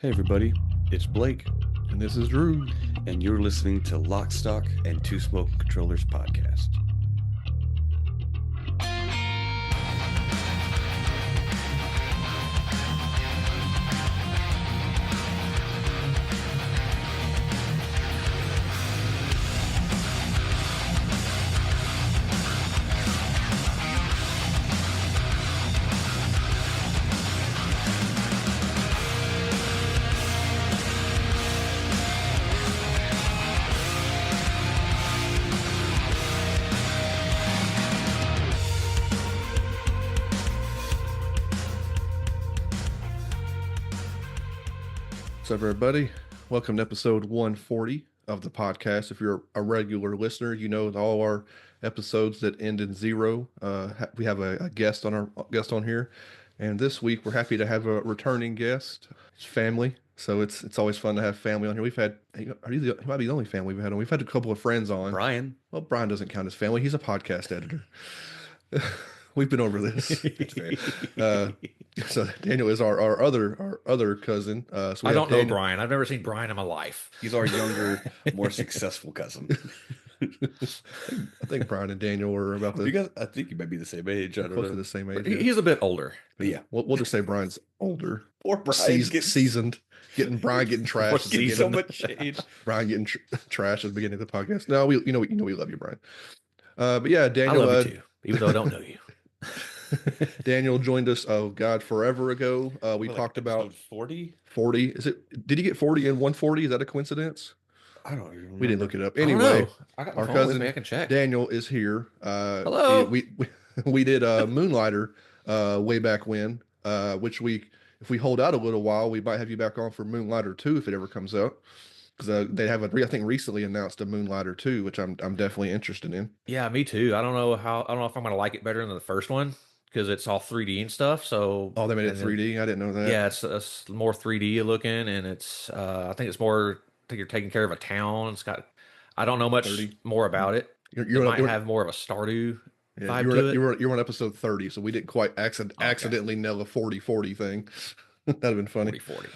Hey everybody, it's Blake, And this is Drew. and you're listening to Lock, Stock, and Two Smoke Controllers podcast. What's up, everybody? Welcome to episode 140 of the podcast. If you're a regular listener, you know all our episodes that end in zero. We have a guest on here, and this week we're happy to have a returning guest. It's family, so it's always fun to have family on here. We've had he might be the only family we've had on. We've had a couple of friends on. Brian. Well, Brian doesn't count as family. He's a podcast editor. We've been over this. So Daniel is our other cousin. So we I don't know Daniel. Brian. I've never seen Brian in my life. He's our younger, more successful cousin. I think Brian and Daniel were about You guys, I think you might be the same age. I don't close to know. the same age. He's a bit older. But yeah, We'll just say Brian's older, poor Brian seasoned. Brian getting trashed. getting so much shade. Brian getting trashed at the beginning of the podcast. No, we love you, Brian. But yeah, I Daniel. love you too, even though I don't know you. Daniel joined us, forever ago. We talked about 40. 40. Did he get 40 and 140? Is that a coincidence? I don't even remember. We didn't look it up. I don't Anyway, know. I got my our phone with cousin me. I can check. Daniel is here. Hello. We did Moonlighter way back when, which if we hold out a little while, we might have you back on for Moonlighter 2 if it ever comes out. Because they have I think recently announced a Moonlighter 2, which I'm definitely interested in. Yeah, me too. I don't know if I'm gonna like it better than the first one because it's all 3D and stuff. So Oh, they made it and then- 3D. I didn't know that. Yeah, it's more 3D looking, and it's I think it's more. I think you're taking care of a town. It's got. I don't know much 30. more about it. It might have more of a Stardew vibe to it. You're on episode 30, so we didn't quite accidentally nail a 40-40 thing. That'd have been funny. 40-40.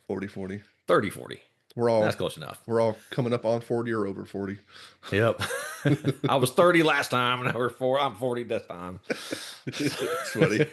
40-40. 30-40. That's close enough. We're all coming up on 40 or over 40. Yep. I was 30 last time, and I'm 40 this time. It's funny.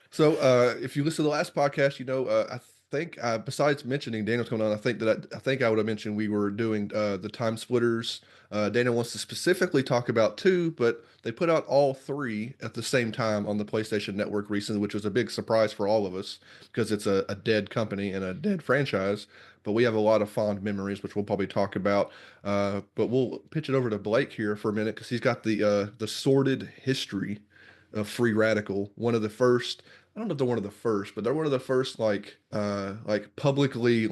So if you listen to the last podcast, you know, I think besides mentioning Daniel's coming on, I think I would have mentioned we were doing the Timesplitters. Daniel wants to specifically talk about 2, but they put out all 3 at the same time on the PlayStation Network recently, which was a big surprise for all of us because it's a dead company and a dead franchise. But we have a lot of fond memories, which we'll probably talk about. But we'll pitch it over to Blake here for a minute because he's got the sordid history of Free Radical. One of the first. I don't know if they're one of the first, but they're one of the first like publicly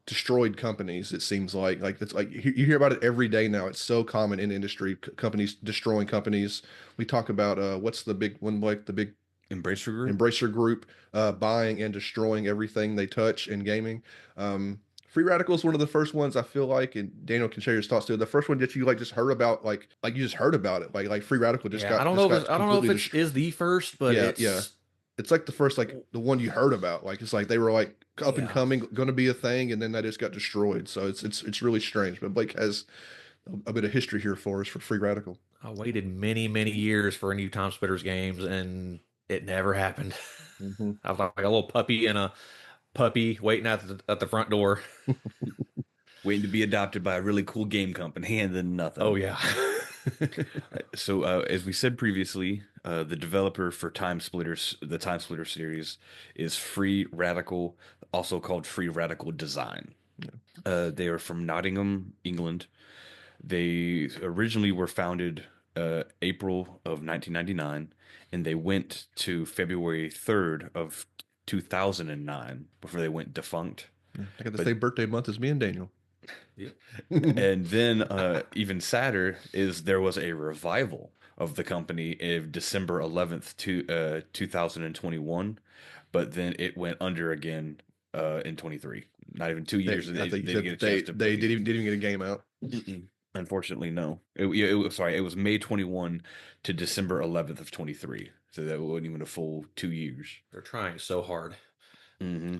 destroyed companies. It seems like it's like you hear about it every day now. It's so common in industry, companies destroying companies. We talk about what's the big one, like the big Embracer Group, buying and destroying everything they touch in gaming. Free Radical is one of the first ones I feel like, and Daniel can share your thoughts too. The first one that you just heard about, like you just heard about it, like Free Radical just got. I don't know if it is the first, but it's like the first, like the one you heard about. Like it's like they were like up and coming, going to be a thing, and then that just got destroyed. So it's really strange. But Blake has a bit of history here for us for Free Radical. I waited many years for a new Timesplitters games, and it never happened. Mm-hmm. I was like a little puppy and a puppy waiting at the front door, waiting to be adopted by a really cool game company, and then nothing. Oh yeah. So as we said previously, the developer for the Timesplitters series is Free Radical, also called Free Radical Design. Yeah. They are from Nottingham, England. They originally were founded April of 1999, and they went to February 3rd of 2009 before they went defunct. I got the same birthday month as me and Daniel. Yeah. And then even sadder is there was a revival of the company in December 11th, 2021, but then it went under again in 23. Not even 2 years. They didn't even get a game out. Unfortunately, no. It was May 21 to December 11th of 23. So that wasn't even a full 2 years. They're trying so hard. Mm-hmm.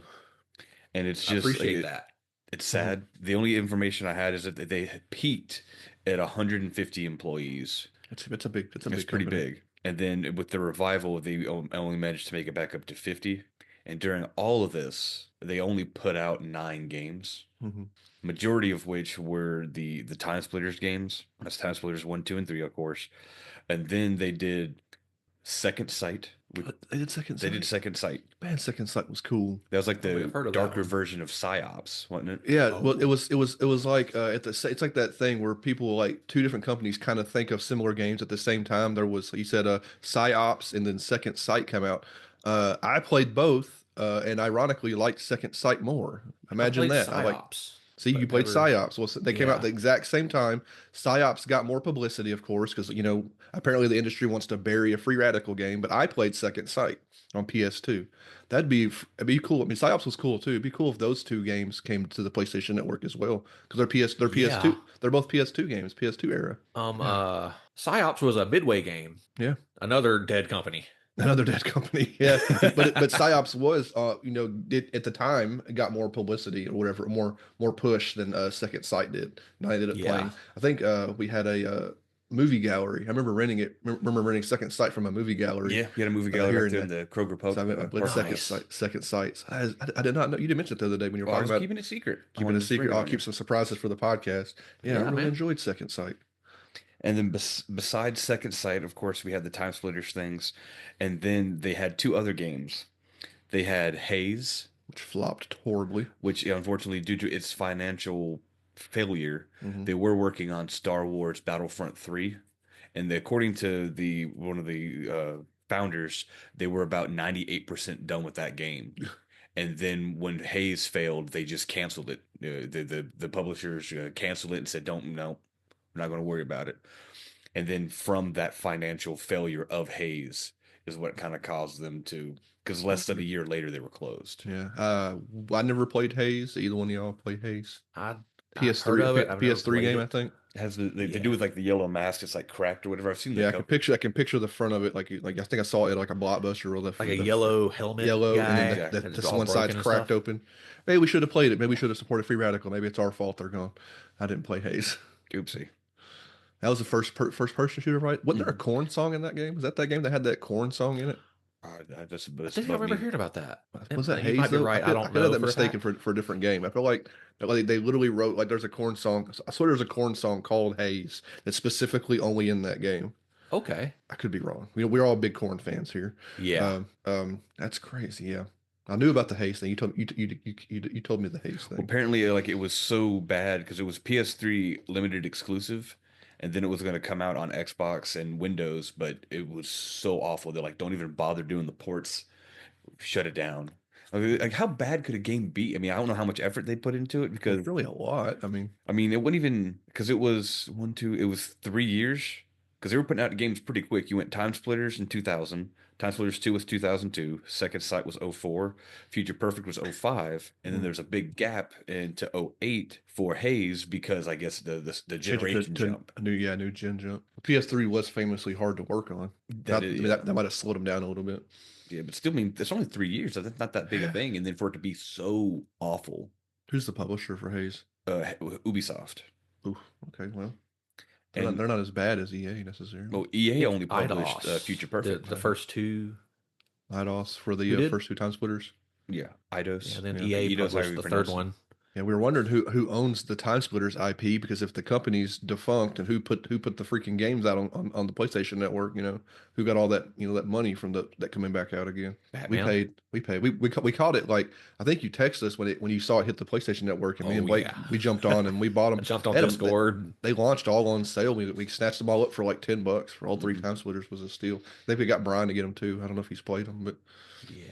and it's I just appreciate that. it's sad. The only information I had is that they had peaked at 150 employees. It's a big It's pretty company. big. And then with the revival, they only managed to make it back up to 50. And during all of this, they only put out 9 games, Hmm. majority of which were the Time Splitters games. That's Time Splitters 1, 2, and 3, of course. And then they did Second Sight. They did Second They did Sight. Second Sight. Man, Second Sight was cool. That was like I don't think the I've heard of that darker one. version of Psyops, wasn't it? Yeah, well, Oh. it was like it's like that thing where people like two different companies kind of think of similar games at the same time. There was you said Psyops and then Second Sight come out. I played both, and ironically liked Second Sight more. I Imagine played that. I like PsyOps, see you but played never. Psyops. Well, they came out Yeah. the exact same time. Psyops got more publicity, of course, because apparently the industry wants to bury a free radical game. But I played Second Sight on PS2. It'd be cool. I mean, Psyops was cool too. It'd be cool if those two games came to the PlayStation Network as well, because they're Yeah. PS2. They're both PS2 games, PS2 era. PsyOps was a Midway game. Yeah. Another dead company. Another dead company. Yeah, but Psyops was at the time it got more publicity or whatever, more push than Second Sight did. And I ended up Yeah. playing. I think we had a movie gallery. I remember renting it. Remember renting Second Sight from a movie gallery. Yeah, you had a movie here gallery in right there in the Kroger Pub. So I played Nice. Second Sight. I did not know. You didn't mention it the other day when you were Well, I talking was about keeping it secret. I keeping wanted a to spring secret. it I'll on you. keep some surprises for the podcast. Yeah, I Yeah, really man. enjoyed Second Sight. And then besides Second Sight, of course, we had the Time Splitters things. And then they had 2 other games. They had Haze, Which flopped horribly. which unfortunately, due to its financial failure, Mhm. they were working on Star Wars Battlefront 3. And according to one of the founders, they were about 98% done with that game. And then when Haze failed, they just canceled it. The publishers canceled it and said, "Don't, no, we're not going to worry about it." And then from that financial failure of Haze is what kind of caused them to, because less than a year later they were closed. Yeah. I never played Haze. Either one of y'all played Haze? I've PS3, heard of it. I've never PS3 game, played I it. think. It has they Yeah. do with like the yellow mask. It's like cracked or whatever. I've seen the Yeah, cover. I can picture the front of it like I think I saw it at like a Blockbuster or Like a yellow helmet yellow, guy. and then Yeah, and this it's all one side's broken and cracked stuff. open. Maybe we should have played it. Maybe we should have supported Free Radical. Maybe it's our fault they're gone. I didn't play Haze. Oopsie. That was the first person shooter, right? Wasn't there a corn song in that game? Was that game that had that corn song in it? I just I think I've above ever me. heard about that. Was that You Haze might be though? right. I I don't could have know that for a mistaken fact. for a different game. I feel like they literally wrote like there's a corn song. I swear there's a corn song called Haze that's specifically only in that game. Okay. I could be wrong. We're all big corn fans here. Yeah. That's crazy. Yeah, I knew about the Haze thing. You told me the Haze Well, thing. apparently, like it was so bad because it was PS3 limited exclusive, and then it was going to come out on Xbox and Windows, but it was so awful. They're like, don't even bother doing the ports. Shut it down. Like, how bad could a game be? I mean, I don't know how much effort they put into it because It's really a lot. I mean, it wouldn't even because it was it was 3 years because they were putting out games pretty quick. You went Time Splitters in 2000, Time Splitters 2 was 2002, Second Sight was 04, Future Perfect was 05, and then Mhm. there's a big gap into 08 for Haze because I guess the change it generation jump. a new gen jump. PS3 was famously hard to work on. That is, yeah. That might have slowed them down a little bit. Yeah, but still, I mean, it's only 3 years. So that's not that big a thing, and then for it to be so awful, Who's the publisher for Haze? Ubisoft. Ooh, okay, well, And they're not as bad as EA necessarily. well, EA only published IDOS. Future Perfect. The first two. IDOS for Who the did? first two Time Splitters. Yeah, Eidos. Yeah, then Yeah. EA Eidos, however published you the pronounce third it. one. Yeah, we were wondering who owns the Time Splitters IP, because if the company's defunct and who put the freaking games out on the PlayStation Network, who got all that that money from that coming back out again. Batman. We paid. We caught it, like I think you texted us when you saw it hit the PlayStation Network, and me and Oh, Blake yeah. we jumped on and we bought I them. jumped on They had 'em- Discord. They launched all on sale. We snatched them all up for like $10 for all 3 Mhm. Time Splitters. Was a steal. I think we got Brian to get them too. I don't know if he's played them, but Yeah.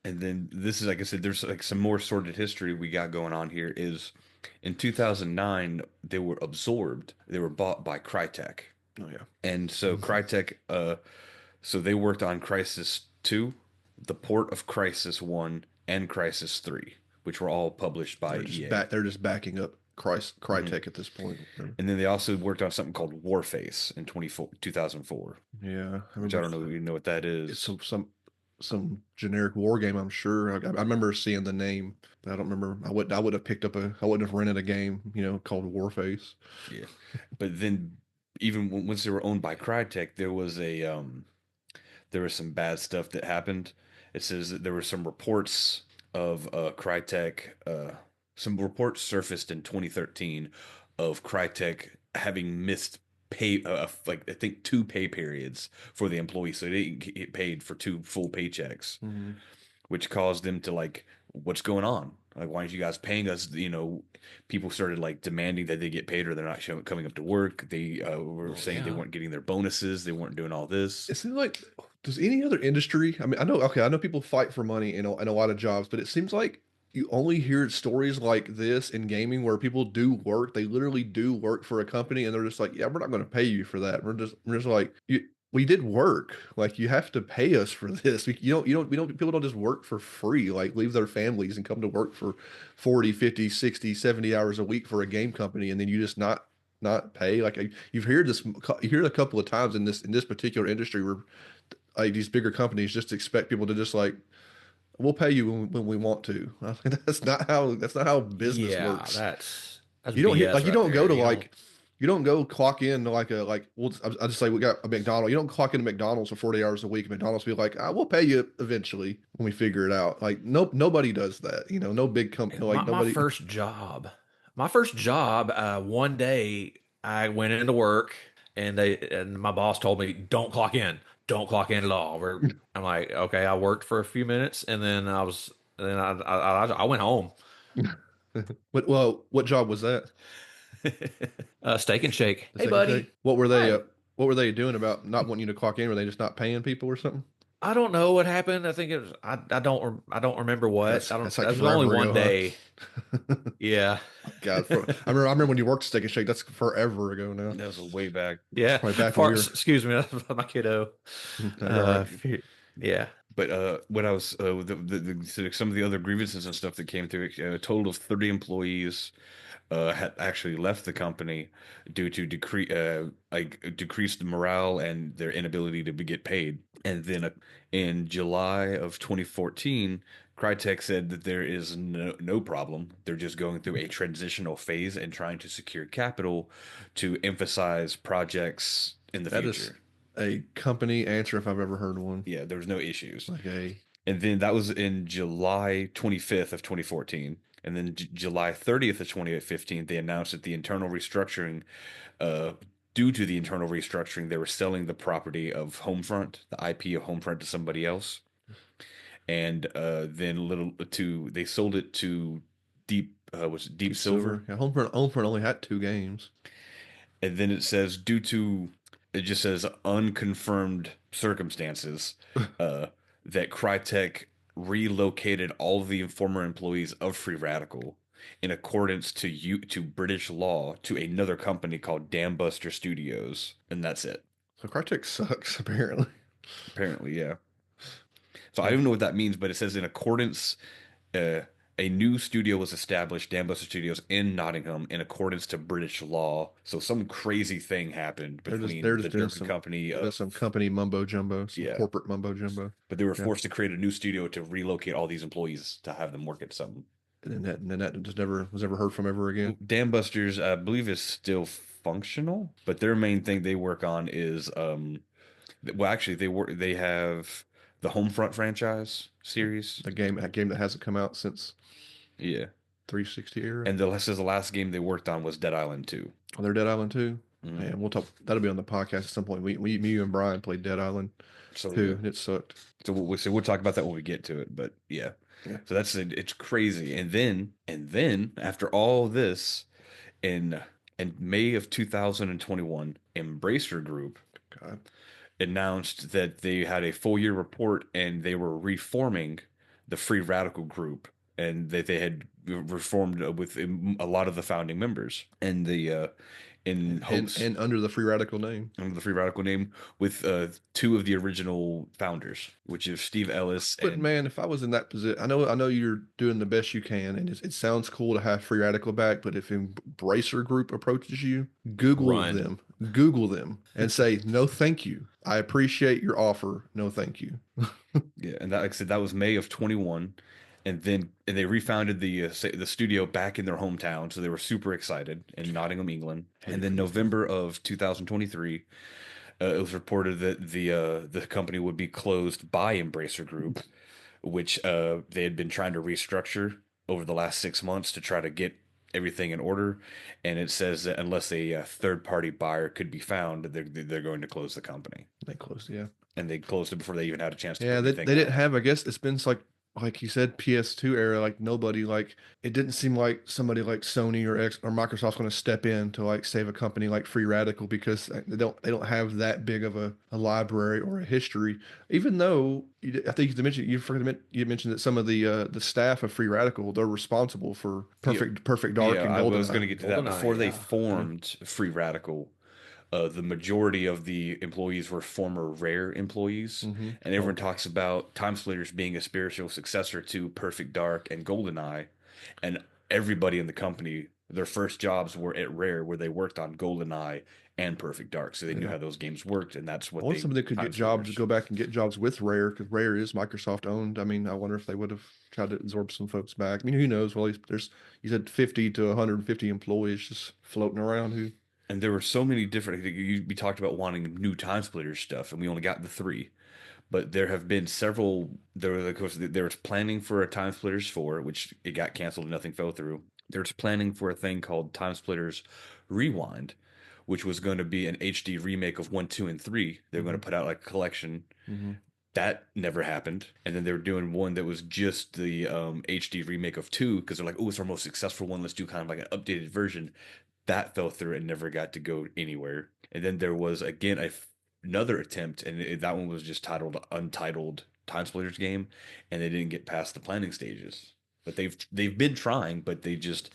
And then this is, like I said, there's like some more sordid history we got going on here. Is in 2009 they were absorbed. They were bought by Crytek, oh yeah, and so Crytek, so they worked on Crisis 2, the port of Crisis 1, and Crisis 3, which were all published by EA. they're just backing up Crytek at this point. And then they also worked on something called Warface in 2004, Yeah, which I don't know if you know what that is. It's some some generic war game, I'm sure. I remember seeing the name, but I don't remember. I would have picked up I wouldn't have rented a game, called Warface. Yeah, but then even once they were owned by Crytek, there was some bad stuff that happened. It says that there were some reports of Crytek, some reports surfaced in 2013 of Crytek having missed pay, like I think 2 pay periods for the employees, so they didn't get paid for 2 full paychecks, Mhm. which caused them to like, what's going on? Like, why aren't you guys paying us? People started like demanding that they get paid, or they're not coming up to work. They were saying they Yeah. weren't getting their bonuses, they weren't doing all this. It seems like, does any other industry? I mean, I know people fight for money in a lot of jobs, but it seems like you only hear stories like this in gaming where people do work. They literally do work for a company, and they're just like, "Yeah, we're not going to pay you for that. We're just like we did work. Like you have to pay us for this. People don't just work for free. Like leave their families and come to work for 40, 50, 60, 70 hours a week for a game company, and then you just not pay. Like you've heard this, you hear it a couple of times in this particular industry where like these bigger companies just expect people to just like, we'll pay you when we want to. I think that's not how business Yeah, works. that's You don't hit BS like you right don't go there. to You don't. like you don't go clock in to like a like well I just say we got a McDonald's. You don't clock into McDonald's for 40 hours a week. McDonald's will be like, we'll pay you eventually when we figure it out. Like nobody does that. No big company like My nobody. first job, one day I went into work and my boss told me, don't clock in at all. I'm like, okay, I worked for a few minutes and then I went home. What job was that? Steak and shake. The Hey, second shake. buddy. What Hi. were they doing about not wanting you to clock in? Were they just not paying people or something? I don't know what happened. I think it was, I don't remember what. I That's don't, like that was only forever one ago, day. huh? Yeah. God, I remember when you worked Steak and Shake. That's forever ago now. That was a way back. Yeah. Probably back when we were. Excuse me, that's my kiddo. You're right. Yeah. But when I was some of the other grievances and stuff that came through, a total of 30 employees had actually left the company due to decreased morale and their inability to get paid. And then in July of 2014, Crytek said that there is no problem. They're just going through a transitional phase and trying to secure capital to emphasize projects in the That is future. a company answer if I've ever heard one. Yeah, there was no issues. Like a And then that was in July 25th of 2014. And then July 30th of 2015, they announced that the internal restructuring, uh, due to the internal restructuring, they were selling the property of Homefront, the IP of Homefront, to somebody else. And then they sold it to was it Deep Deep Silver? Silver. Yeah, Homefront only had 2 games. And then it says it just says unconfirmed circumstances, uh, that Crytek relocated all of the former employees of Free Radical in accordance to British law to another company called Dambuster Studios, and that's it. So Crytek sucks apparently. Apparently, yeah. So I Like don't know what that means, but it says in accordance. Uh, a new studio was established, Dambuster Studios, in Nottingham, in accordance to British law. So some crazy thing happened they're between just the doing German company some of, company mumbo jumbo, some yeah, corporate mumbo jumbo. but they were Yeah. forced to create a new studio to relocate all these employees to have them work at something. And then that just never was ever heard from ever again. Dambusters, I believe, is still functional, but their main thing they work on is, well, actually, they have the Homefront franchise series. A game that hasn't come out since Yeah, 360 era. and the last game they worked on was Dead Island 2. Oh, they're Dead Island 2. Mhm. Man, we'll talk. That'll be on the podcast at some point. Me, you, and Brian played Dead Island So 2, yeah. and it sucked. So we'll talk about that when we get to it. But yeah, Yeah. so it's crazy. And then after all this, in May of 2021, Embracer Group God. announced that they had a full year report and they were reforming the Free Radical Group, and that they had reformed with a lot of the founding members, and the in hopes And under the Free Radical name. under the Free Radical name, with 2 of the original founders, which is Steve Ellis But and man, if I was in that position, I know you're doing the best you can, and it sounds cool to have Free Radical back. But if Embracer Group approaches you, Google Run. them. Google them and say, no, thank you. I appreciate your offer. No, thank you. Yeah, and that, like I said, that was May of 21, and then and they refounded the studio back in their hometown, so they were super excited in Nottingham, England. And then November of 2023, it was reported that the company would be closed by Embracer Group, which they had been trying to restructure over the last 6 months to try to get everything in order. And it says that unless a third party buyer could be found, they're going to close the company. They closed, yeah. And they closed it before they even had a chance to Yeah, put they anything didn't out. have, I guess it's been like you said, PS2 era, like nobody, like it didn't seem like somebody like Sony or Microsoft's going to step in to like save a company like Free Radical, because they don't have that big of a library or a history. Even though I think you mentioned that some of the staff of Free Radical, they're responsible for Perfect Dark and I was going to GoldenEye. get to that. Before GoldenEye, they yeah. formed Free Radical, the majority of the employees were former Rare employees, and everyone talks about Timesplitters being a spiritual successor to Perfect Dark and GoldenEye, and everybody in the company, their first jobs were at Rare, where they worked on GoldenEye and Perfect Dark, so they knew Yeah. how those games worked, and that's I what want they somebody that could get jobs, Timesplitters. go back and get jobs with Rare, because Rare is Microsoft owned. I mean, I wonder if they would have tried to absorb some folks back. I mean, who knows? Well, there's, you said 50 to 150 employees just floating around. Who? And there were so many different. We talked about wanting new Timesplitters stuff, and we only got the three. But there have been several. Of course, there was planning for a Timesplitters 4, which it got canceled and nothing fell through. There's planning for a thing called Timesplitters Rewind, which was going to be an HD remake of 1, 2, and 3. They're going to put out like a collection. Mm-hmm. That never happened. And then they were doing one that was just the HD remake of 2, because they're like, oh, it's our most successful one. Let's do kind of like an updated version. That fell through and never got to go anywhere. And then there was again another attempt, and that one was just titled Untitled Timesplitters game, and they didn't get past the planning stages. But they've been trying, but they just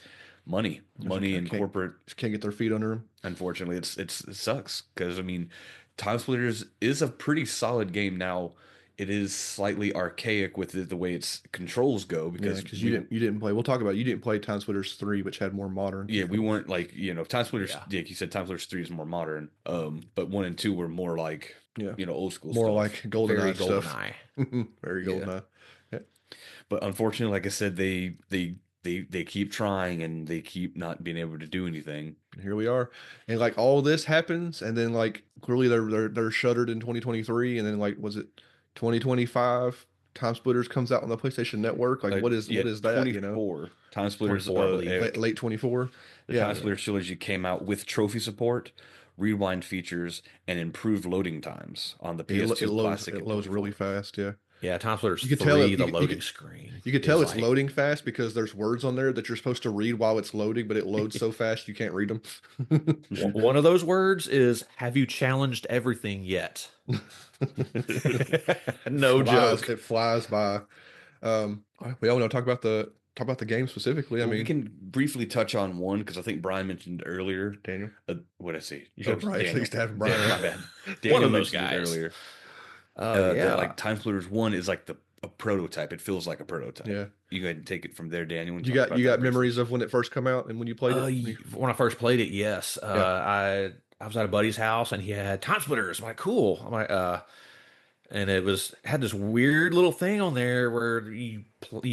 money and corporate. Just can't get their feet under them. Unfortunately, it sucks, because I mean, Timesplitters is a pretty solid game now. It is slightly archaic with the way its controls go, because Because you didn't play. We'll talk about, you didn't play Timesplitters 3, which had more modern. yeah, we weren't like, Timesplitters. Yeah. Yeah, you said Timesplitters 3 is more modern. But 1 and 2 were more like, Yeah. old school More stuff. like Very GoldenEye stuff. GoldenEye. Very GoldenEye. Yeah. But unfortunately, like I said, they keep trying, and they keep not being able to do anything. And here we are, and like all this happens, and then like clearly they're shuttered in 2023, and then like was it 2025? Timesplitters comes out on the PlayStation Network. Like what is that? 24. Timesplitters 24, I believe. Late 24. The Yeah. Timesplitters trilogy came out with trophy support, rewind features, and improved loading times on the PS2 Classic. It loads really fast. Yeah. Yeah, Timesplitters You could 3, tell the you loading could- screen. You could tell is it's like- loading fast because there's words on there that you're supposed to read while it's loading, but it loads so fast you can't read them. One of those words is, have you challenged everything yet? No joke. It flies by. We all want to talk about the game specifically. I Well, we mean, can briefly touch on one, because I think Brian mentioned earlier. Daniel. What did I say? You said Brian. Daniel. Thanks to having Brian. Yeah, my bad. One Daniel of those mentioned it guys. earlier. Yeah. That, like Timesplitters 1 is like a prototype. It feels like a prototype. Yeah. You go ahead and take it from there, Daniel. and You talk got about that briefly. memories of when it first come out and when you played it? When I first played it, yes. I was at a buddy's house and he had Timesplitters. I'm like, cool. I'm like, and it had this weird little thing on there where you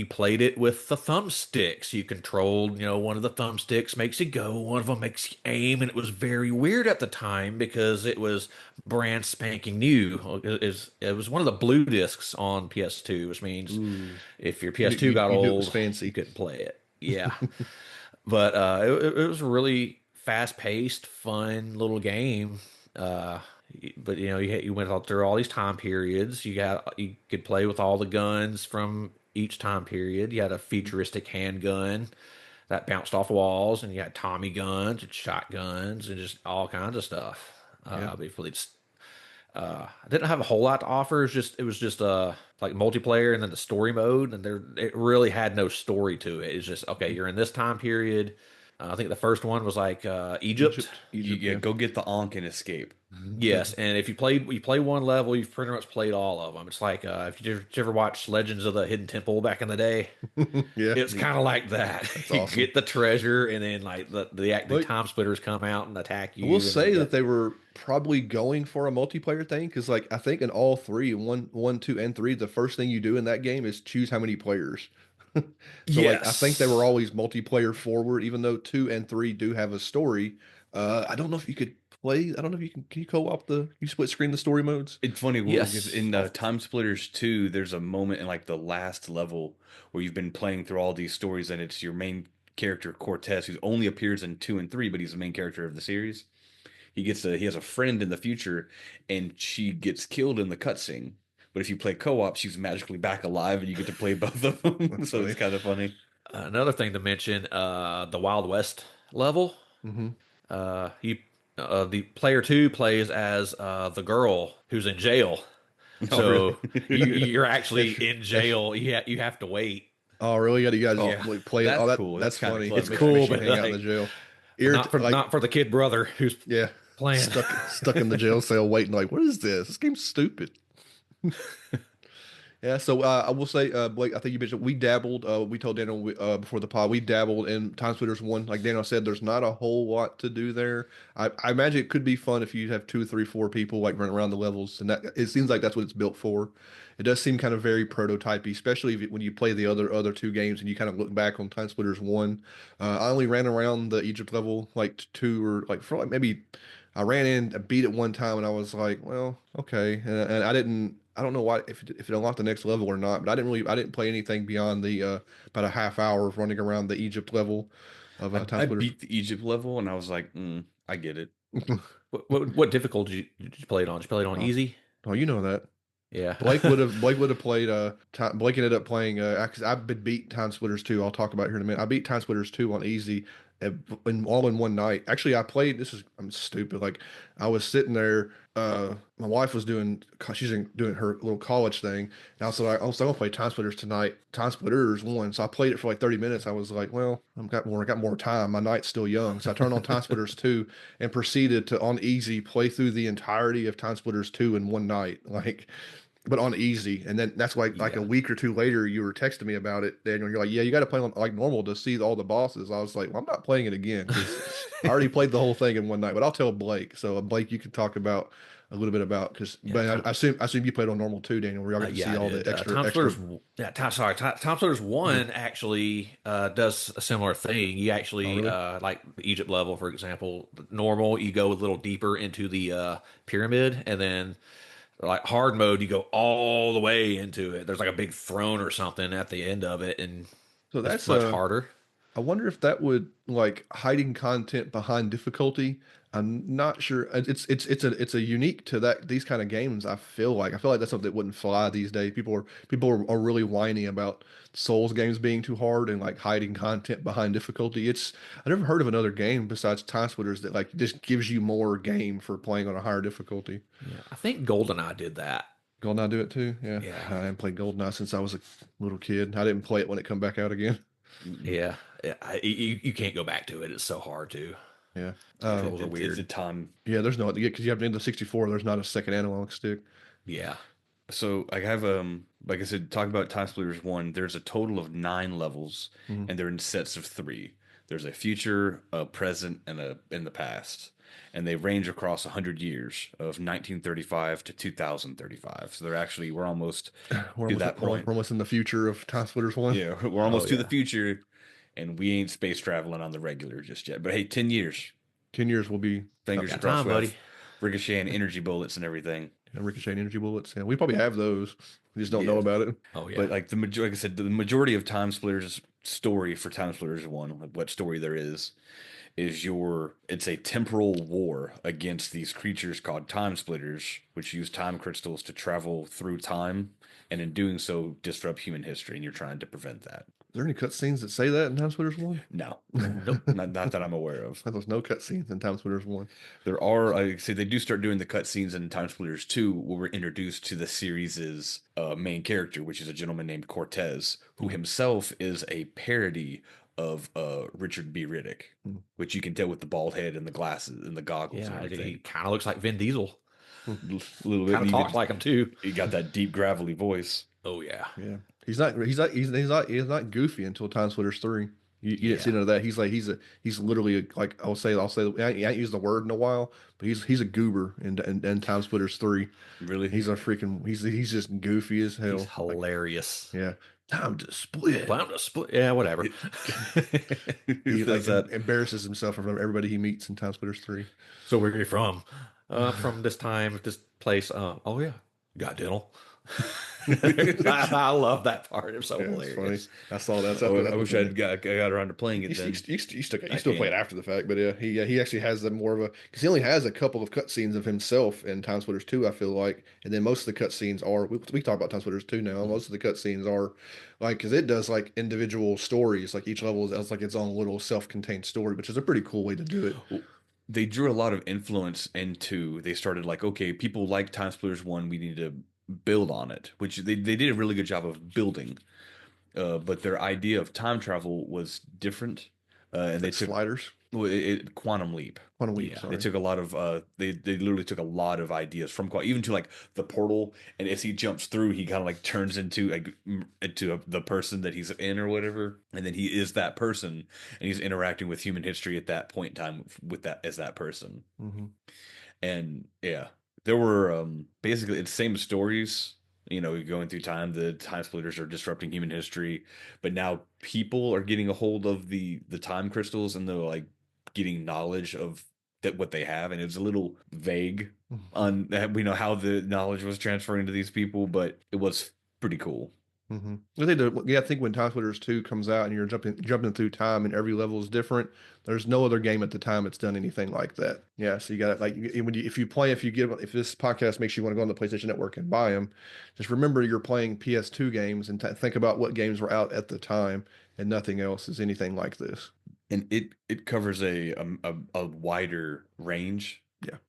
played it with the thumbsticks. You controlled, one of the thumbsticks makes you go, one of them makes you aim, and it was very weird at the time because it was brand spanking new. It was one of the blue discs on PS2, which means if your PS2 got you knew it old, was fancy. you couldn't play it. Yeah, but it was a really fast paced, fun little game. But you went through all these time periods. You could play with all the guns from each time period. You had a futuristic handgun that bounced off walls, and you had Tommy guns and shotguns and just all kinds of stuff. Basically, I didn't have a whole lot to offer. It was just like multiplayer and then the story mode, and it really had no story to it. It's just, okay, you're in this time period. I think the first one was like Egypt. Yeah, go get the Ankh and escape. Yes, and if you play one level, you've pretty much played all of them. It's like if you ever watched Legends of the Hidden Temple back in the day, Yeah, it's kind of like that. that's You awesome. get the treasure, and then like the But time splitters come out and attack I will you, and then say you that got they were probably going for a multiplayer thing because, like, I think in all three, one, two, and three, the first thing you do in that game is choose how many players. So, like, I think they were yes. always multiplayer forward, even though two and three do have a story. I don't know if you could play. I don't know if you can you co-op you split screen the story modes? It's funny because Yes. in Time Splitters 2, there's a moment in like the last level where you've been playing through all these stories, and it's your main character Cortez, who only appears in 2 and 3, but he's the main character of the series. He has a friend in the future, and she gets killed in the cutscene. But if you play co-op, she's magically back alive, and you get to play both of them. That's So it's funny. kind of funny. Another thing to mention, the Wild West level. Hmm. He The player two plays as the girl who's in jail. Oh, really? So you're actually If, in if, jail. You have to wait. oh, really? You guys Oh, Yeah, like play it? Oh, that's cool. that's That's kind of funny. it's clever. Makes cool, you but hang out in the like jail. Like not for the kid brother who's yeah, playing. stuck in the jail cell waiting. Like, what is this? This game's stupid. Yeah, so I will say, Blake, I think you mentioned we dabbled. We told Daniel before the pod we dabbled in Time Splitters 1. Like Daniel said, there's not a whole lot to do there. I imagine it could be fun if you have two, three, four people like running around the levels, and that it seems like that's what it's built for. It does seem kind of very prototypey, especially when you play the other two games and you kind of look back on Time Splitters 1. I only ran around the Egypt level like two or like for like maybe I ran in, I beat it one time, and I was like, well, okay. And I didn't, I don't know why if it unlocked the next level or not, but I didn't play anything beyond the about a half hour of running around the Egypt level of Time I Splitters. beat the Egypt level, and I was like, I get it. What difficulty did you play it on? Did you play it on Oh, easy? oh, you know that. Yeah. Blake would have played Blake ended up playing 'cause I've been beat Time Splitters 2. I'll talk about it here in a minute. I beat Time Splitters 2 on easy all in one night. Actually, I'm stupid. Like I was sitting there my wife was doing her little college thing. And I was like, oh, so I'm gonna play Time Splitters tonight. Time Splitters 1. So I played it for like 30 minutes. I was like, well, I got more time. My night's still young. So I turned on Time Splitters 2 and proceeded to on easy play through the entirety of Time Splitters 2 in one night. Like but on easy. And then that's like a Yeah. week or two later, you were texting me about it, Daniel. You're like, yeah, you got to play on like normal to see all the bosses. I was like, well, I'm not playing it again because I already played the whole thing in one night. But I'll tell Blake. So Blake, you can talk about a little bit about because, Yeah. but I assume you played on normal too, Daniel. Where y'all get to Yeah, see I all the did. extra extra. Time Splitters One actually does a similar thing. You Oh, actually really? like the Egypt level, for example, normal, you go a little deeper into the pyramid, and then like hard mode, you go all the way into it. There's like a big throne or something at the end of it, and So it's that's much harder. I wonder if that would like hiding content behind difficulty. I'm not sure. It's a unique to that these kind of games. I feel like that's something that wouldn't fly these days. Are really whiny about Souls games being too hard and like hiding content behind difficulty. I never heard of another game besides Time Splitters that like just gives you more game for playing on a higher difficulty. Yeah, I think GoldenEye did that. GoldenEye do it too. Yeah, Yeah, I haven't played GoldenEye since I was a little kid. I didn't play it when it come back out again. Mm-mm. yeah, yeah. You can't go back to it. It's so hard to. Yeah. Controls are It's a weird. time. Yeah, there's no because you have Nintendo 64. There's not a second analog stick. Yeah. So I have like I said, talk about Time Splitters 1. There's a total of 9 levels, Mhm. and they're in sets of 3. There's a future, a present, and a in the past, and they range across 100 years of 1935 to 2035. So we're almost to that We're point. almost in the future of Time Splitters 1. Yeah, we're Oh almost to the yeah. future, and we ain't space traveling on the regular just yet. But hey, 10 years, 10 years will be fingers Got crossed, time, we'll buddy. have ricocheting energy bullets and everything. ricocheting energy bullets. Yeah, we probably have those. We just don't know Yeah. about it. Oh But yeah. like like I said, the majority of Time Splitters story for Time Splitters 1, like what story there is it's a temporal war against these creatures called Time Splitters, which use time crystals to travel through time, and in doing so disrupt human history, and you're trying to prevent that. Is there any cutscenes that say that in Time Splitters 1? No, Nope. not that I'm aware of. There's no cutscenes in Time Splitters 1. There are, like I say, they do start doing the cutscenes in Time Splitters 2, where we're introduced to the series' main character, which is a gentleman named Cortez, who himself is a parody of Richard B. Riddick, Hmm. which you can tell with the bald head and the glasses and the goggles and Yeah, he everything. kind of looks like Vin Diesel. A little bit. Kind of talks like him too. He got that deep gravelly voice. Oh yeah. Yeah, he's not goofy until Timesplitters 3. You didn't see none of that. He's literally like I'll say I ain't used the word in a while, but he's a goober in Timesplitters 3. Really? He's a freaking he's just goofy as hell. He's hilarious. Yeah, time to split. Time to split. Yeah, whatever. He like that. embarrasses himself in front of everybody he meets in Timesplitters 3. So where are you from? From this time, this place. Oh yeah, got dental. I love that part. It's so Yeah, it's hilarious. funny. I saw that. I wish I got around to playing it then. You still play it after the fact, but yeah, he actually has more of a because he only has a couple of cutscenes of himself in Timesplitters 2, I feel like, and then most of the cutscenes are we talk about Timesplitters 2 now. Most of the cutscenes are like because it does like individual stories, like each level is like its own little self-contained story, which is a pretty cool way to do it. Well, they drew a lot of influence into. They started like, okay, people like Timesplitters 1, we need to build on it, which they did a really good job of building. But their idea of time travel was different, and they took Sliders, quantum leap. Quantum Leap. Yeah. Sorry. They took a lot of they literally took a lot of ideas from even to like the portal, and as he jumps through, he kind of like turns into the person that he's in or whatever, and then he is that person, and he's interacting with human history at that point in time with that as that person. Mm-hmm. And yeah, there were basically it's the same stories. Going through time, the time splitters are disrupting human history, but now people are getting a hold of the time crystals, and they're like getting knowledge of that what they have, and it's a little vague on how the knowledge was transferring to these people, but it was pretty cool. Mm-hmm. I think when Timesplitters 2 comes out and you're jumping through time and every level is different, there's no other game at the time that's done anything like that. Yeah, so you got like if this podcast makes you want to go on the PlayStation Network and buy them, just remember you're playing PS2 games and think about what games were out at the time, and nothing else is anything like this. And it covers a wider range. Yeah.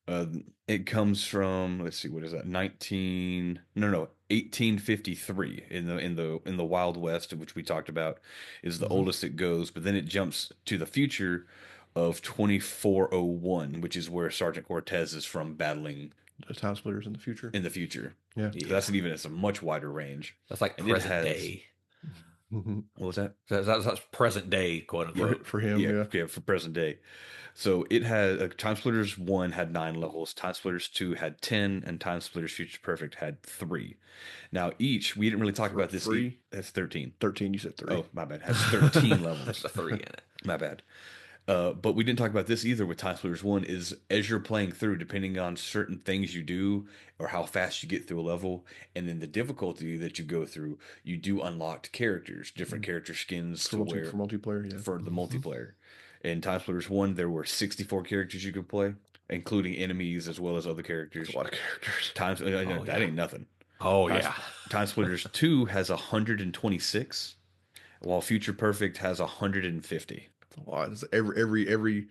It comes from, let's see, what is that? 1853 in the Wild West, which we talked about, is the oldest it goes, but then it jumps to the future of 2401, which is where Sergeant Cortez is from battling The Timesplitters in the future. Yeah. It's a much wider range. That's like And present day. Mm-hmm. What was that? That's present day, quote unquote. For him, yeah. For present day. So it had Timesplitters 1 had 9 levels, Timesplitters 2 had 10, and Timesplitters Future Perfect had 3. Now each we didn't really talk about this. 3? That's 13. 13, you said 3. Oh, my bad. Has 13 levels. There's a 3 in it. My bad. But we didn't talk about this either with Timesplitters 1 is as you're playing through, depending on certain things you do or how fast you get through a level, and then the difficulty that you go through, you do unlocked characters, different character skins for multiplayer, yeah. for the multiplayer. In Timesplitters 1, there were 64 characters you could play, including enemies as well as other characters. That's a lot of characters. That ain't nothing. Oh yeah. Timesplitters 2 has 126, while Future Perfect has 150. A lot. It's every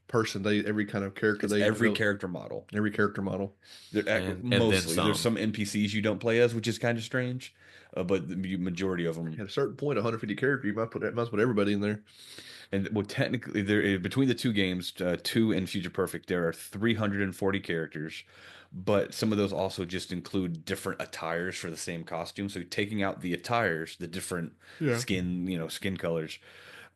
person every kind of character Character model. Every character model. And Mostly, then there's some NPCs you don't play as, which is kind of strange, but the majority of them. At a certain point, 150 characters, you might put everybody in there. And well, technically, there between the two games, 2 and Future Perfect, there are 340 characters, but some of those also just include different attires for the same costume. So taking out the attires, the different skin colors.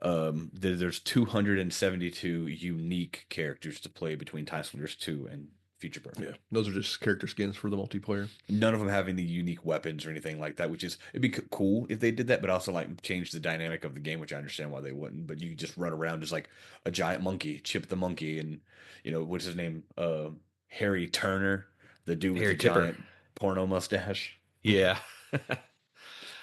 There's 272 unique characters to play between Timesplitters 2 and Future Perfect. Yeah, those are just character skins for the multiplayer. None of them having the unique weapons or anything like that, it'd be cool if they did that, but also like change the dynamic of the game, which I understand why they wouldn't. But you just run around as like a giant monkey, Chip the monkey, and what's his name, Harry Turner, the dude with the giant porno mustache. Yeah.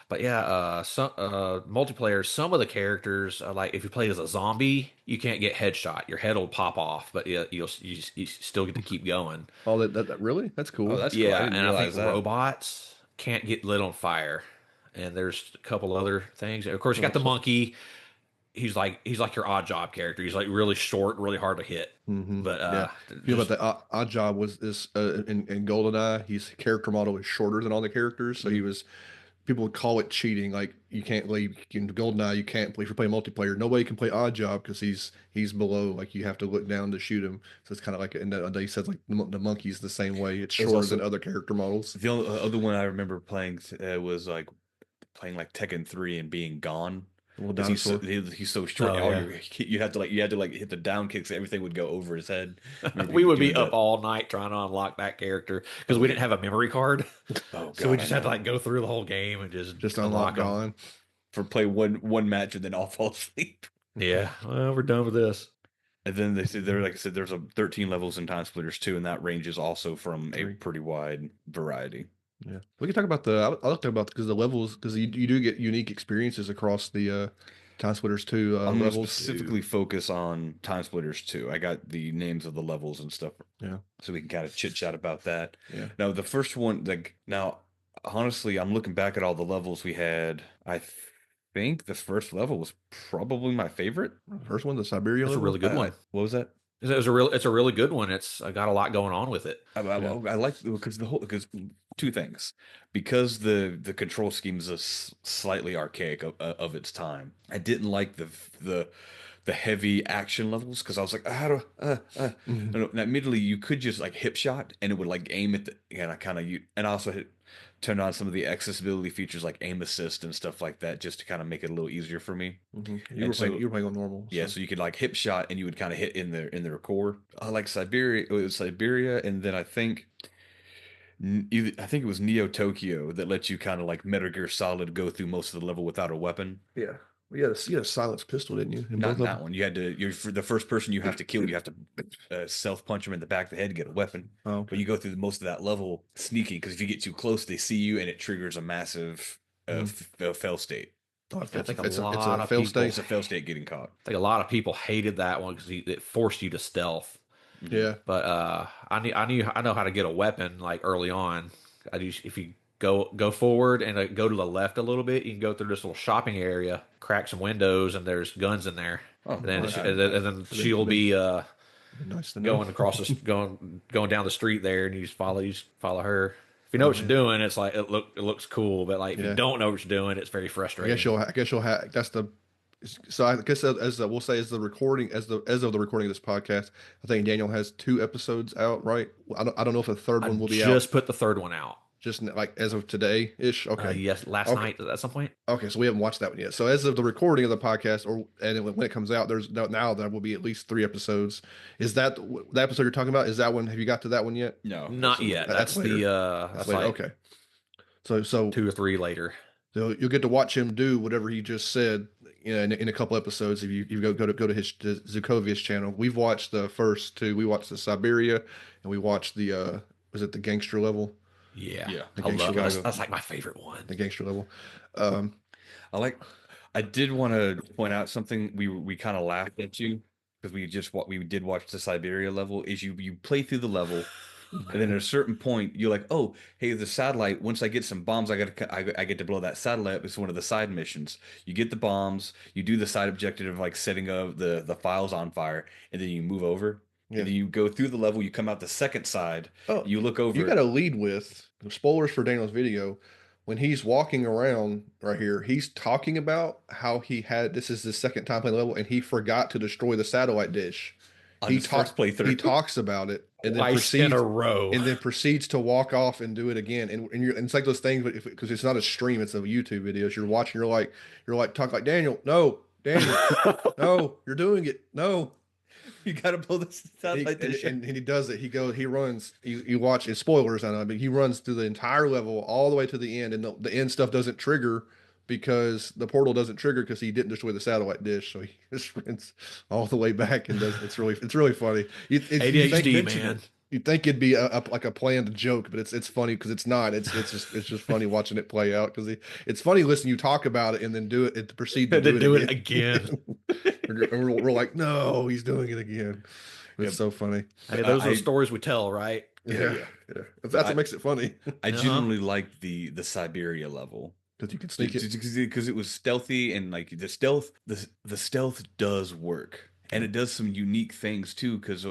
But yeah, some multiplayer, some of the characters, like if you play as a zombie, you can't get headshot. Your head will pop off, but you still get to keep going. Oh, that really? That's cool. Oh, that's yeah, cool. I didn't and I realize think that. robots can't get lit on fire. And there's a couple other things. Of course, you got the monkey. He's like your odd job character. He's like really short, really hard to hit. Mm-hmm. But you know about the odd job was this in GoldenEye. His character model was shorter than all the characters, so he was people would call it cheating. Like you can't leave in GoldenEye, you can't play if you're playing multiplayer. Nobody can play Odd Job because he's below. Like you have to look down to shoot him. So it's kind of like, and he says like the monkey's the same way. It's There's shorter also than other character models. the only, other one I remember playing was like playing like Tekken 3 and being gone. A little Because dinosaur. he's so short, Oh, all yeah. you had to like hit the down kicks, everything would go over his head. Remember We would be doing up that? all night trying to unlock that character because we didn't have a memory card. Oh So we God, just I had to know. like go through the whole game and just Unlock unlock them. gone. For play one match and then all fall asleep. Yeah, well, we're done with this. And then they said like I said, there's a 13 levels in Time Splitters 2, and that ranges also from a Three. pretty wide variety. Yeah, we can talk about I like to talk about because the levels because you do get unique experiences across the Time Splitters 2 I'm going to levels. specifically focus on Time Splitters 2. I got the names of the levels and stuff. Yeah. So we can kind of chit chat about that. Yeah. Now, the first one, like, now, honestly, I'm looking back at all the levels we had. I think the first level was probably my favorite. First one, the Siberia It's a level. really good one. What was that? It's a really good one. It's got a lot going on with it. I like because two things, because the control scheme is slightly archaic of its time. I didn't like the heavy action levels because I was like, how do and admittedly you could just like hip shot and it would like aim at the and I kind of and I also turned on some of the accessibility features like aim assist and stuff like that just to kind of make it a little easier for me. You were playing on normal. Yeah, so you could like hip shot and you would kind of hit in the core. I like Siberia. It was Siberia, and then I think it was Neo Tokyo that lets you kind of like Metal Gear Solid go through most of the level without a weapon. Yeah. You had a silenced pistol, didn't you? Not in that one. You had to. You're for the first person you have to kill. You have to self punch them in the back of the head to get a weapon. Oh, okay. But you go through most of that level sneaky because if you get too close, they see you and it triggers a massive fail state. I think it's a lot a of fail people. state. It's a fail state getting caught. I think a lot of people hated that one because it forced you to stealth. Yeah. But I know how to get a weapon like early on. If you go forward and go to the left a little bit, you can go through this little shopping area, crack some windows, and there's guns in there. Oh, and then okay. and then she'll be Nice to know. going across this going down the street there, and you just follow her. If you know what you're doing, it's like it looks cool. But like if you don't know what you're doing, it's very frustrating. I guess you'll have. That's the. So I guess as we'll say as the recording as of the recording of this podcast, I think Daniel has 2 episodes out, right? I don't know if a third one will be out. Just put the third one out. Just like as of today ish. Okay. Yes, last night at some point. Okay, so we haven't watched that one yet. So as of the recording of the podcast, when it comes out, now there will be at least 3 episodes. Is that the episode you're talking about? Is that one? Have you got to that one yet? No, Not yet. That's later. that's later. like Okay. So 2 or 3 later. So you'll get to watch him do whatever he just said, in a couple episodes. If you go to his Zukovious channel, we've watched the first 2. We watched the Siberia, and we watched the was it the gangster level? Yeah, Yeah. that's like my favorite one. The gangster level. I did want to point out something we kind of laughed at you because we did watch the Siberia level. Is you play through the level. And then at a certain point, you're like, "Oh, hey, the satellite. Once I get some bombs, I get to blow that satellite up." It's one of the side missions. You get the bombs, you do the side objective of like setting up the files on fire, and then you move over. Yeah. And then you go through the level. You come out the second side. Oh, you look over. You got to lead with spoilers for Daniel's video. When he's walking around right here, he's talking about how this is his second time playing the level, and he forgot to destroy the satellite dish. First playthrough. He talks about it and then Twice in a row, and then proceeds to walk off and do it again. And it's like those things, but because it's not a stream, it's a YouTube video. So you're watching, you're like talk like Daniel, no, no, you're doing it, no. You gotta blow the satellite dish. And he does it. He runs. You watch. It's spoilers, I know, but he runs through the entire level all the way to the end, and the end stuff doesn't trigger because the portal doesn't trigger because he didn't destroy the satellite dish. So he just runs all the way back and does. It's really funny. ADHD, man. You'd think it'd be like a planned joke, but it's funny because it's not. It's just funny watching it play out because it's funny listening you talk about it and then do it and proceed to do it again. And we're like, no, he's doing it again. It's so funny. Hey, those are the stories we tell, right? Yeah. That's what makes it funny. I genuinely like the Siberia level. Because you can sneak it. Because it was stealthy and like the stealth does work and it does some unique things too. Because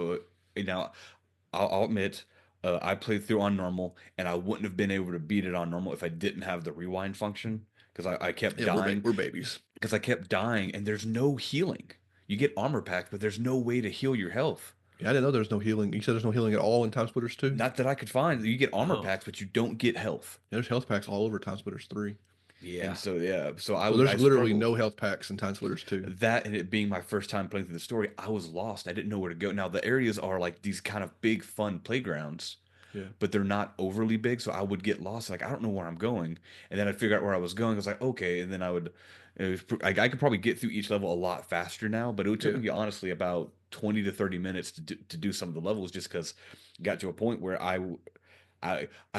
I'll admit I played through on normal, and I wouldn't have been able to beat it on normal if I didn't have the rewind function because I kept Yeah, dying. we're babies. Because I kept dying, and there's no healing. You get armor packs, but there's no way to heal your health. Yeah, I didn't know there's no healing. You said there's no healing at all in Time Splitters 2? Not that I could find. You get armor Oh, packs, but you don't get health. Yeah, there's health packs all over Time Splitters 3. yeah. And so yeah, so So there's I literally struggled. no health packs in Time Splitters 2. That and it being my first time playing through the story, I was lost. I didn't know where to go. Now the areas are like these kind of big fun playgrounds, Yeah. but they're not overly big, so I would get lost. Like I don't know where I'm going, and then I'd figure out where I was going. I was like, okay, and then I would. I could probably get through each level a lot faster now, but it took Yeah. me honestly about 20 to 30 minutes to do some of the levels just because got to a point where I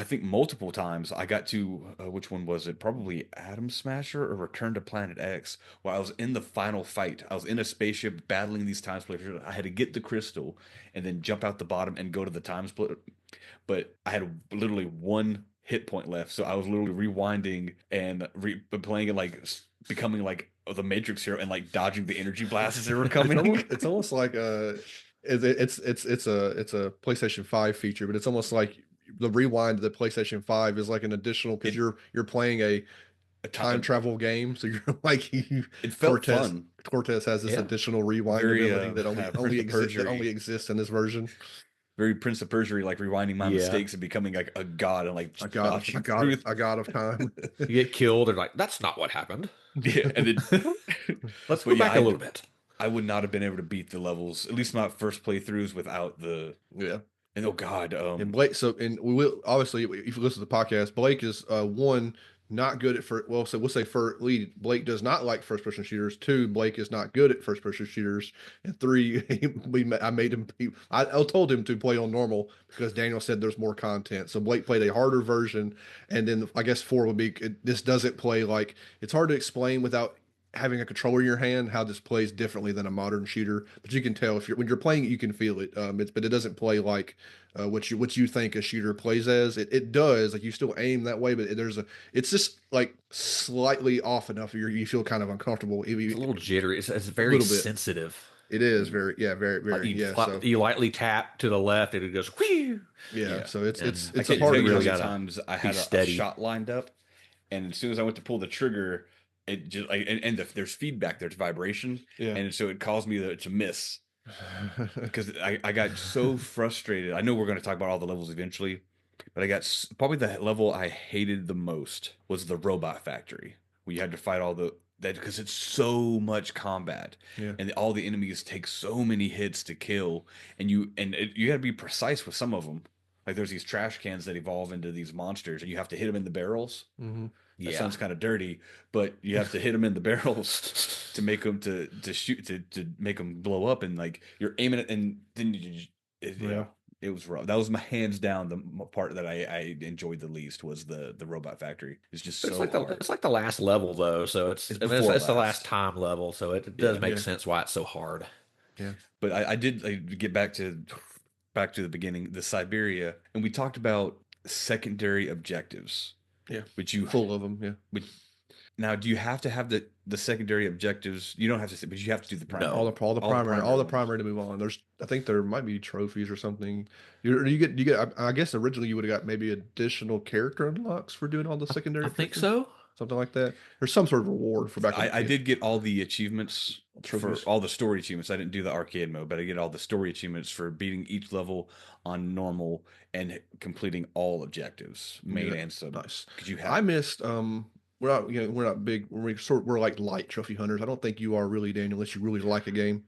think multiple times I got to which one was it? Probably Atom Smasher or Return to Planet X. While I was in the final fight, I was in a spaceship battling these time splitters. I had to get the crystal and then jump out the bottom and go to the time split. But I had literally one hit point left, so I was literally rewinding and playing it like becoming like the Matrix hero and like dodging the energy blasts as they were coming. It's almost like it's a PlayStation 5 feature, but it's almost like the rewind to the PlayStation 5 is like an additional because It- you're playing a time travel game, so you're like It felt Cortez. fun. Cortez has this Yeah. additional rewind Very, ability that Prince of Persia. only exists in this version. Very Prince of Persia, like rewinding my Yeah. mistakes and becoming like a god and like A god, dodging through. a god of time. You get killed, and like, that's not what happened. Yeah, and then Let's But go yeah, back a little bit. I would not have been able to beat the levels, at least not first playthroughs, without the. Yeah. And oh god, And Blake, and we will obviously, if you listen to the podcast, Blake is one not good at first. Well, so we'll say for lead, Blake does not like first person shooters. Two, Blake is not good at first person shooters. And three, I made him. I told him to play on normal because Daniel said there's more content. So Blake played a harder version, and then I guess four would be this doesn't play like it's hard to explain without having a controller in your hand how this plays differently than a modern shooter, but you can tell if you're when you're playing it you can feel it. But it doesn't play like what you think a shooter plays as. It does, like you still aim that way, but it's just like slightly off enough you feel kind of uncomfortable. It's a little jittery. It's very little bit. sensitive. It is very Like yeah. So you lightly tap to the left, and it goes whee. yeah. So it's I a can't part tell of you how really many gotta times I be had a steady. shot lined up, and as soon as I went to pull the trigger, it just like there's feedback, there's vibration, yeah. and so it caused me to miss because I got so frustrated. I know we're going to talk about all the levels eventually, but I got probably the level I hated the most was the robot factory where you had to fight all that because it's so much combat Yeah. and all the enemies take so many hits to kill, and you got to be precise with some of them. Like there's these trash cans that evolve into these monsters, and you have to hit them in the barrels. Mhm. That Yeah. sounds kind of dirty, but you have to hit them in the barrels to make them to shoot to make them blow up, and like you're aiming it, and then Yeah. it was rough. That was my hands down the part that I enjoyed the least was the robot factory. It's just so hard. It's like the last level though, so it's It's I mean, before it's the last. last time level, so it does Yeah. make Yeah. sense why it's so hard. But I did get back to the beginning, the Siberia, and we talked about secondary objectives. Yeah. Which you Full of them. Yeah. which now do you have to have the secondary objectives? You don't have to, but you have to do the primary. No. All the primary ones. primary to move on. I think there might be trophies or something. You get. I guess originally you would have got maybe additional character unlocks for doing all the secondary. I think objectives, so. something like that. There's some sort of reward for back. I did get all the achievements for Trophies. all the story achievements. I didn't do the arcade mode, but I get all the story achievements for beating each level on normal and completing all objectives, main Yeah, and sub. nice. Because you I have missed. We're not big. We're like light trophy hunters. I don't think you are really, Daniel, unless you really like a game.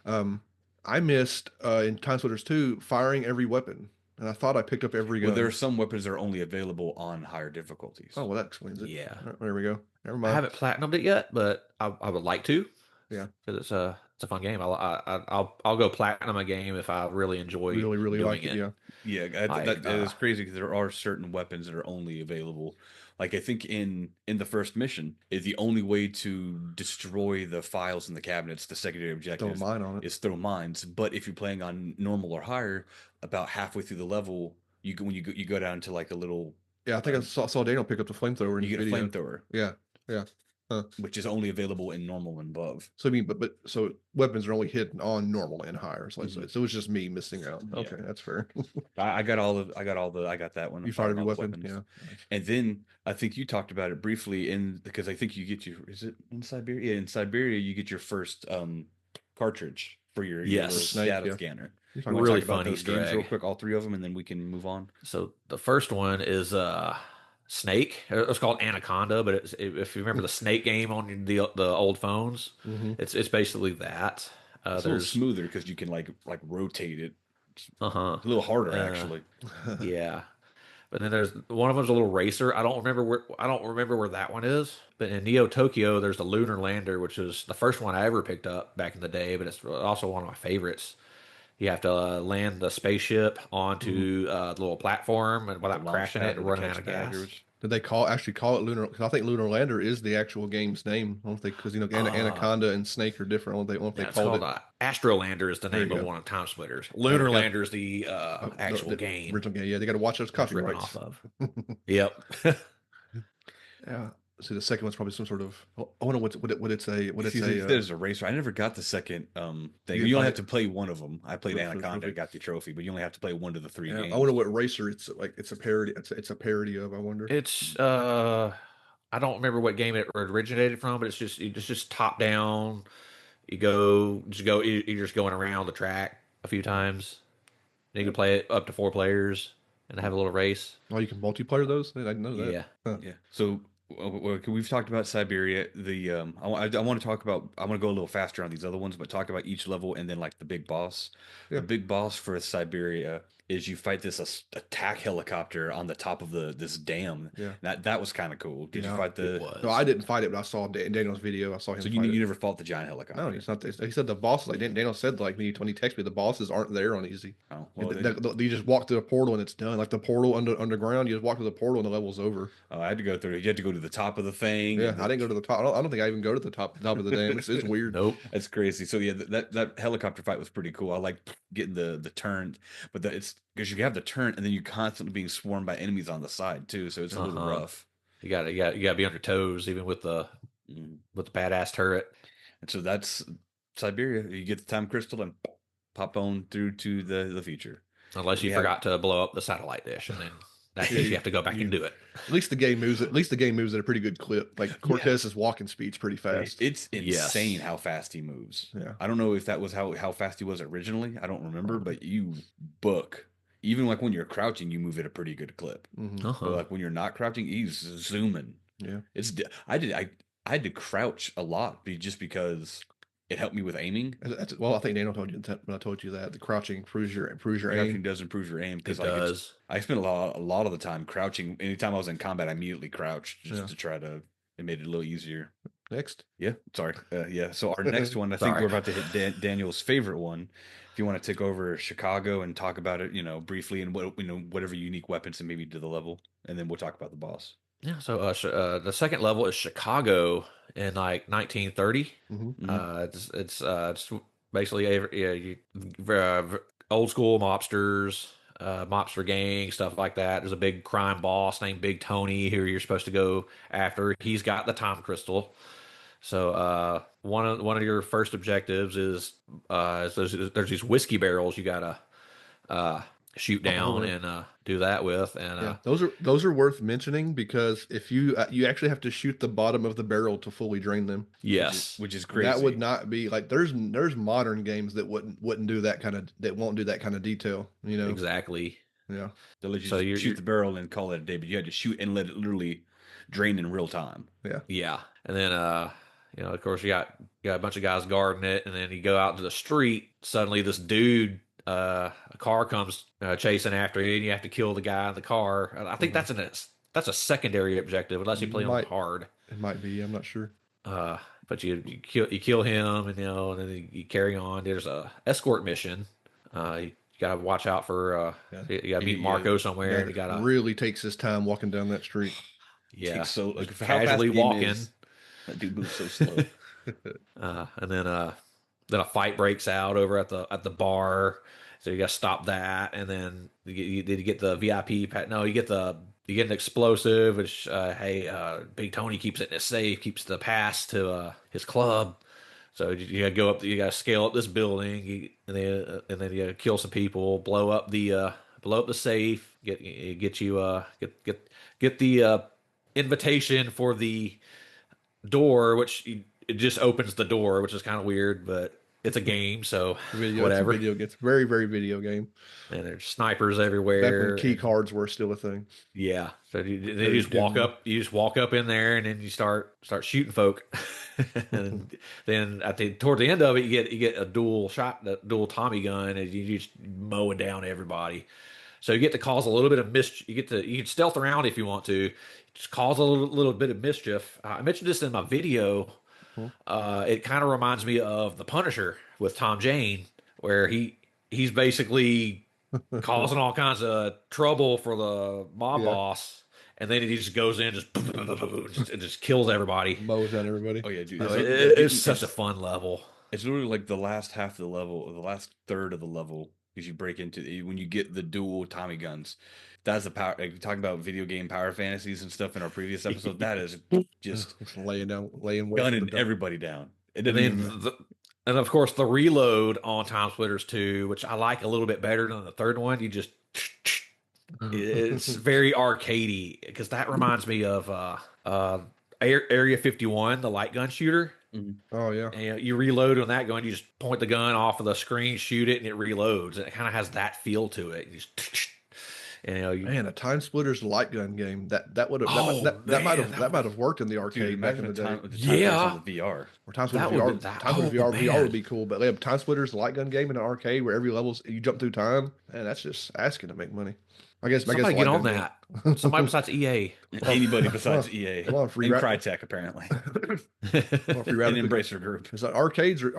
I missed in Time Splitters 2 firing every weapon, and I thought I picked up every gun. well, there are some weapons that are only available on higher difficulties. Oh, well, that explains it. Yeah. All right, there we go. Never I mind. haven't platinumed it yet, but I would like to. Yeah. because it's a fun game. I'll go platinum a game if I really enjoy Really doing like it. Yeah. Yeah, that is crazy because there are certain weapons that are only available. Like I think in the first mission, is the only way to destroy the files in the cabinets, the secondary Throw a objectives, mine on it. is throw mines. But if you're playing on normal or higher, about halfway through the level, when you go down to like a little, Yeah, I think I saw Daniel pick up the flamethrower in you his get a video. flamethrower. Yeah. Yeah. which is only available in normal and above. So I mean, so weapons are only hidden on normal and higher. So, so it was just me missing out. Okay, that's fair. I got that one. You I fired all your the weapon, weapons. yeah. Nice. And then I think you talked about it briefly because I think you get is it in Siberia? Yeah, in Siberia you get your first cartridge for your little Yes. data scanner. You You want Really to talk about fun those Easter games real egg. quick, all three of them, and then we can move on. So the first one is Snake. It's called Anaconda, but if you remember the Snake game on the old phones, it's basically that. It's a little smoother because you can like rotate it. Uh-huh. It's a little harder actually. Yeah. But then there's one of them's a little racer. I don't remember where that one is. But in Neo Tokyo, there's the Lunar Lander, which is the first one I ever picked up back in the day. But it's also one of my favorites. You have to land the spaceship onto the little platform and without crashing it and running out of gas. Did they actually call it Lunar? Because I think Lunar Lander is the actual game's name. I don't think because Anaconda and Snake are different. I don't think they called it. Astro Lander is the name of one of Timesplitters. Lunar Lander is the actual game. Original game. Yeah, they got to watch those copyrights. Off of. Yep. Yeah. See, the second one's probably some sort of. I wonder what it's a. What it's a. There's a racer. I never got the second thing. You only have to play one of them. I played Anaconda. Got the trophy, but you only have to play one of the three games. I wonder what racer it's like. It's a parody. It's a parody of. I wonder. It's I don't remember what game it originated from, but it's just top down. You're just going around the track a few times. You can play it up to 4 players and have a little race. Oh, you can multiplayer those? I didn't know that. Yeah. Yeah. So we've talked about Siberia. The I want to talk about. I want to go a little faster on these other ones, but talk about each level and then like the big boss. Yeah. The big boss for Siberia is you fight this attack helicopter on the top of this dam. Yeah. That was kind of cool. Did you fight the? No, I didn't fight it, but I saw Daniel's video. I saw him. So you never fought the giant helicopter? No, it's not. He said the boss, like Daniel said, like when he texted me, the bosses aren't there on easy. Oh, well, you just walk through the portal and it's done. Like the portal underground, you just walk through the portal and the level's over. Oh, I had to go through. You had to go to the top of the thing. Yeah, I didn't go to the top. I don't think I even go to the top of the dam. It's weird. Nope, that's crazy. So yeah, that helicopter fight was pretty cool. I like getting the turn, but it's because you have the turn and then you're constantly being swarmed by enemies on the side too. So it's a little rough. You got to be on your toes even with the badass turret. And so that's Siberia. You get the time crystal and pop on through to the future. Unless you forgot to blow up the satellite dish, and then that case you have to go back and do it. At least the game moves at a pretty good clip. Like Cortez's walking speed's pretty fast. It's insane how fast he moves. Yeah. I don't know if that was how fast he was originally. I don't remember, but even like when you're crouching, you move at a pretty good clip. But like when you're not crouching, he's zooming. Yeah. I had to crouch a lot just because it helped me with aiming. Well, I think Daniel told you that when I told you that the crouching improves your aim. Crouching does improve your aim because I spent a lot of the time crouching. Anytime I was in combat, I immediately crouched just to try to. It made it a little easier. Next, yeah, sorry, yeah. So our next one, I think we're about to hit Daniel's favorite one. If you want to take over Chicago and talk about it, briefly and whatever unique weapons and maybe to the level, and then we'll talk about the boss. Yeah, so the second level is Chicago in like 1930. It's basically old school mobsters, mobster gang, stuff like that. There's a big crime boss named Big Tony who you're supposed to go after. He's got the time crystal. So one of your first objectives is there's these whiskey barrels you gotta shoot down and do that with, and those are worth mentioning because if you actually have to shoot the bottom of the barrel to fully drain them. Yes, which is crazy. That would not be like there's modern games that wouldn't do that won't do that kind of detail. Exactly. Yeah. They'll let you shoot the barrel and call it a day, but you had to shoot and let it literally drain in real time. Yeah. Yeah, and then of course you got a bunch of guys guarding it, and then you go out to the street. Suddenly, this dude. A car comes chasing after you, and you have to kill the guy in the car. I think that's a secondary objective, unless you play on hard. It might be. I'm not sure. But you kill him, and then you carry on. There's a escort mission. You gotta watch out for. You gotta meet Marco somewhere. And you gotta really takes his time walking down that street. Yeah, so casually walking. That dude moves so slow. And then a fight breaks out over at the bar. So you got to stop that, and then you get the VIP. No, you get the you get an explosive, which Big Tony keeps it in his safe, keeps the pass to his club. So you gotta go up, you gotta scale up this building, and then you gotta kill some people, blow up the safe, get the invitation for the door, it just opens the door, which is kind of weird, but it's a game, so It's a whatever. video. It's very, very video game. And there's snipers Back when everywhere. key cards were still a thing. Yeah, so you Very just walk dim. up. You just walk up in there, and then you start shooting folk. And then toward the end of it, you get a dual Tommy gun, and you just mowing down everybody. So you get to cause a little bit of mischief. You can stealth around if you want to, just cause a little bit of mischief. I mentioned this in my video. It kind of reminds me of the Punisher with Tom Jane, where he's basically causing all kinds of trouble for the mob boss, and then he just goes in, just kills everybody. Mows down everybody. Oh yeah, dude. It's such a fun level. It's literally like the last half of the level, or the last third of the level, because you break into when you get the dual Tommy guns. That's the power. Like, talking about video game power fantasies and stuff in our previous episode. That is just laying weight gunning everybody down. It And doesn't then, even. and of course, the reload on Timesplitters 2, which I like a little bit better than the third one. It's very arcadey, because that reminds me of Area 51, the light gun shooter. Oh yeah. And you reload on that gun, you just point the gun off of the screen, shoot it, and it reloads. And it kind of has that feel to it. You just, Man, a Timesplitters light gun game that would have Oh, that might man, have worked in the arcade Dude, back in imagine the day. the time Yeah. on the VR. Or Timesplitters That VR, would be- that- Timesplitters oh, VR man. would be cool, but yeah, Timesplitters light gun game in an arcade where every level's you jump through time, man, that's just asking to make money. I guess Somebody light get on gun game. that. Somebody besides E EA. Anybody besides EA Come on, free and rap- Crytek apparently, Come on, free and rap- Embracer Group. It's like arcades are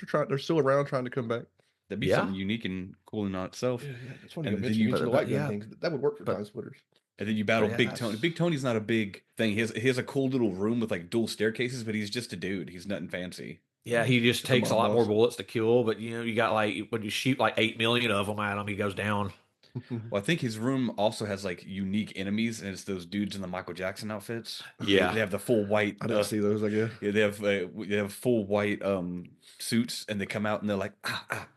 trying, they're still around trying to come back. That'd be Yeah. something unique and cool in itself. That's funny And you then mentioned, you- the but- light gun yeah. things. That would work for But- Timesplitters. And then you battle Yeah, Big that's- Tony. Big Tony's not a big thing. He has a cool little room with like dual staircases, but he's just a dude. He's nothing fancy. Yeah, he just Come takes a on, lot more boss. bullets to kill, but you got like when you shoot like 8 million of them at him, he goes down. Well, I think his room also has like unique enemies, and it's those dudes in the Michael Jackson outfits. Yeah. They have the full white. I didn't see those, I guess. Yeah, they have full white suits, and they come out and they're like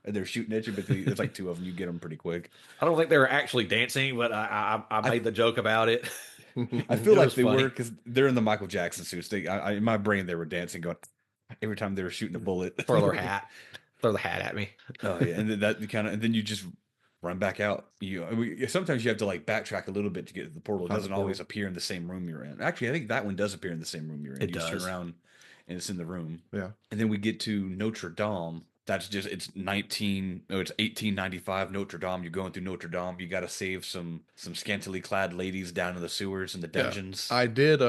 and they're shooting at you, but there's like two of them. You get them pretty quick. I don't think they were actually dancing, but I made the joke about it. I feel It like was they funny. were because they're in the Michael Jackson suits. In my brain, they were dancing, going every time they were shooting a bullet. Throw the hat at me. Oh yeah, and then and then you just run back out. Sometimes you have to like backtrack a little bit to get to the portal. It Find the doesn't portal. always appear in the same room you're in. Actually, I think that one does appear in the same room you're in. It You just does. turn around and it's in the room. Yeah. And then we get to Notre Dame. It's 1895 Notre Dame. You're going through Notre Dame. You got to save some scantily clad ladies down in the sewers and the Yeah. dungeons. I did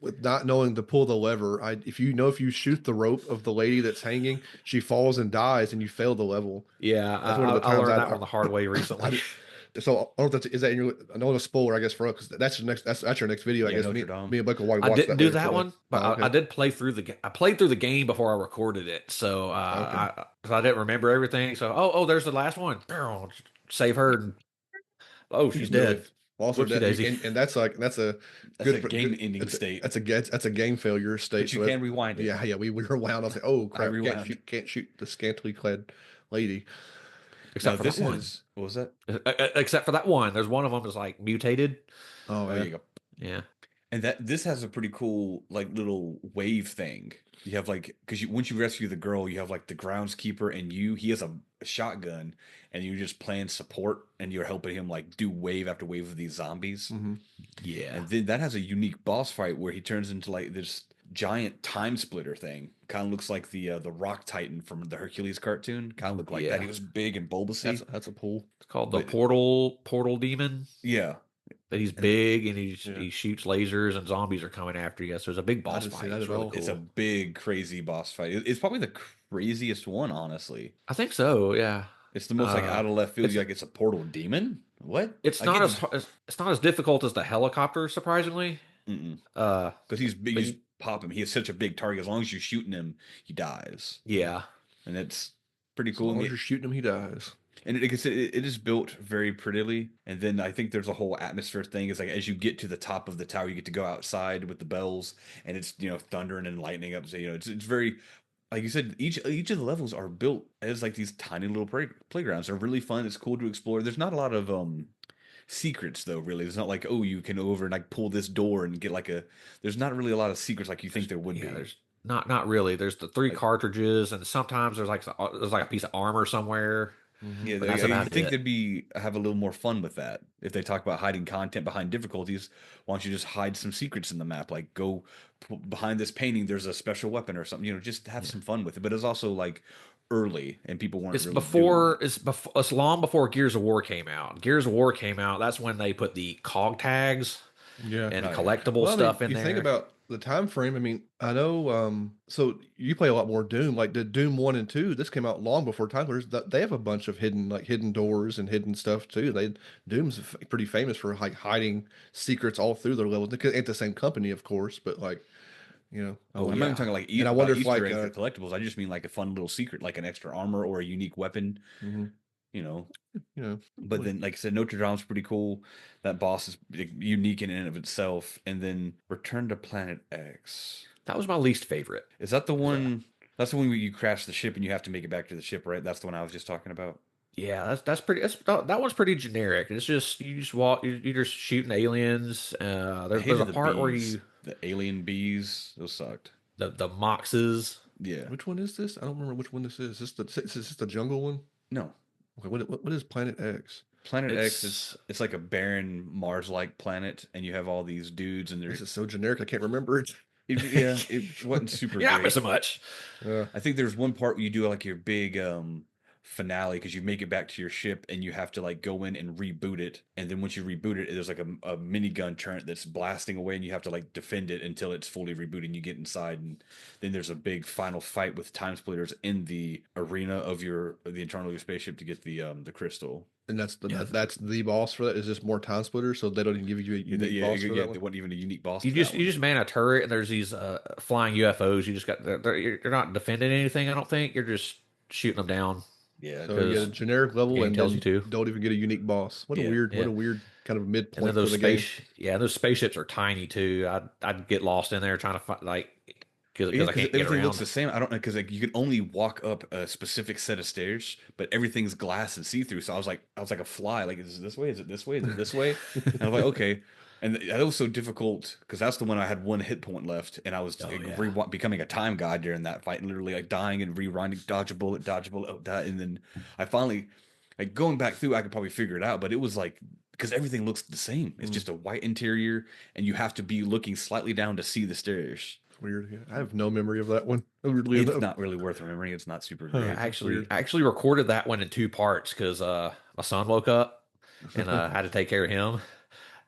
with not knowing to pull the lever. If you shoot the rope of the lady that's hanging, she falls and dies, and you fail the level. Yeah, That's one of the I times learned I- that one the hard way recently. So I don't know if that's, is that in your, I know it's a spoiler, I guess, for us, because that's your next video, I Yeah, guess. Notre Me, Dame. me and Blake will watch I didn't do later that today. one, but Oh, okay. I did play through I played through the game before I recorded it, so I didn't remember everything. So there's the last one. Save her. And, she's dead. Also Whoopsie dead. daisy. And that's a That's a game-ending it's a- state. That's a game failure state. But you so can rewind it. Yeah, we rewound. I was like, oh crap, rewound. can't shoot the scantily clad lady. Except No, for this that one. is what was that? Except for that one. There's one of them is like mutated. Oh, There yeah. you go. Yeah. And this has a pretty cool like little wave thing. You have like because once you rescue the girl, you have like the groundskeeper and he has a shotgun, and you're just playing support and you're helping him like do wave after wave of these zombies. Mhm. Yeah. And then that has a unique boss fight where he turns into like this giant time splitter thing. Kind of looks like the Rock Titan from the Hercules cartoon. Kind of looked like Yeah. that. He was big and bulbousy. That's a pull. It's called the But- portal demon. Yeah. But he's big and he Yeah. shoots lasers and zombies are coming after you. So it's a big boss didn't see fight. that It's at really all. cool. It's a big, crazy boss fight. It's probably the craziest one, honestly. I think so. Yeah. It's the most like out of left field. it's- You're like, it's a portal demon? What? It's I not get- it's not as difficult as the helicopter, surprisingly. Mm-mm. Uh, Because he's big. But You just pop him. He has such a big target. As long as you're shooting him, he dies. yeah. And it's pretty As cool. long as you're shooting him, he dies. And like I said, it is built very prettily. And then I think there's a whole atmosphere thing. Is like as you get to the top of the tower, you get to go outside with the bells, and it's thundering and lightning up. So it's very like you said. Each of the levels are built as like these tiny little playgrounds. They're really fun. It's cool to explore. There's not a lot of secrets though. Really, it's not like oh you can over and like pull this door and get like a. There's not really a lot of secrets like you think there would be. There's not really. There's the 3 Like, cartridges, and sometimes there's like a piece of armor somewhere. yeah, But that's you about think it. they'd be have a little more fun with that if they talk about hiding content behind difficulties. Why don't you just hide some secrets in the map? Like go behind this painting, there's a special weapon or something. Just have some fun with it. But it's also like early, and people weren't really doing that. It's long before Gears of War came out. Gears of War came out. That's when they put the cog tags Yeah. and Oh, yeah. collectible Well, I mean, stuff in you think there. about the time frame. I mean, I know. So you play a lot more Doom. Like the Doom 1 and 2, this came out long before Time Splitters. They have a bunch of hidden doors and hidden stuff too. Doom's pretty famous for like hiding secrets all through their levels. It ain't the same company, of course, but like Oh, I'm not even talking like and I wonder if Easter like eggs or collectibles. I just mean like a fun little secret, like an extra armor or a unique weapon. mhm, You know, you But know, then, like I said, Notre Dame's pretty cool. That boss is like, unique in and of itself. And then Return to Planet X. That was my least favorite. Is that the one? That's the one where you crash the ship and you have to make it back to the ship, right? That's the one I was just talking about. Yeah, that's pretty. That one's pretty generic. It's just you just walk. You're just shooting aliens. I There's a hated the part where bees, the alien bees. Those sucked. the Moxes. Yeah. which one is this? I don't remember which one this is. Is this the jungle one? No. Okay, what is Planet X? Planet X It's is it's like a barren Mars-like planet, and you have all these dudes, and This is so generic. I can't remember it. it wasn't super you're not great. missing much. I think there's one part where you do like your big finale because you make it back to your ship and you have to like go in and reboot it. And then once you reboot it, there's like a minigun turret that's blasting away and you have to like defend it until it's fully rebooted and you get inside. And then there's a big final fight with time splitters in the arena of the internal of your spaceship to get the crystal. And that's the boss for that. Is just more time splitters, so they don't even give you a unique boss for that They one? wasn't even a unique boss. You for just that you one. just man a turret and there's these flying UFOs. You just got you're not defending anything. I don't think you're just shooting them down. Yeah, So you get a generic level game and tells then you to. don't even get a unique boss. What a Yeah, weird, what yeah. a weird kind of And midpoint then for those the game. those spaceships are tiny too. I'd get lost in there trying to find because Yeah, I because can't get everything around. looks the same. I don't know because like you can only walk up a specific set of stairs, but everything's glass and see through. So I was like a fly. Like, is it this way? Is it this way? Is it this way? And I was like, okay. And that was so difficult because that's the one I had one hit point left, and I was Oh, yeah. becoming a time god during that fight, and literally like dying and rewinding, dodge a bullet, oh, die. And then I finally like going back through. I could probably figure it out, but it was like because everything looks the same. It's just a white interior, and you have to be looking slightly down to see the stairs. Weird. Yeah, I have no memory of that one. Weirdly It's enough. not really worth remembering. It's not super Huh. great. I actually recorded that one in 2 parts because my son woke up and I had to take care of him,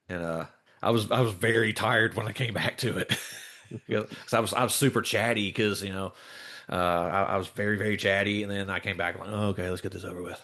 and I was very tired when I came back to it because I was super chatty because I was very very chatty, and then I came back like, oh, okay, let's get this over with.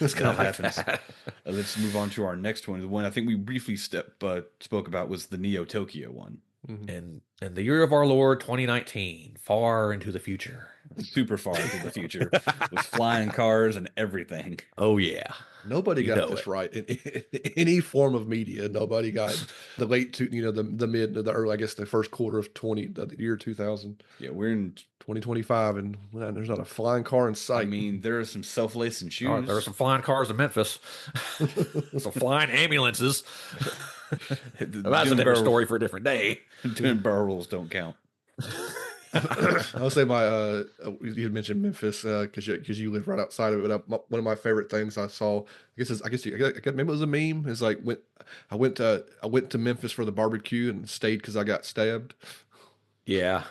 It's kind of like happens. that. Let's move on to our next one. The one I think we briefly spoke about was the Neo Tokyo one. In the year of our Lord 2019, far into the future. Super far into the future with flying cars and everything. Oh yeah. Nobody You got know this it. right in any form of media. Nobody got the late to the mid the early, I guess the first quarter of the year 2000, Yeah, we're in. 2025, and man, there's not a flying car in sight. I mean, there are some self-lacing Oh, shoes. there were some flying cars in Memphis, some flying ambulances. The That's a twin different story for a different day. Twin barrel rules don't count. I'll say you had mentioned Memphis because you live right outside of it. One of my favorite things I saw, I guess maybe it was a meme. Is like I went to Memphis for the barbecue and stayed because I got stabbed. Yeah.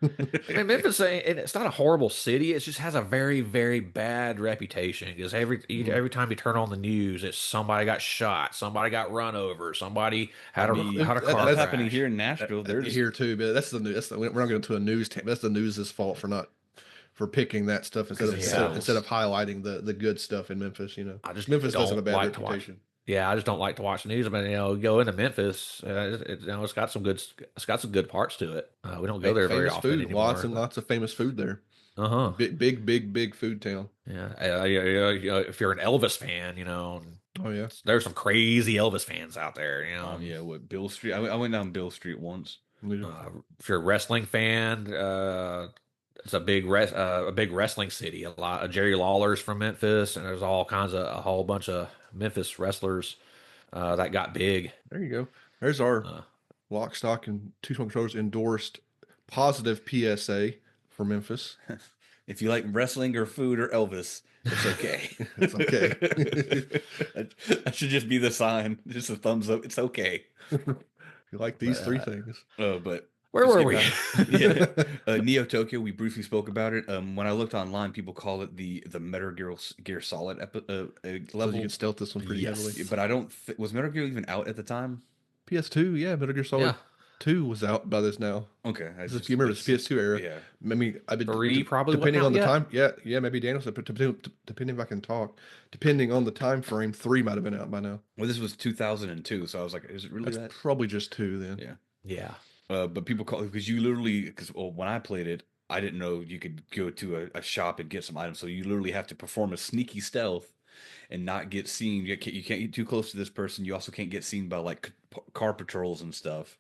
I mean, Memphis, it's not a horrible city. It just has a very, very bad reputation because every time you turn on the news, it's somebody got shot, somebody got run over, somebody had a car That's crash. happening here in Nashville. There's Here too, but that's the news. We're not going to a news. That's the news's fault for picking that stuff instead of highlighting the good stuff in Memphis. I just Memphis doesn't have a don't bad like to watch. reputation. Yeah, I just don't like to watch the news. But go into Memphis, it's got some good parts to it. We don't go there very Famous often food, anymore. lots and lots of famous food there. Uh-huh. Big food town. Yeah. If you're an Elvis fan, Oh yeah. there's some crazy Elvis fans out there, Yeah, what Bill Street? I went down Bill Street once. Yeah. If you're a wrestling fan, it's a big wrestling city. A lot of Jerry Lawler's from Memphis, and there's a whole bunch of Memphis wrestlers that got big. There you go. There's our Uh, Lock, Stock, and Two Smoking Controllers endorsed positive PSA for Memphis. If you like wrestling or food or Elvis, it's okay. It's okay. That should just be the sign. Just a thumbs up. It's okay. You like these three things. But where just were getting we? back- yeah, Neo Tokyo. We briefly spoke about it. When I looked online, people call it the Metal Gear Solid So level. you can stealth this one pretty Yes. heavily. But I don't. Was Metal Gear even out at the time? PS2, yeah, Metal Gear Solid Yeah. 2 was out by this now. Okay, You remember this PS2 era? Yeah. I mean, I've been 3 probably depending wasn't on out the yet? time. Yeah, maybe Daniel said, but depending if I can talk, depending on the time frame, 3 might have been out by now. Well, this was 2002, so I was like, is it really That's that? probably just 2 then. Yeah. Yeah. But people call because you literally because when I played it, I didn't know you could go to a shop and get some items. So you literally have to perform a sneaky stealth and not get seen. You can't get too close to this person. You also can't get seen by like car patrols and stuff.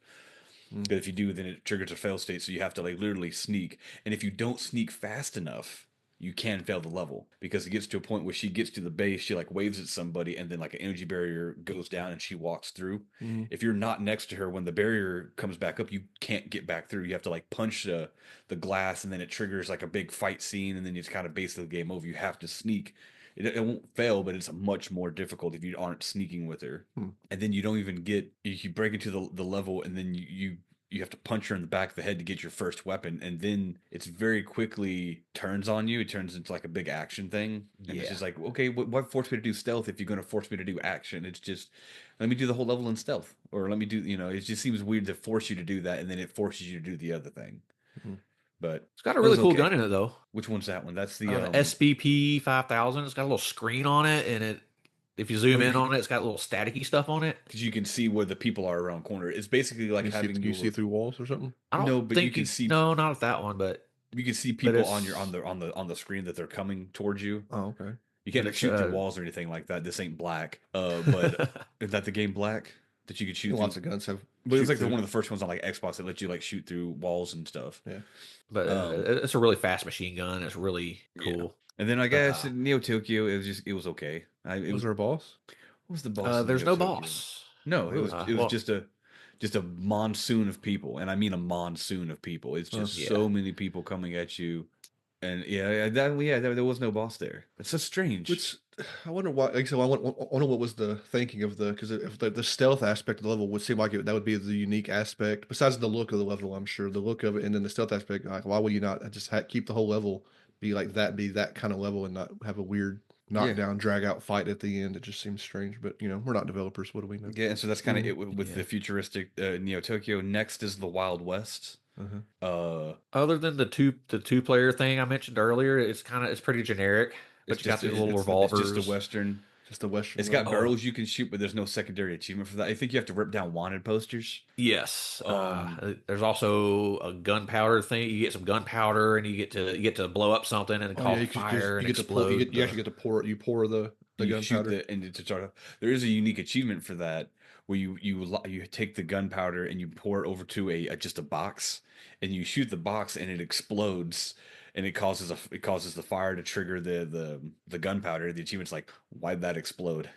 But if you do, then it triggers a fail state. So you have to like literally sneak. And if you don't sneak fast enough, you can fail the level because it gets to a point where she gets to the base, she like waves at somebody, and then like an energy barrier goes down and she walks through. Mhm. If you're not next to her when the barrier comes back up, you can't get back through. You have to like punch the glass, and then it triggers like a big fight scene, and then it's kind of basically game over. You have to sneak. It won't fail, but it's much more difficult if you aren't sneaking with her. And then you don't even get you break into the level, and then you have to punch her in the back of the head to get your first weapon, and then it's very quickly turns on you. It turns into like a big action thing, and it's just like, okay, what forced me to do stealth if you're going to force me to do action? It's just let me do the whole level in stealth, or let me do it just seems weird to force you to do that, and then it forces you to do the other thing. But It's got a it really was cool okay. gun in it though. Which one's that one? That's the SBP 5000. It's got a little screen on it, and if you zoom in on it, it's got a little staticky stuff on it. because you can see where the people are around corner. It's basically like You having see, you see through walls or something. I don't No, but think you can see- No, not with that one, but you can see people on it's- your on the screen that they're coming towards you. Oh, okay. You can't But it's, shoot through walls or anything like that. This ain't Black. But is that the game Black that you could shoot Lots through? of guns have. But it was shoot like through. one of the first ones on like Xbox that let you like shoot through walls and stuff. Yeah. but it's a really fast machine gun. It's really cool. And then I guess in Neo Tokyo, it was okay. It Was there a boss? what was the boss? in There's Neo no Tokyo? boss. No, it was well- just a monsoon of people, and I mean a monsoon of people. It's just Yeah. so many people coming at you, and there was no boss there. It's so strange. Which I wonder why. Like I said, I wonder what was the thinking of because if the stealth aspect of the level would seem like that would be the unique aspect. Besides the look of the level, I'm sure the look of it, and then the stealth aspect. Like, why would you not just keep the whole level be like that, be that kind of level, and not have a weird knockdown, drag out fight at the end? It just seems strange. But we're not developers. What do we know? Yeah, and so that's kind of it with Yeah. the futuristic Neo Tokyo. Next is the Wild West. Other than the two player thing I mentioned earlier, it's pretty generic. But you got these little revolvers. It's just a Western. Just the Western. It's got level. barrels you can shoot, but there's no secondary achievement for that. I think you have to rip down wanted posters. Yes. There's also a gunpowder thing. You get some gunpowder, and you get to blow up something, and it Oh, caught you can fire and you get to pour. explode. You actually get to pour. You pour the You shoot gunpowder. and to start off. There is a unique achievement for that where you take the gunpowder and you pour it over to just a box, and you shoot the box and it explodes. And it causes the fire to trigger the gunpowder. The achievement's like, why'd that explode?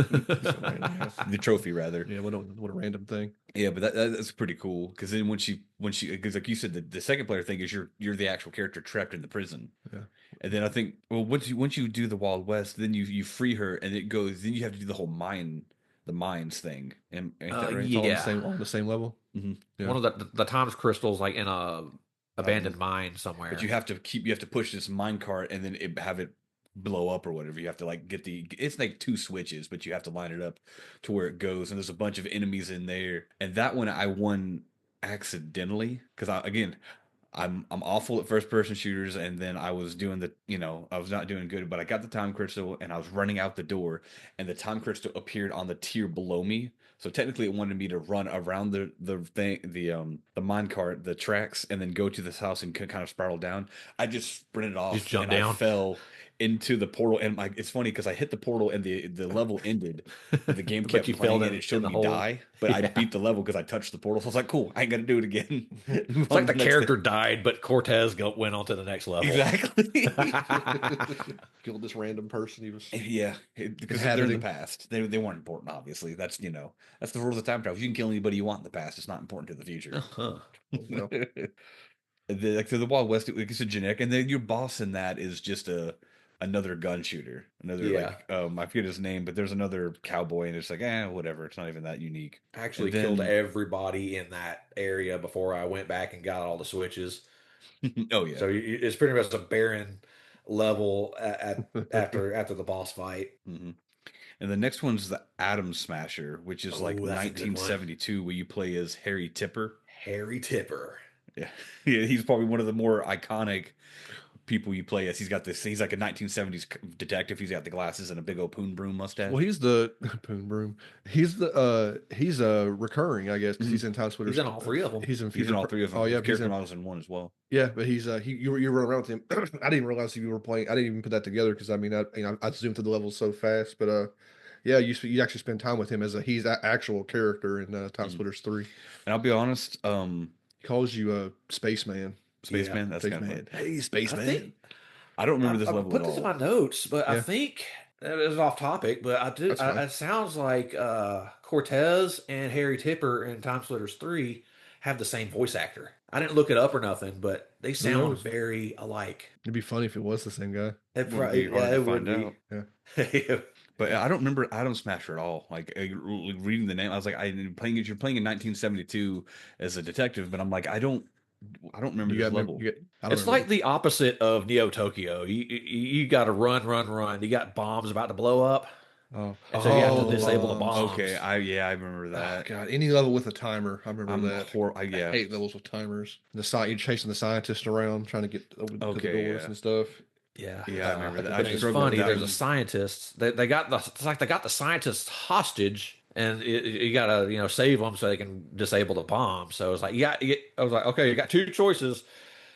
The trophy rather. Yeah, what a random thing. Yeah, but that's pretty cool because then when she because like you said the second player thing is you're the actual character trapped in the prison. Yeah. And then I think once you do the Wild West, then you free her and it goes. Then you have to do the whole mines thing. And It's all on the same level. Mm-hmm. One of the Times crystals, like in a abandoned mine somewhere. But you have to push this mine cart and then have it blow up or whatever. You have to like it's like 2 switches, but you have to line it up to where it goes. And there's a bunch of enemies in there. And that one I won accidentally because I'm awful at first person shooters, and then I was doing I was not doing good, but I got the time crystal and I was running out the door, and the time crystal appeared on the tier below me. So technically, it wanted me to run around the mine cart, the tracks, and then go to this house and kind of spiral down. I just sprinted Just off jump and I down. fell into the portal. And it's funny because I hit the portal and the level ended, but the game But kept you fell playing and in it showed the me hole. die. But I Yeah. beat the level because I touched the portal. So I was like, cool, I ain't gonna do it again. Move It's on like to the next character thing. died, but Cortez went on to the next level. Exactly. Killed this random person. He was Yeah, because they're in the past. They weren't important, obviously. That's the rules of time travel. You can kill anybody you want in the past. It's not important to the future. Uh-huh. well, The Wild West, it's a generic, and then your boss in that is just another gun shooter, another Yeah. I forget his name, but there's another cowboy, and it's like, whatever. It's not even that unique. I actually And killed then- everybody in that area before I went back and got all the switches. Oh yeah. So it's pretty much a barren level after the boss fight. Mhm. And the next one's the Atom Smasher, which is like Oh, that's a good one. 1972, where you play as Harry Tipper. Harry Tipper. Yeah, yeah, he's probably one of the more iconic people you play as. He's like a 1970s detective. He's got the glasses and a big old poon broom mustache. he's the Poon Broom. He's recurring, I guess, because he's in Timesplitters. He's in all three of them. He's in He's in all three of them. Oh yeah, His character model's in one as well. yeah, but he's you run around with him. I didn't realize you were playing. I didn't even put that together because I mean I zoomed through the levels so fast, but yeah, you actually spend time with him as he's an actual character in Timesplitters 3. And I'll be honest, He calls you a spaceman. Spaceman, that's kind of Spaceman. it. Hey, I Spaceman. think I don't remember this I level put at this in all. my notes, but I Yeah. think that is off topic. But I did. That's fine. It sounds like Cortez and Harry Tipper in Timesplitters 3 have the same voice actor. I didn't look it up or nothing, but they sound knows? very alike. It'd be funny if it was the same guy. It Wouldn't be hard to it would find be. out. Yeah. But I don't remember Atom Smasher at all. Like reading the name, I was like, you're playing in 1972 as a detective, but I'm like, I don't remember You this got level. I don't It's remember. like the opposite of Neo Tokyo. You got to run. You got bombs about to blow up, Oh, and so you have to the disable the bombs. bombs. Okay, I remember Oh, that. God, any level with a timer, I remember I'm that. yeah. I hate levels with timers. You're chasing the scientist around, trying to get over to the Okay, doors yeah. and stuff. Yeah, Yeah, I remember that. I But it's struggled with funny. that There's one. a scientist. They got it's like they got the scientists hostage, and you gotta save them so they can disable the bomb. So it's like I was like, okay, you got two choices.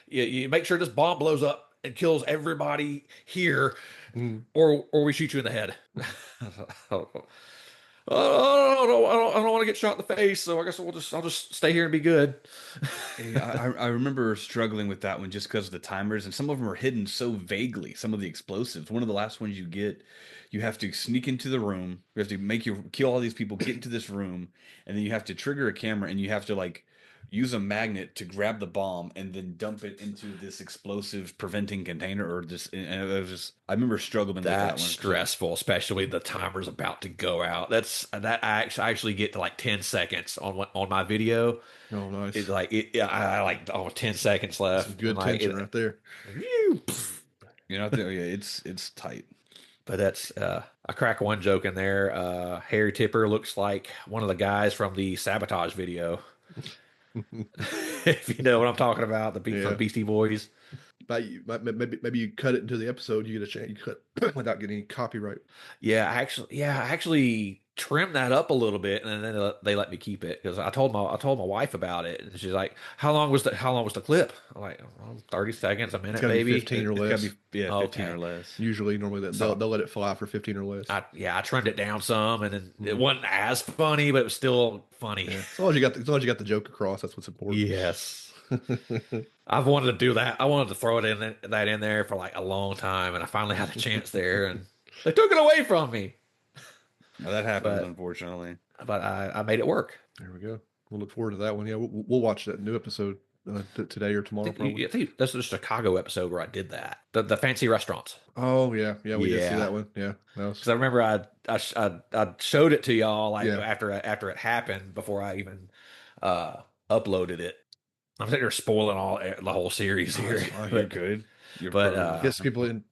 You make sure this bomb blows up and kills everybody here, Mm. or we shoot you in the head. I don't want to get shot in the face, so I guess I'll just stay here and be good. Yeah, I remember struggling with that one just because of the timers, and some of them are hidden so vaguely. Some of the explosives. One of the last ones you get, you have to sneak into the room. You have to kill all these people, get into this room, and then you have to trigger a camera, and you have to like use a magnet to grab the bomb and then dump it into this explosive preventing container or this. And it was just, I remember struggling with that That's one. stressful, especially the timer's about to go out. That I actually get to like 10 seconds on my video. Oh, nice. It's like I like 10 seconds left. Some good and, like, tension right there. You know, yeah, it's tight. But that's I crack one joke in there. Harry Tipper looks like one of the guys from the Sabotage video. If you know what I'm talking about, from Beastie Boys. Maybe you cut it into the episode. You get a chance. You cut without getting any copyright. I actually trimmed that up a little bit, and then they let me keep it because I told my wife about it, and she's like, "How long was the clip?" I'm like, 30 seconds, a minute, It's gotta be maybe. 15 or It's less. gotta be 15 Okay. or less. Normally they'll let it fly for 15 or less. I trimmed it down some, and then it wasn't as funny, but it was still funny. Yeah. As long as you got the joke across, that's what's important. Yes. I've wanted to do that. I wanted to throw that in there for like a long time, and I finally had a chance there, and they took it away from me. Well, that happens, unfortunately. But I made it work. There we go. We'll look forward to that one. Yeah, we'll watch that new episode today or tomorrow. Probably. I think that's the Chicago episode where I did that. The fancy restaurants. Oh yeah, we did see Yeah. that one. Yeah, Because I remember I showed it to y'all Yeah. after it happened before I even uploaded it. I'm sitting there spoiling the whole series here. You're good. Gets people and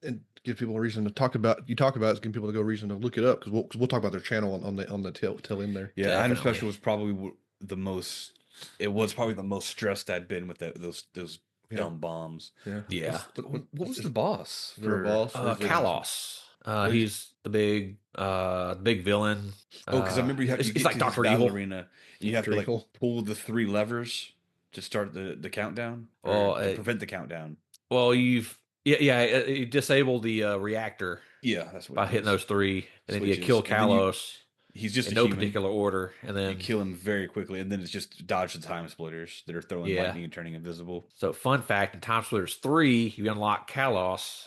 give people a reason to talk about. You talk about it, give people a reason to look it up because we'll talk about their channel on the tail end there. Yeah, Item Definitely. Special was probably the most. It was probably the most stressed I'd been with those dumb bombs. Yeah. Yeah. What was the boss? Is there a boss? Kalos. He's big villain. Oh, because I remember you have to It's get like to this Doctor battle Evil. arena, and you have to Dr. like Evil. pull the 3 levers to start the countdown, or Well, to prevent the countdown. well, you disable the reactor Yeah, that's what by it hitting is. those 3, and then you Switches, kill and then Kalos he's just in a no human. particular order, and You then kill him very quickly, and then it's just dodge the time splitters that are throwing yeah. lightning and turning invisible. So, fun fact: in Timesplitters 3, you unlock Kalos.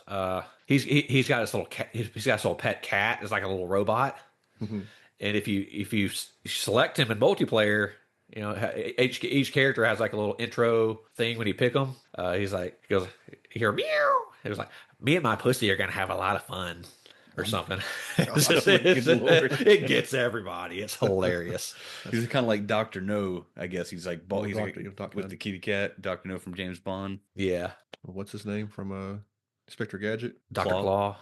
He's got his little he's got his little pet cat. It's like a little robot. Mhm. And if you select him in multiplayer, each character has like a little intro thing when you pick him. He goes, you hear meow. It was like, me and my pussy are gonna have a lot of fun, or something. Good Lord. It gets everybody. It's hilarious. He's kind of like Doctor No, I guess. He's like Oh, he's Doctor- like Doctor with No. the kitty cat, Doctor No from James Bond. Yeah, What's his name from Inspector Gadget? Dr. Claw.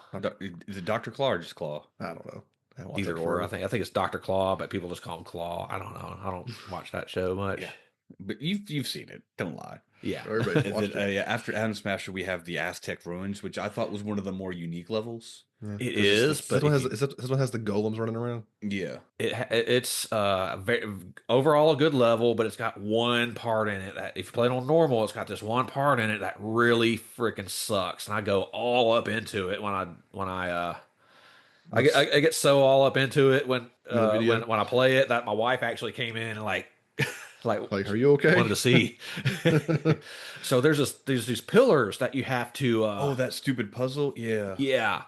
Is it Doctor Claw or just Claw? I don't know. I haven't watched Either that or. forever. I think it's Dr. Claw, but people just call him Claw. I don't know. I don't watch that show much. Yeah. But you've seen it. Don't lie. Yeah. Everybody's And watched then, it. yeah, after Atom Smasher, we have the Aztec Ruins, which I thought was one of the more unique levels. Yeah. It 'Cause is, it's but This one if has this one has the golems running around. Yeah. it's very, overall a good level, but it's got one part in it that if you play it on normal, it's got this one part in it that really freaking sucks, and I go all up into it I get so all up into it when video? when I play it that my wife actually came in and like Like, are you okay? wanted to see. So there's these pillars that you have to Oh, that stupid puzzle. Yeah. yeah.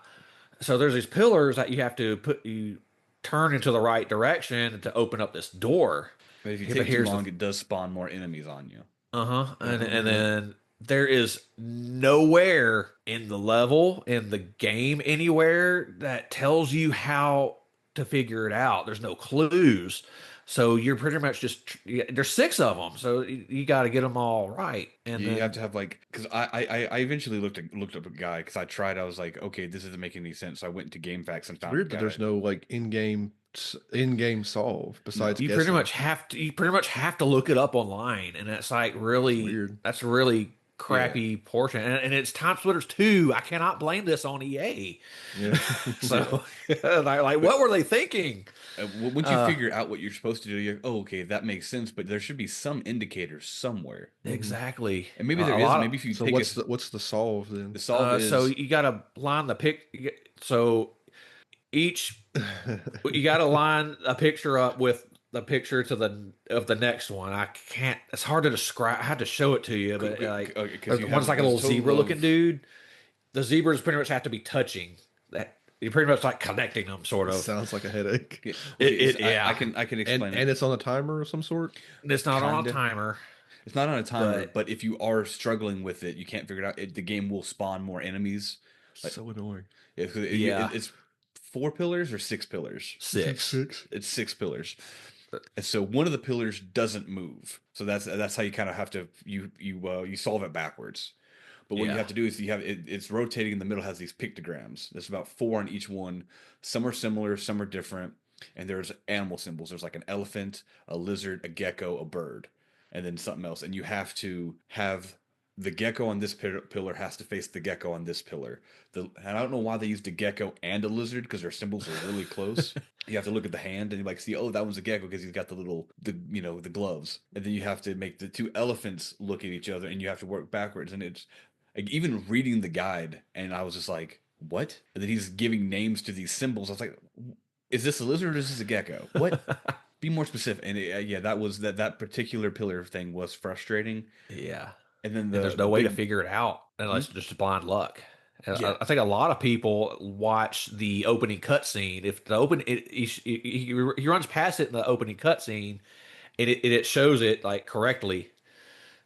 So there's these pillars that you have to turn into the right direction to open up this door. But if you But take too here's the long, it does spawn more enemies on you. Uh-huh. And then there is nowhere in the level, in the game, anywhere that tells you how to figure it out. There's no clues. So you're pretty much there's 6 of them. So you got to get them all right. And You then, have to have like, because I eventually looked up a guy, because I tried. I was like, okay, this isn't making any sense. So I went into GameFAQs and It's found weird a that guy. there's no like in-game solve besides you guessing. pretty much have to look it up online, and it's like really weird. that's a really crappy portion. And it's Timesplitters 2. I cannot blame this on EA. Yeah. So like what were they thinking? Once you figure out what you're supposed to do, you're oh, okay, that makes sense. But there should be some indicator somewhere, Exactly. and maybe there A is. lot Maybe if you So take what's the solve then? the solve is so you got to line the so each you got to line a picture up with the picture to the next one. I can't. It's hard to describe. I had to show it to you, but like one's like a little zebra looking dude. The zebras pretty much have to be touching. That you're pretty much like connecting them, sort of. Sounds like a headache. Yeah. I can explain. And it's on a timer of some sort. It's not on a Kinda. timer. It's not on a timer, but if you are struggling with it, you can't figure it out. The game will spawn more enemies. So annoying. It's 4 pillars or 6 pillars. 6. It's 6 pillars. And so one of the pillars doesn't move. So that's how you kind of have to you solve it backwards. But what you have to do is it's rotating in the middle, has these pictograms. There's about 4 on each one. Some are similar, some are different. And there's animal symbols. There's like an elephant, a lizard, a gecko, a bird, and then something else. And you have to have the gecko on this pillar has to face the gecko on this pillar. And I don't know why they used a gecko and a lizard, because their symbols are really close. You have to look at the hand and you like see, oh, that one's a gecko because he's got the gloves. And then you have to make the 2 elephants look at each other, and you have to work backwards. And it's like, even reading the guide, and I was just like, what? And then he's giving names to these symbols. I was like, is this a lizard or is this a gecko? What? Be more specific. And that particular pillar thing was frustrating. Yeah. And then There's no way to figure it out unless just blind luck. And I think a lot of people watch the opening cutscene. If the he runs past it in the opening cutscene, and it shows it like correctly.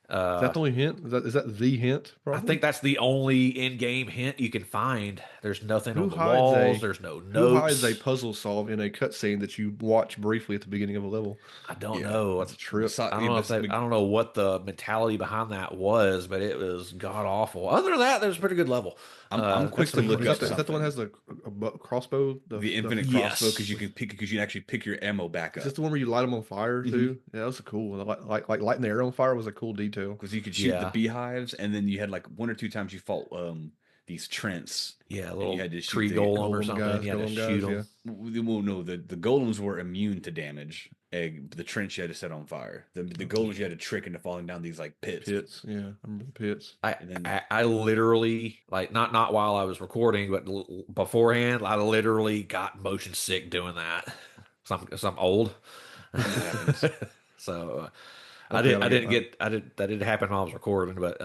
Is that the only hint? Is that the hint? I think that's the only in-game hint you can find. There's nothing Who on the hides walls. There's no notes. Who hides a puzzle solve in a cutscene that you watch briefly at the beginning of a level? I don't know. That's a trip. I don't know what the mentality behind that was, but it was god awful. Other than that, it was a pretty good level. I'm quick to look up. Is that the one that has the crossbow? The infinite crossbow, because you can actually pick your ammo back up. Is this the one where you light them on fire too? Yeah, that was cool. Like lighting the arrow on fire was a cool detail. Because you could shoot the beehives, and then you had like 1 or 2 times you fought these Trents. Yeah, a and little you had to shoot tree the golem or golem something. guys, You had to golem shoot guys, them. yeah. Well, no, the golems were immune to damage. The Trents you had to set on fire. The golems you had to trick into falling down these like pits. Pits, yeah, I remember the pits. And then I literally like not while I was recording, but beforehand, I literally got motion sick doing that. So I'm old, it happens. so Luckily, I don't that didn't happen while I was recording, but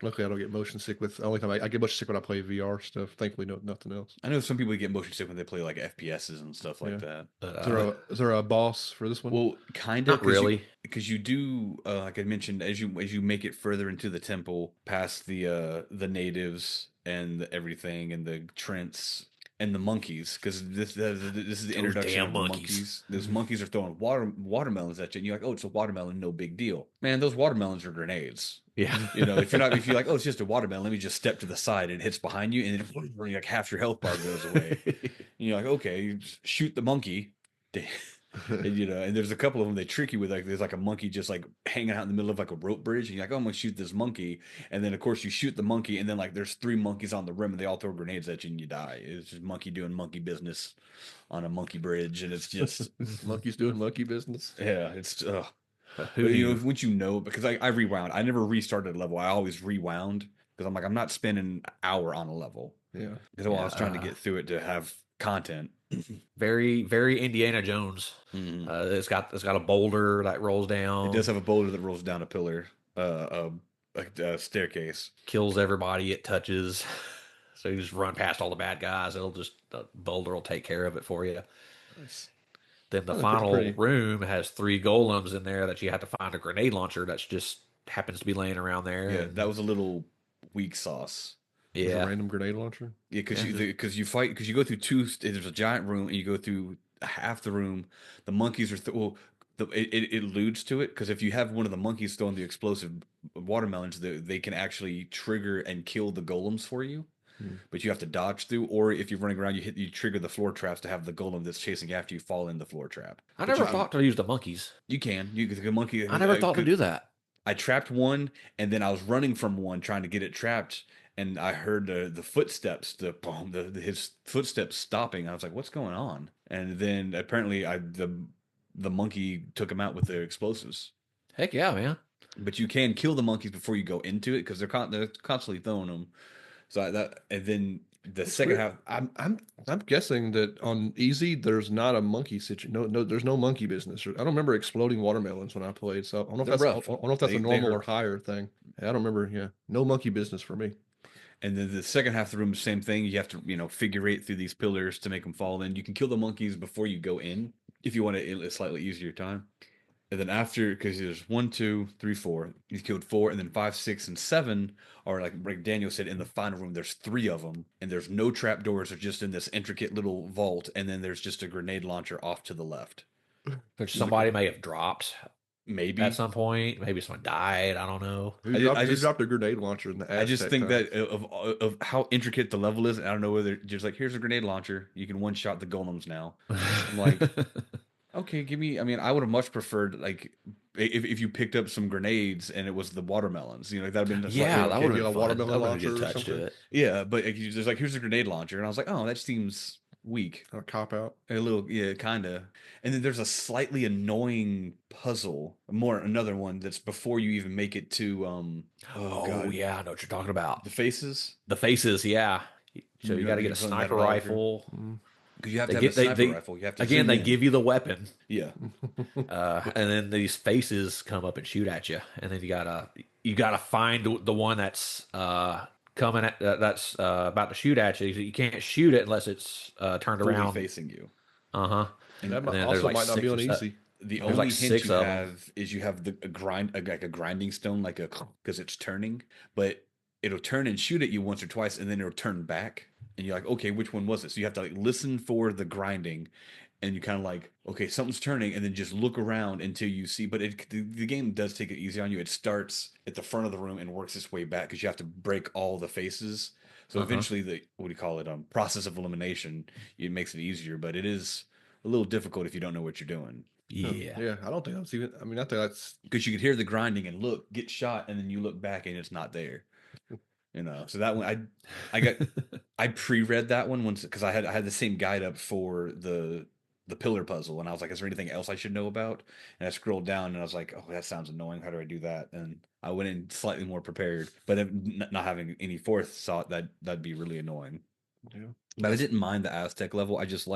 luckily I don't get motion sick with. Only time I get motion sick when I play VR stuff. Thankfully, no, nothing else. I know some people get motion sick when they play like FPSs and stuff like Yeah. that. Is there a boss for this one? Well, kind of not really. because you do like I mentioned as you make it further into the temple, past the natives and everything and the Trents and the monkeys, because this is the introduction damn of the monkeys. Those monkeys are throwing watermelons at you, and you're like, oh, it's a watermelon, no big deal. Man, those watermelons are grenades. Yeah, You know, if you're like, oh, it's just a watermelon, let me just step to the side and it hits behind you, and then like half your health bar goes away. And you're like, okay, you just shoot the monkey. And, you know, and there's a couple of them they trick you with, like there's like a monkey just like hanging out in the middle of like a rope bridge, and you're like, oh, I'm gonna shoot this monkey, and then of course you shoot the monkey, and then like there's 3 monkeys on the rim, and they all throw grenades at you, and you die. It's just monkey doing monkey business on a monkey bridge, and it's just Monkeys doing monkey business. yeah, it's who but, you know, knew? once you know, because I rewound, I never restarted a level, I always rewound because I'm like I'm not spending an hour on a level Yeah, because I was trying to get through it to have content. Very very Indiana Jones. Mhm. It's got a boulder that rolls down. It does have a boulder that rolls down a pillar, a staircase. Kills everybody it touches. So you just run past all the bad guys. The boulder will take care of it for you. Then the final pretty. room has 3 golems in there that you have to find a grenade launcher that's just happens to be laying around there. Yeah, that was a little weak sauce. There's a Yeah. random grenade launcher. Yeah, because you fight because you go through 2. There's a giant room and you go through half the room. The monkeys are well. It alludes to it because if you have one of the monkeys throwing the explosive watermelons, they can actually trigger and kill the golems for you. But you have to dodge through, or if you're running around, you trigger the floor traps to have the golem that's chasing after you fall in the floor trap. I never thought to use the monkeys. You can the monkey. I never thought to do that. I trapped one, and then I was running from one trying to get it trapped, and I heard the footsteps, his footsteps stopping. I was like, "What's going on?" And then apparently, the monkey took him out with the explosives. Heck yeah, man. But you can kill the monkeys before you go into it because they're constantly throwing them. So and then the second half, I'm guessing that on easy there's not a monkey situation. No, there's no monkey business. I don't remember exploding watermelons when I played. So I don't know if They're that's rough. I don't know if that's They a normal or hurt. higher thing. I don't remember. Yeah, no monkey business for me. And then the second half of the room, same thing. You have to figure eight through these pillars to make them fall in. You can kill the monkeys before you go in if you want a slightly easier time. And then after, because there's 1, 2, 3, 4. You killed 4, and then 5, 6, and 7 are like Daniel said in the final room. There's 3 of them, and there's no trap doors. They're just in this intricate little vault, and then there's just a grenade launcher off to the left. Which somebody may have dropped Maybe at some point. Maybe someone died. I don't know. Who I just- dropped a grenade launcher in the I just Aztec think time? that of how intricate the level is. I don't know whether just like here's a grenade launcher. You can one shot the golems now. I'm like, okay, give me. I mean, I would have much preferred like if you picked up some grenades and it was the watermelons. That'd have been just yeah, like, that okay, would you have got a been fun. watermelon That would've launcher been or a touch to something? it. yeah. But like, you just like here's a grenade launcher, and I was like, oh, that seems weak. A cop out. A little, yeah, kind of. And then there's a slightly annoying puzzle, another one that's before you even make it to Oh, God, yeah, I know what you're talking about. the faces. The faces, yeah. So you got to get a you're putting that sniper all over. rifle. Because you have to They have get- a they- sniper rifle. You have to Again, zoom they in. give you the weapon, Yeah. and then these faces come up and shoot at you, and then you gotta find the one that's coming at that's about to shoot at you. You can't shoot it unless it's turned Fully around. facing you. Uh-huh. And That then there's also like might not be 6 or on 7. easy. the There's only like hint 6 you of 'em. have is you have a grinding stone, like because it's turning, but it'll turn and shoot at you once or twice, and then it'll turn back, and you're like, okay, which one was it? So you have to like listen for the grinding, and you kind of like, okay, something's turning, and then just look around until you see. But the game does take it easy on you. It starts at the front of the room and works its way back because you have to break all the faces. So eventually, the what do you call it? Process of elimination. It makes it easier, but it is a little difficult if you don't know what you're doing. Yeah. Yeah, I don't think that's even. I mean, I think that's. Because you could hear the grinding and look, get shot, and then you look back and it's not there. So that one I pre-read that one once because I had the same guide up for the pillar puzzle, and I was like, is there anything else I should know about? And I scrolled down and I was like, oh, that sounds annoying. How do I do that? And I went in slightly more prepared, but not having any forethought that'd be really annoying. Yeah. But I didn't mind the Aztec level. I just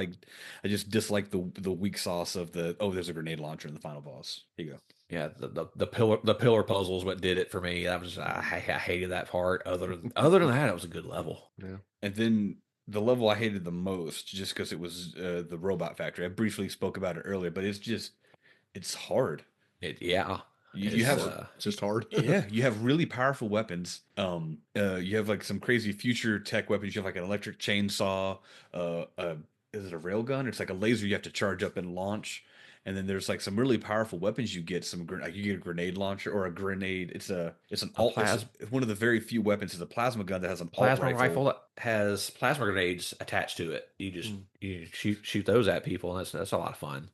disliked the weak sauce of there's a grenade launcher in the final boss. Here you go. Yeah, the pillar puzzle is what did it for me. I hated that part. Other than that, it was a good level. Yeah. And then the level I hated the most, just because it was the robot factory. I briefly spoke about it earlier, but it's hard. You have It's just hard. yeah, you have really powerful weapons. You have like some crazy future tech weapons. You have like an electric chainsaw. Is it a rail gun? It's like a laser you have to charge up and launch. And then there's like some really powerful weapons you get. You get a grenade launcher or a grenade. It's one of the very few weapons. It's a plasma gun that has an Plasma rifle that has plasma grenades attached to it. You shoot those at people, and that's a lot of fun.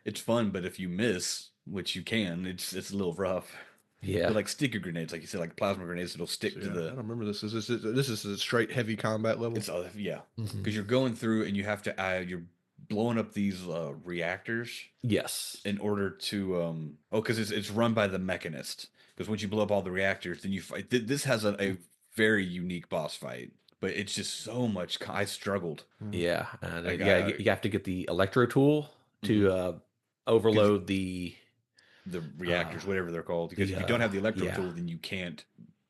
It's fun, but if you miss, which you can, it's a little rough. Yeah, But like sticker grenades, like you said, like plasma grenades, it'll stick to I the. don't remember this. This is a straight heavy combat level. It's yeah, Mhm. because you're going through and you have to you're blowing up these reactors Yes. in order to because it's run by the mechanist. Because once you blow up all the reactors, then you fight. This has a very unique boss fight, but it's just so much. I struggled. Yeah, and Like, you have to get the electro tool to overload the reactors, whatever they're called. Because if you don't have the electro tool, then you can't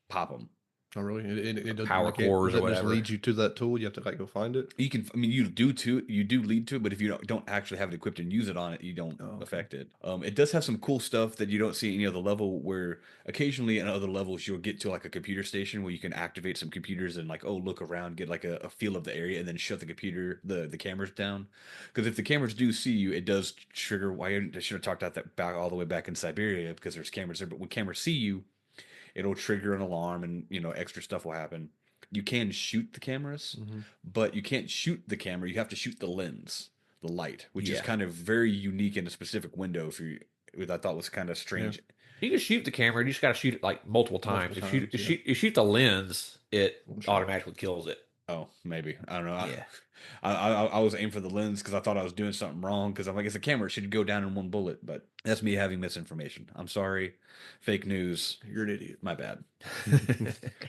pop them. Oh, really? It doesn't Power cores or just whatever. lead you to that tool. You have to like go find it. You can, I mean, you do lead to it, but if you don't actually have it equipped and use it on it, you don't affect it. It does have some cool stuff that you don't see in any other level. Where occasionally in other levels you'll get to like a computer station where you can activate some computers and like look around, get like a feel of the area, and then shut the cameras down. Because if the cameras do see you, it does trigger. Why I should have talked about that back all the way back in Siberia because there's cameras there. But when cameras see you, it'll trigger an alarm and extra stuff will happen. You can shoot the cameras, but you can't shoot the camera. You have to shoot the lens, the light, which is kind of very unique in a specific window. Which I thought was kind of strange. You can shoot the camera. You just got to shoot it like multiple times. If you shoot the lens, it automatically kills it. Oh, maybe. I don't know. Yeah. I was aiming for the lens because I thought I was doing something wrong because I'm like, it's a camera. It should go down in one bullet. But that's me having misinformation. I'm sorry. Fake news. You're an idiot. My bad.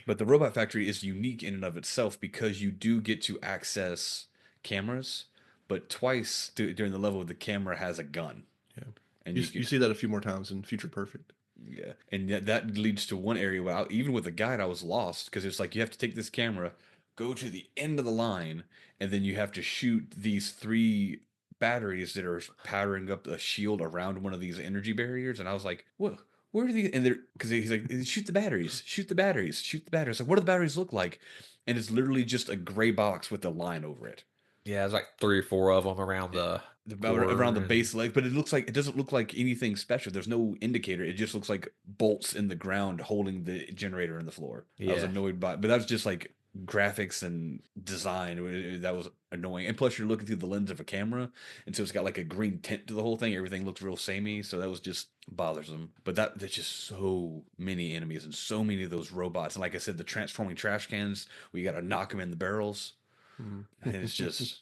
But the Robot Factory is unique in and of itself because you do get to access cameras, but twice during the level, the camera has a gun. Yeah. And you see that a few more times in Future Perfect. Yeah. And that leads to one area where even with the guide, I was lost because it's like you have to take this camera, go to the end of the line, and then you have to shoot these 3 batteries that are powering up a shield around one of these energy barriers. And I was like, what? Where are these? And because he's like, shoot the batteries, shoot the batteries, shoot the batteries. Like, what do the batteries look like? And it's literally just a gray box with a line over it. Yeah, there's like 3 or 4 of them around around the base leg, but it doesn't look like anything special. There's no indicator. It just looks like bolts in the ground holding the generator in the floor. Yeah. I was annoyed by it, but that was just like graphics and design that was annoying. And plus you're looking through the lens of a camera, and so it's got like a green tint to the whole thing. Everything looks real samey, so that was just bothersome. But there's just so many enemies and so many of those robots, and like I said, the transforming trash cans where you got to knock them in the barrels. And it's just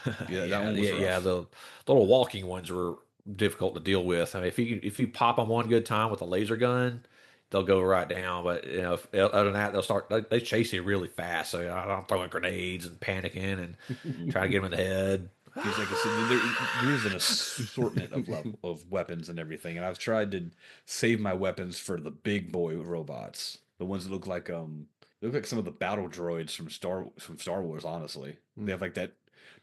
the little walking ones were difficult to deal with. I mean, if you pop them one good time with a laser gun, they'll go right down. But other than that, they chase you really fast. So I'm throwing grenades and panicking and trying to get them in the head. Because like I said, there's an assortment of weapons and everything, and I've tried to save my weapons for the big boy robots, the ones that look like some of the battle droids from Star Wars. Honestly, they have like that.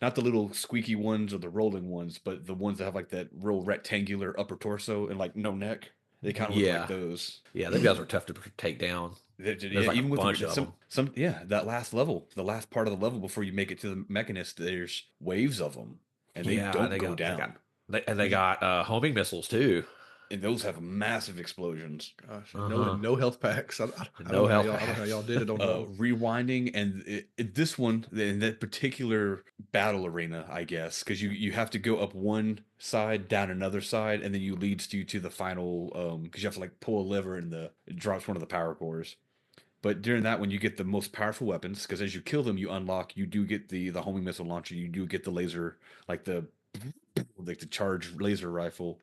Not the little squeaky ones or the rolling ones, but the ones that have like that real rectangular upper torso and like no neck. They kind of look like those. Yeah, those guys are tough to take down. There's like even with that last level, the last part of the level before you make it to the mechanist, there's waves of them, and they don't go down. They got homing missiles too. And those have massive explosions. Gosh, no health packs. I don't know how y'all did it on rewinding, and this one in that particular battle arena, I guess, because you have to go up one side, down another side, and then leads you to the final. Because you have to like pull a lever and it drops one of the power cores, But during that one, you get the most powerful weapons because as you kill them, you unlock. You do get the homing missile launcher. You do get the laser, like the charge laser rifle.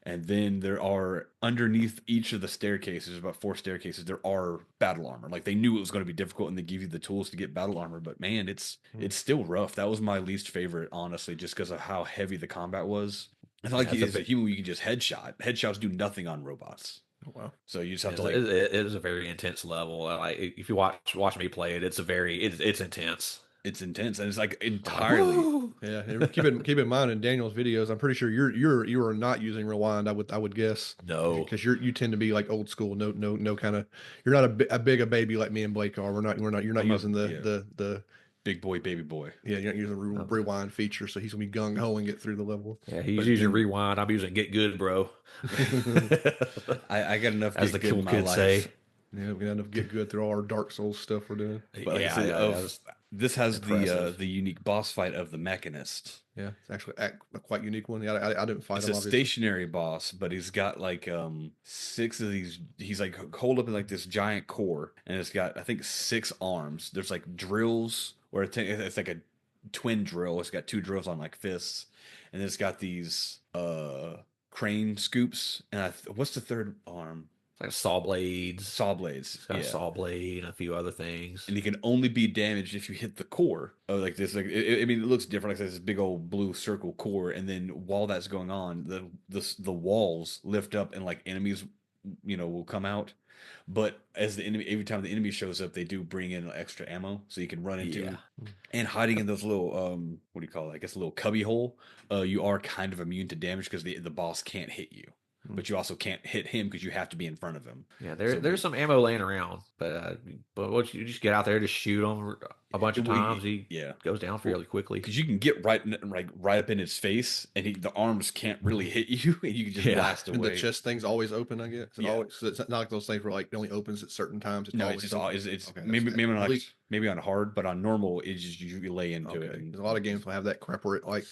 And then there are underneath each of the staircases, about 4 staircases, there are battle armor. Like they knew it was going to be difficult, and they give you the tools to get battle armor. But man, it's still rough. That was my least favorite, honestly, just because of how heavy the combat was. It's not like as a human, you can just headshot. Headshots do nothing on robots. Oh, wow. So you just have to it is a very intense level. Like if you watch me play it, it's intense. It's intense, and it's like entirely. Yeah, and keep in mind in Daniel's videos, I'm pretty sure you are not using rewind. I would guess No, because you tend to be like old school. No kind of. You're not a big a baby like me and Blake are. You're not using the big boy, baby boy. Yeah, you're not using the rewind feature, so he's gonna be gung ho and get through the level. Yeah, he's using rewind. I'm using get good, bro. I got enough as the cool kids say. Yeah, we got enough get good through all our Dark Souls stuff we're doing. But this has the unique boss fight of the Mechanist. Yeah, it's actually a quite unique one. Yeah, I didn't fight him. It's a stationary boss, but he's got like 6 of these. He's like holed up in like this giant core, and it's got I think 6 arms. There's like drills, or it's like a twin drill. It's got 2 drills on like fists, and it's got these crane scoops. And what's the third arm? Like saw blades. It's got a saw blade and a few other things. And he can only be damaged if you hit the core. Oh, like this, like I mean, it looks different. Like this big old blue circle core, and then while that's going on, the walls lift up, and like enemies, will come out. But as the enemy, every time the enemy shows up, they do bring in extra ammo, so you can run into. And hiding in those little what do you call it? I guess a little cubby hole. You are kind of immune to damage because the boss can't hit you. But you also can't hit him because you have to be in front of him. Yeah, there's some ammo laying around, but what you just get out there, just shoot him a bunch of times. He goes down fairly quickly because you can get right up in his face, and the arms can't really hit you, and you can just blast away. And the chest thing's always open, I guess. So it's not like those things where like it only opens at certain times. It's okay, maybe on hard, but on normal, it's just you lay into it. There's a lot of games will have that crap where it like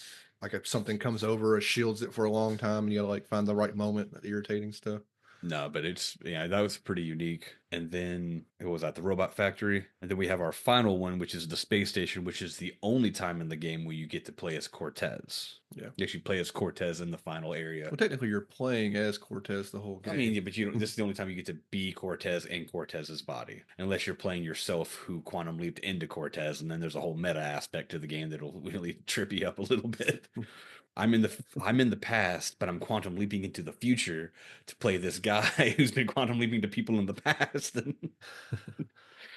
if something comes over, it shields it for a long time, and you gotta like find the right moment, that irritating stuff. No, but that was pretty unique. And then it was at the Robot Factory, and then we have our final one, which is the space station, which is the only time in the game where you get to play as Cortez. Yeah, you actually play as Cortez in the final area. Well, technically, you're playing as Cortez the whole game. I mean, but this is the only time you get to be Cortez in Cortez's body, unless you're playing yourself, who quantum leaped into Cortez, and then there's a whole meta aspect to the game that'll really trip you up a little bit. I'm in the past, but I'm quantum leaping into the future to play this guy who's been quantum leaping to people in the past.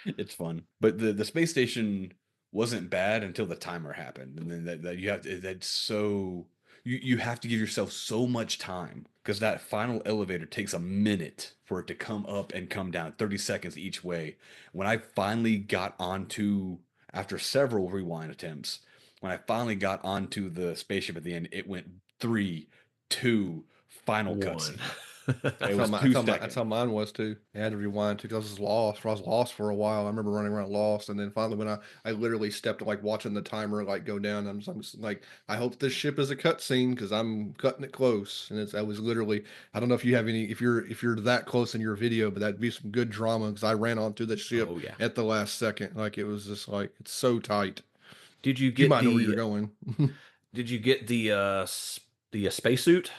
It's fun, but the space station wasn't bad until the timer happened, and then that you have to, that's so you have to give yourself so much time because that final elevator takes a minute for it to come up and come down, 30 seconds each way. When I finally got onto, after several rewind attempts, when I finally got onto the spaceship at the end, it went 3, 2, final cutscene. That's how mine was too. I had to rewind too because I was lost. I was lost for a while. I remember running around lost, and then finally when I literally stepped like watching the timer like go down. I'm just like, I hope this ship is a cutscene because I'm cutting it close. And I was literally, I don't know if you have any, if you're that close in your video, but that'd be some good drama because I ran onto the ship at the last second. Like it was just like it's so tight. Did you get? You might know where you're going. Did you get the spacesuit?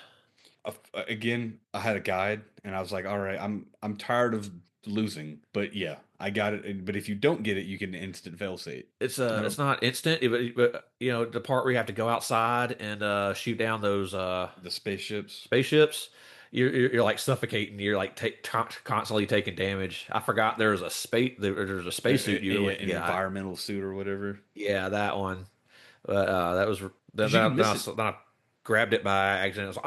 Again, I had a guide, and I was like, "All right, I'm tired of losing, but yeah, I got it. But if you don't get it, you can instant fail state. It's not instant, but the part where you have to go outside and shoot down those the spaceships. You're like suffocating. You're like constantly taking damage. I forgot there's a spacesuit. An environmental suit or whatever. Yeah, that one. But that was then I grabbed it by accident. I was like,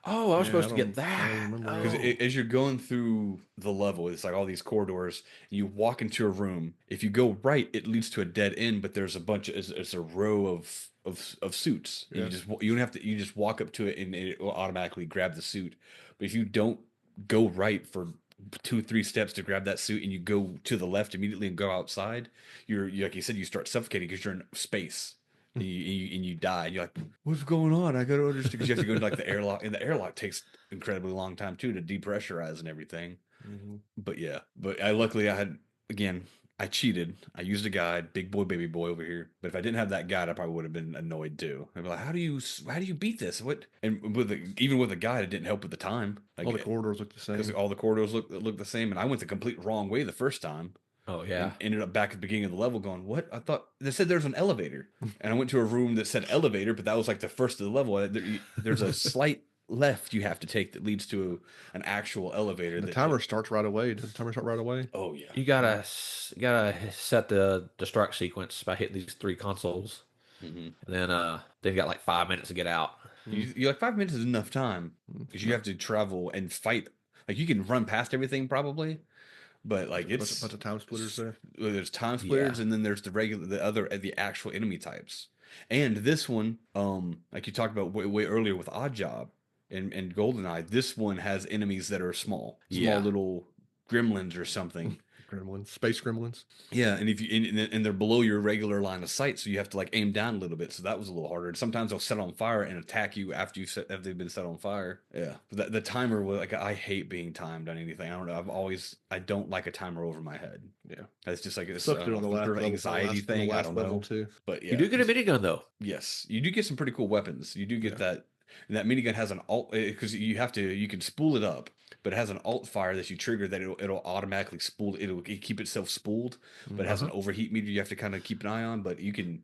I was supposed to get that. Because as you're going through the level, it's like all these corridors. You walk into a room. If you go right, it leads to a dead end. But there's it's a row of suits. Yeah. You just walk up to it and it will automatically grab the suit. But if you don't go right for 2-3 steps to grab that suit and you go to the left immediately and go outside, you're like you said, you start suffocating because you're in space. And you die. And you're like, what's going on? I gotta understand, because you have to go into like the airlock, and the airlock takes incredibly long time too to depressurize and everything. But yeah, but luckily I had, again, I cheated. I used a guide, big boy, baby boy over here. But if I didn't have that guide, I probably would have been annoyed too. I'd be like, how do you beat this? What? And even with a guide, it didn't help with the time. All the corridors look the Because same. all the corridors look the same, and I went the complete wrong way the first time. Oh yeah. And ended up back at the beginning of the level going, what? I thought they said there's an elevator. And I went to a room that said elevator, but that was like the first of the level. There's a slight left you have to take that leads to an actual elevator. The timer starts right away. Does the timer start right away? Oh yeah. You gotta set the destruct sequence by hitting these 3 consoles. And then you got like 5 minutes to get out. You like 5 minutes is enough time because you have to travel and fight. Like you can run past everything probably, but like it's bunch of time splitters there. There's time splitters, and then there's the actual enemy types. And this one, like you talked about way earlier with Odd Job and GoldenEye, this one has enemies that are small little gremlins or something. Gremlins, space gremlins. Yeah, and if you and they're below your regular line of sight, so you have to like aim down a little bit. So that was a little harder. And sometimes they'll set on fire and attack you after they've been set on fire. Yeah, but the timer was like, I hate being timed on anything. I don't know. I don't like a timer over my head. Yeah, it's just like it's on the last level, anxiety thing. I don't know too. But yeah, you do get a minigun though. Yes, you do get some pretty cool weapons. You do get that. And that minigun has an alt because you can spool it up, but it has an alt fire that you trigger that it'll automatically spool. It'll keep itself spooled, but it has an overheat meter you have to kind of keep an eye on. But you can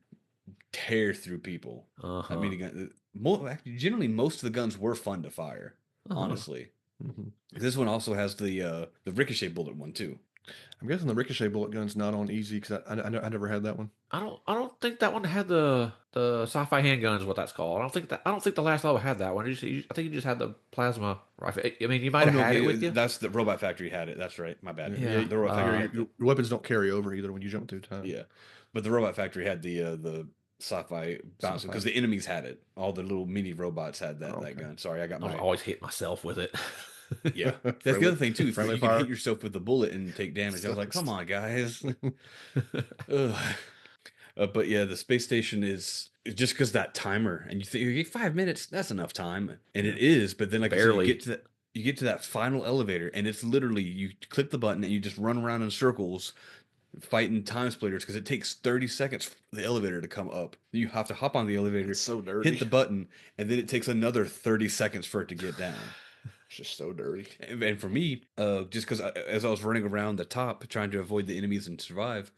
tear through people. That minigun. Generally, most of the guns were fun to fire. Honestly, this one also has the ricochet bullet one too. I'm guessing the ricochet bullet gun's not on easy because I never had that one. I don't think that one had the sci-fi handgun is what that's called. I don't think the last level had that one. I think you just had the plasma rifle. I mean, you might have had it with you. That's the Robot Factory had it. That's right. My bad. Yeah, the Robot Factory. Your weapons don't carry over either when you jump through time. Yeah, but the Robot Factory had the sci-fi bouncer because the enemies had it. All the little mini robots had that gun. Sorry, I always hit myself with it. Yeah, that's the other thing too. You can hit yourself with the bullet and take damage. I was like, come on, guys. But yeah, the space station is just because that timer, and you think you get 5 minutes, that's enough time, and it is. But then like barely you get to that final elevator, and it's literally you click the button and you just run around in circles fighting time splitters because it takes 30 seconds for the elevator to come up. You have to hop on the elevator, it's so dirty, hit the button, and then it takes another 30 seconds for it to get down. It's just so dirty. And for me, just because as I was running around the top trying to avoid the enemies and survive,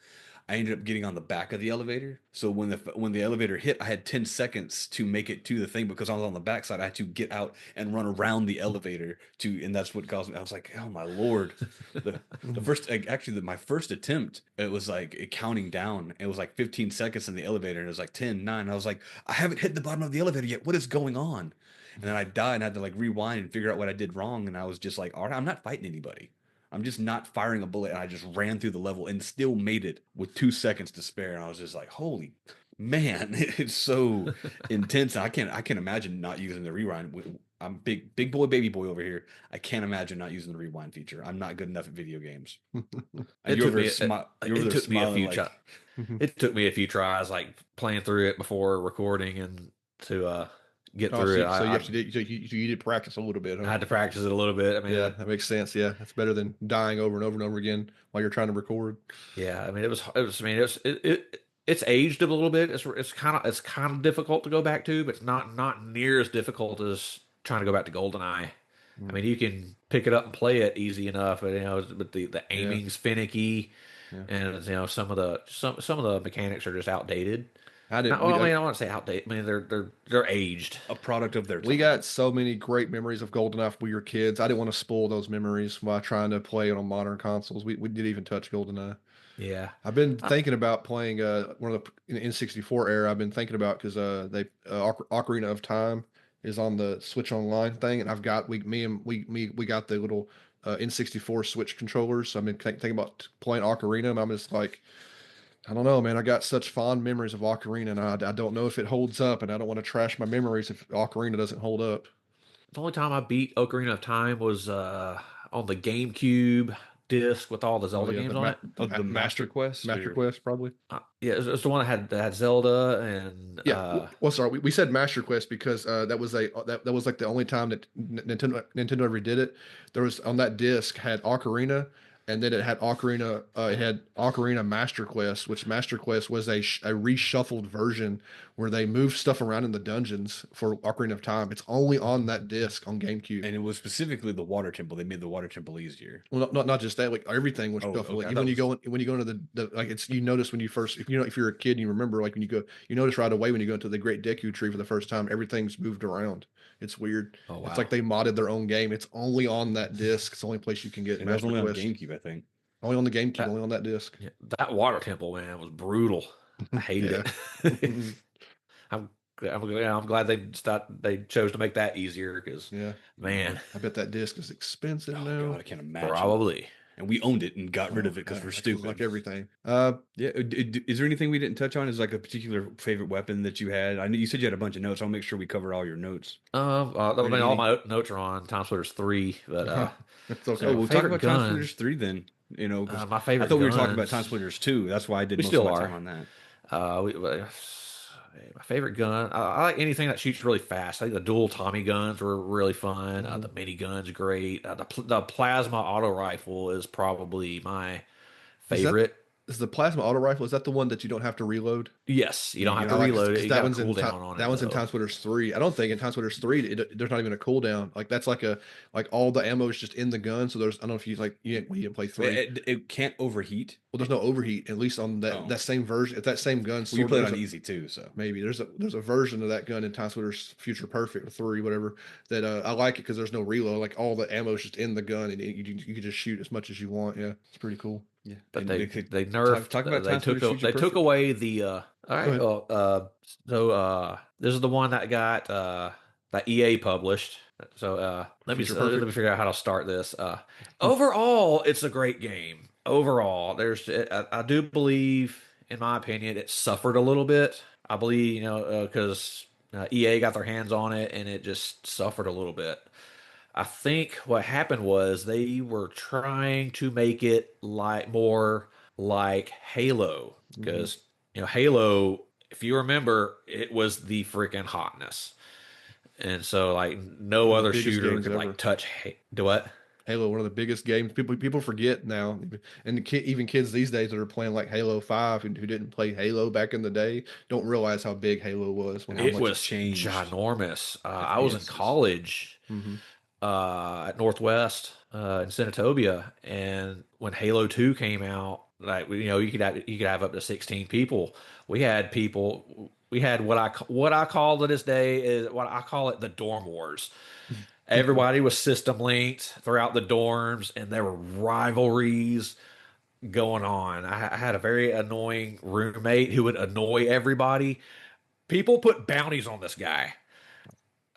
I ended up getting on the back of the elevator. So when the elevator hit, I had 10 seconds to make it to the thing because I was on the backside. I had to get out and run around the elevator and that's what caused me. I was like, oh my Lord. My first attempt, it was like counting down. It was like 15 seconds in the elevator and it was like 10, 9. I was like, I haven't hit the bottom of the elevator yet. What is going on? And then I died and had to like rewind and figure out what I did wrong. And I was just like, all right, I'm not fighting anybody. I'm just not firing a bullet. And I just ran through the level and still made it with 2 seconds to spare. And I was just like, holy man, it's so intense. And I can't imagine not using the rewind. I'm big boy, baby boy over here. I can't imagine not using the rewind feature. I'm not good enough at video games. It took me a few tries, like playing through it before recording and to get through it. So you did practice a little bit. Huh? I had to practice it a little bit. I mean, yeah, that makes sense. Yeah, it's better than dying over and over and over again while you're trying to record. Yeah, I mean, it's aged a little bit. It's kind of difficult to go back to, but it's not near as difficult as trying to go back to GoldenEye. I mean, you can pick it up and play it easy enough, but the aiming's finicky, and some of the mechanics are just outdated. I don't want to say outdated. I mean, they're aged. A product of their time. We got so many great memories of GoldenEye when we were kids. I didn't want to spoil those memories while trying to play it on modern consoles. We didn't even touch GoldenEye. Yeah, I've been thinking about playing one of the N64 era. I've been thinking about because Ocarina of Time is on the Switch Online thing, and I've got we got the little N64 Switch controllers. So I've been thinking about playing Ocarina, and I'm just like, I don't know, man. I got such fond memories of Ocarina, and I don't know if it holds up, and I don't want to trash my memories if Ocarina doesn't hold up. The only time I beat Ocarina of Time was on the GameCube disc with all the Oh Zelda yeah, games on it. Master Quest. Master Quest probably. Yeah, it's the one that had Zelda and Yeah. Well, sorry, we said Master Quest because that was that was like the only time that Nintendo ever did it. There was on that disc had Ocarina, and then it had Ocarina. It had Ocarina Master Quest, which Master Quest was a reshuffled version where they moved stuff around in the dungeons for Ocarina of Time. It's only on that disc on GameCube. And it was specifically the water temple. They made the water temple easier. Well, not just that, like everything was shuffled. Okay. Like, when you go into the like it's you notice when you first if you're a kid and you remember like when you go you notice right away when you go into the Great Deku Tree for the first time everything's moved around. It's weird. Oh wow. It's like they modded their own game. It's only on that disc. It's the only place you can get And that was only Quest. on GameCube, I think. Only on the GameCube, only on that disc. Yeah, that water temple, man, was brutal. I hated it. I'm glad they chose to make that easier because man, I bet that disc is expensive now. God, I can't imagine. Probably. And we owned it and got rid of it because we're stupid. Like everything. Yeah. Is there anything we didn't touch on? Is like a particular favorite weapon that you had? I know you said you had a bunch of notes. I'll make sure we cover all your notes. I mean, all my notes are on Timesplitters 3, but That's okay. So we'll talk about guns. Timesplitters 3 then. You know, my favorite. I thought we were talking about guns- Timesplitters 2. That's why I did We most still of my are. time on that. My favorite gun. I like anything that shoots really fast. I think the dual Tommy guns were really fun. The mini guns great. The plasma auto rifle is probably my favorite. Is the plasma auto rifle? Is that the one that you don't have to reload? Yes, you don't have to like, reload it. You that got a one's in cooldown on it. That one's in though. Timesplitters 3. I don't think in Timesplitters 3 there's not even a cooldown. Like that's like all the ammo is just in the gun. So there's I don't know if you didn't play 3. It can't overheat. Well, there's no overheat at least on that same version. If that same gun, Well, you play it on easy too, so maybe there's a version of that gun in Timesplitters Future Perfect 3, whatever. That I like it because there's no reload. Like all the ammo is just in the gun, and you can just shoot as much as you want. Yeah, it's pretty cool. yeah. But And they nerfed. talk about they took Timesplitters Future they took Perfect. away the. All right. ahead. Well, so this is the one that got that EA published. So let me figure out how to start this. Overall, it's a great game. Overall, I do believe, in my opinion, it suffered a little bit. I believe because EA got their hands on it and it just suffered a little bit. I think what happened was they were trying to make it more like Halo because Halo, if you remember, it was the freaking hotness, and so like no other shooter could like touch. Do what? Halo, one of the biggest games. People forget now, and even kids these days that are playing like Halo 5 and who didn't play Halo back in the day don't realize how big Halo was. It was ginormous. I was in college. At Northwest in Senatobia, and when Halo 2 came out, like you could have up to 16 people. We had what I call to this day is what I call it the dorm wars. Everybody was system linked throughout the dorms, and there were rivalries going on. I had a very annoying roommate who would annoy everybody. People put bounties on this guy.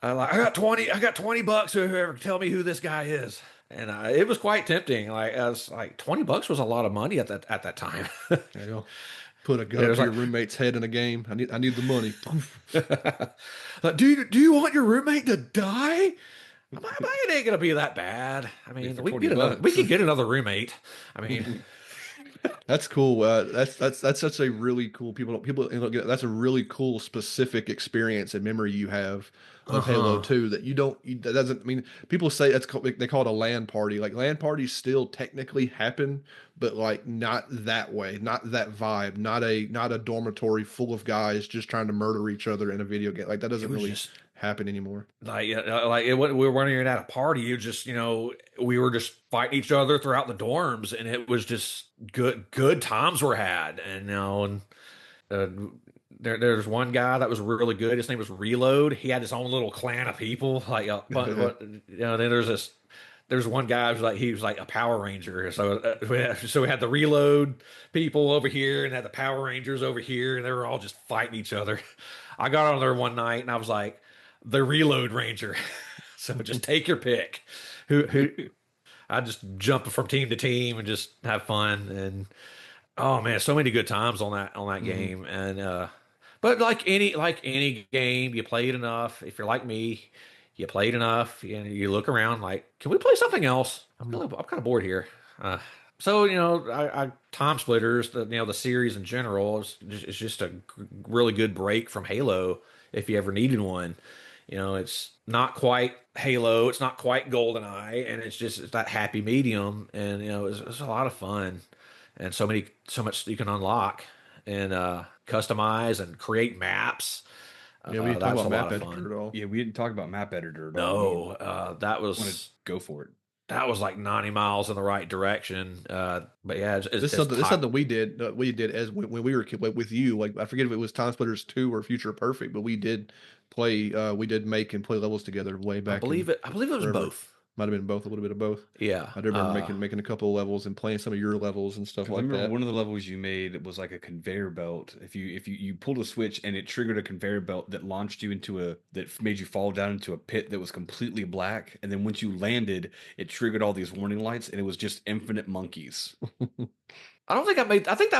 I got $20. Whoever can tell me who this guy is, and it was quite tempting. Like I was like, $20 was a lot of money at that time. Put a gun to your roommate's head in a game. I need the money. Like, do you want your roommate to die? It ain't gonna be that bad. I mean, we can get another roommate. I mean. That's cool. That's such a really cool that's a really cool specific experience and memory you have of Halo 2 that that doesn't. I mean, people say they call it a LAN party. Like LAN parties still technically happen, but like not that way, not that vibe, not a dormitory full of guys just trying to murder each other in a video game. Like that doesn't really happen anymore. We were running at a party. You just we were just fighting each other throughout the dorms, and it was just good times were had. And there's one guy that was really good. His name was Reload. He had his own little clan of people. Then there's one guy he was like a Power Ranger. So we had the Reload people over here and had the Power Rangers over here, and they were all just fighting each other. I got on there one night and I was like, the Reload Ranger. So just take your pick. Who I just jump from team to team and just have fun. And oh man, so many good times on that game. And but like any game, you play it enough. If you're like me, you play it enough, and you look around like, can we play something else? I'm kind of bored here. So Time Splitters, the series in general is just a really good break from Halo if you ever needed one. It's not quite Halo, it's not quite GoldenEye, and it's that happy medium, and it's a lot of fun, and so much you can unlock and customize and create maps. Yeah, we didn't That talk was about a lot map of editor fun. at all. Yeah, we didn't talk about map editor at all. No, that I want to was go for it. that was like 90 miles in the right direction. But yeah, This is something we did. We did as when we were with you. Like I forget if it was Time Splitters 2 or Future Perfect, but we did play. We did make and play levels together way back. I believe it was forever. both. Might have been both, a little bit of both. Yeah, I do remember making a couple of levels and playing some of your levels and stuff I like remember that. one of the levels you made was like a conveyor belt. If you pulled a switch and it triggered a conveyor belt that launched you that made you fall down into a pit that was completely black, and then once you landed, it triggered all these warning lights, and it was just infinite monkeys. I don't think I made. I think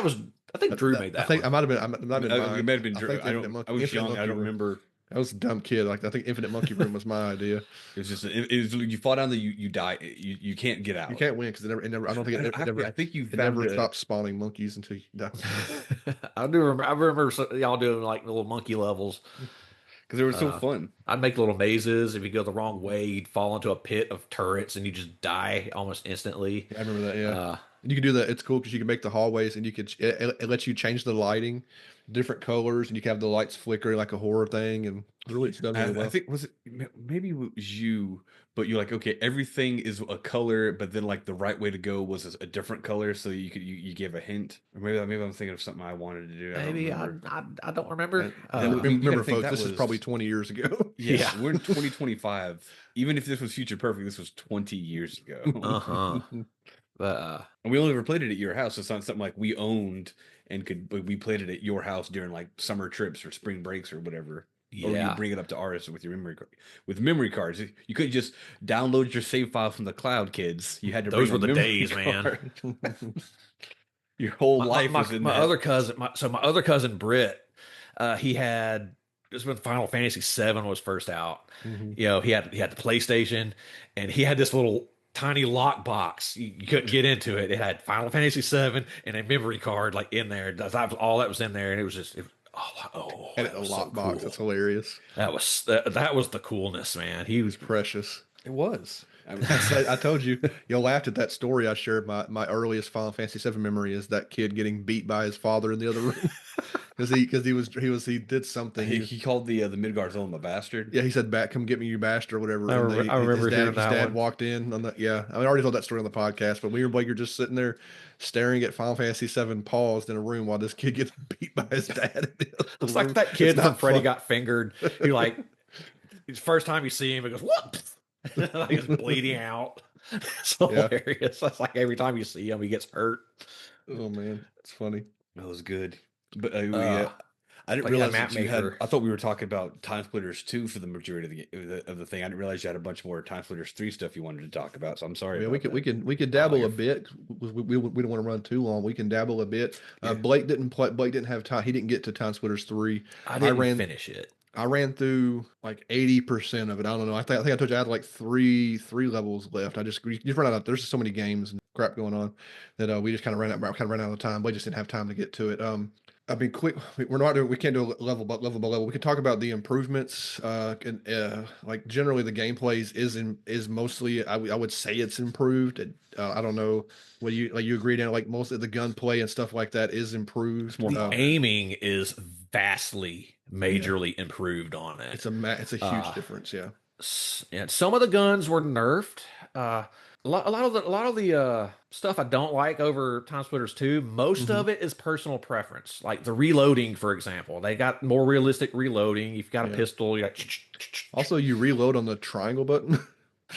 Drew made that. I think one. I might have been. I might have been. It might have been. I think I was young. I don't Room. remember. I was a dumb kid. Like I think Infinite Monkey Room was my idea. It was just you fall down there, you die. You can't get out. You can't win because it never. I don't think it never. I think you it never stopped spawning monkeys until you die. I do remember. I remember y'all doing like little monkey levels because they were so fun. I'd make little mazes. If you go the wrong way, you'd fall into a pit of turrets and you just die almost instantly. I remember that. Yeah, and you can do that. It's cool because you can make the hallways and you could it lets you change the lighting, different colors, and you can have the lights flickering like a horror thing. And really, it's done really well. I think maybe it was you, but you're like, okay, everything is a color, but then like the right way to go was a different color, so you gave a hint. Or maybe I'm thinking of something I wanted to do. Maybe I don't remember. Remember, folks, this is probably 20 years ago. Yeah, we're in 2025. Even if this was Future Perfect, this was 20 years ago. But and we only ever played it at your house. So it's not something like we owned and we played it at your house during like summer trips or spring breaks or whatever. Yeah. Or you bring it up to ours with your memory cards. You couldn't just download your save file from the cloud, kids. You had to. Those were bring the a memory days, card. man. Your whole life was in my that. other cousin. My other cousin Britt, he had. This was when Final Fantasy VII was first out. Mm-hmm. He had the PlayStation, and he had this little tiny lock box. You couldn't get into it. It had Final Fantasy VII and a memory card like in there. That was all that was in there, and it was just. And a lockbox. Cool. That's hilarious. That was the coolness, man. He was precious. It was. I told you, you laughed at that story I shared. My earliest Final Fantasy VII memory is that kid getting beat by his father in the other room because he did something. He called the Midgard Zone a bastard. Yeah, he said, "Back, come get me, you bastard," or whatever. I remember his dad walked in on the. Yeah, I already told that story on the podcast, but we were like, you're just sitting there staring at Final Fantasy VII paused in a room while this kid gets beat by his dad. It's like that kid from Freddy Got Fingered. He like, first time you see him, he goes, "What?" Like he's bleeding out. It's hilarious. That's like every time you see him, he gets hurt. Oh man, it's funny. That was good. But yeah, I didn't realize that you had. I thought we were talking about Time Splitters 2 for the majority of the thing. I didn't realize you had a bunch more Time Splitters 3 stuff you wanted to talk about. So I'm sorry. Yeah, we could dabble a bit. We don't want to run too long. We can dabble a bit. Yeah. Blake didn't have time. He didn't get to Time Splitters 3. I didn't finish it. I ran through like 80% of it. I don't know. I think I told you I had like three levels left. You just run out of. There's just so many games and crap going on that we just kind of ran out of time. We just didn't have time to get to it. I mean, quick. We can't do level by level. We can talk about the improvements. Like generally, the gameplay is mostly. I would say it's improved. I don't know. Whether you agree, Dan? Like most of the gunplay and stuff like that is improved. The aiming is vastly, majorly improved on it. It's a huge difference. Yeah. Yeah. Some of the guns were nerfed. A lot of the stuff I don't like over Time Splitters 2, most of it is personal preference. Like the reloading, for example, they got more realistic reloading. You've got a pistol. You got also you reload on the triangle button.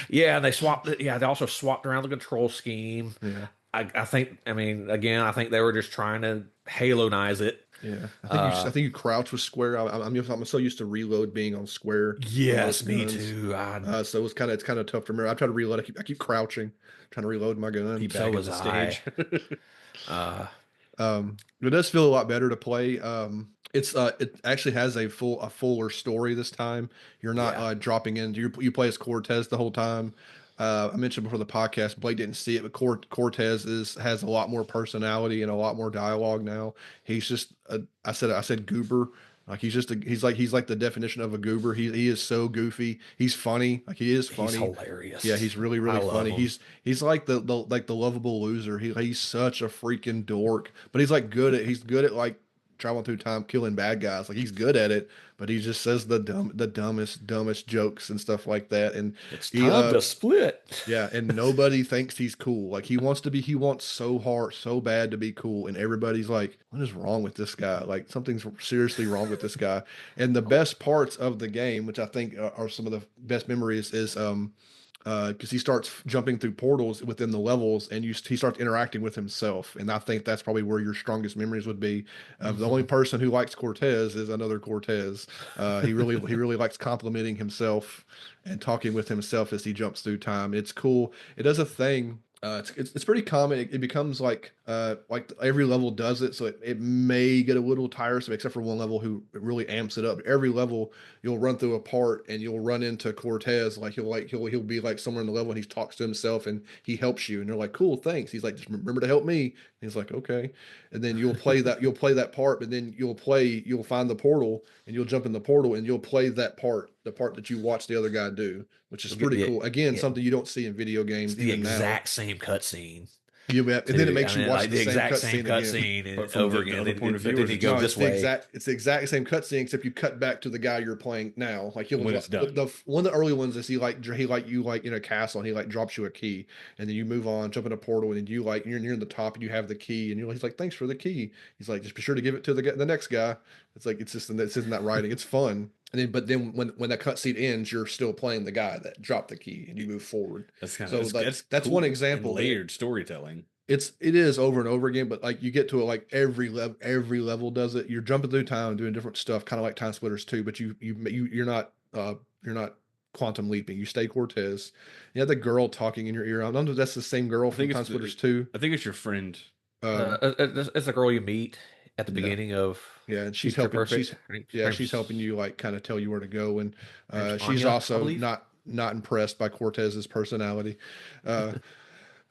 Yeah, they swapped it. Yeah, they also swapped around the control scheme. Yeah, I think. I mean, again, I think they were just trying to Halo-nize it. Yeah, I think you crouch with square. I'm so used to reload being on square. Yes, me too. So it's kind of tough to remember. I try to reload. I keep crouching, trying to reload my gun. So was I. It does feel a lot better to play. It actually has a fuller story this time. You're not dropping in. You play as Cortez the whole time. I mentioned before the podcast, Blake didn't see it, but Cortez has a lot more personality and a lot more dialogue now. He's just I said goober. Like he's like the definition of a goober. He is so goofy. He's funny. Like he is He's funny. Yeah, hilarious. he's really I really love funny. him. He's like the lovable loser. He's such a freaking dork, but he's good at like traveling through time, killing bad guys. Like he's good at it, but he just says the dumbest jokes and stuff like that. And It's he time to split. yeah, and nobody thinks he's cool. Like he wants so hard, so bad to be cool, and everybody's like, "What is wrong with this guy? Like something's seriously wrong with this guy." And the best parts of the game, which I think are some of the best memories, is because he starts jumping through portals within the levels, and he starts interacting with himself. And I think that's probably where your strongest memories would be. The only person who likes Cortez is another Cortez. He really likes complimenting himself and talking with himself as he jumps through time. It's cool. It does a thing. It's pretty common. It becomes like every level does it, so it may get a little tiresome, except for one level who really amps it up. Every level you'll run through a part and you'll run into Cortez. He'll be like somewhere in the level and he talks to himself and he helps you, and you're like, cool, thanks. He's like, just remember to help me. And he's like, okay. And then you'll play that part, but then you'll find the portal and you'll jump in the portal and you'll play that part, the part that you watch the other guy do, which is pretty cool. Again, Yeah, something you don't see in video it's games the even now. exact same cutscene. And then it makes I you mean, watch like the same exact same cutscene again. cutscene But and from over the again. other point of But view, then or you is it go No, this way. it's the exact same cutscene, except you cut back to the guy you're playing now. Like when it's done? one of the early ones is he like you like in a castle and he like drops you a key, and then you move on, jump in a portal, and then you're near the top and you have the key, and he's like, thanks for the key. He's like, just be sure to give it to the next guy. It's like it's isn't that writing. It's fun. And then but then when that cutscene ends, you're still playing the guy that dropped the key, and you move forward. That's one cool example. and layered storytelling. It is over and over again, but like you get to it like every level does it. You're jumping through time doing different stuff, kind of like Time Splitters too, but you're not quantum leaping. You stay Cortez. You have the girl talking in your ear. I don't know if that's the same girl from Time Splitters too. I think it's your friend. It's a girl you meet at the Yeah. beginning of Yeah, and she's Future helping. Perfect. She's helping you like kind of tell you where to go, and she's Anya, I also believe. not impressed by Cortez's personality. Uh,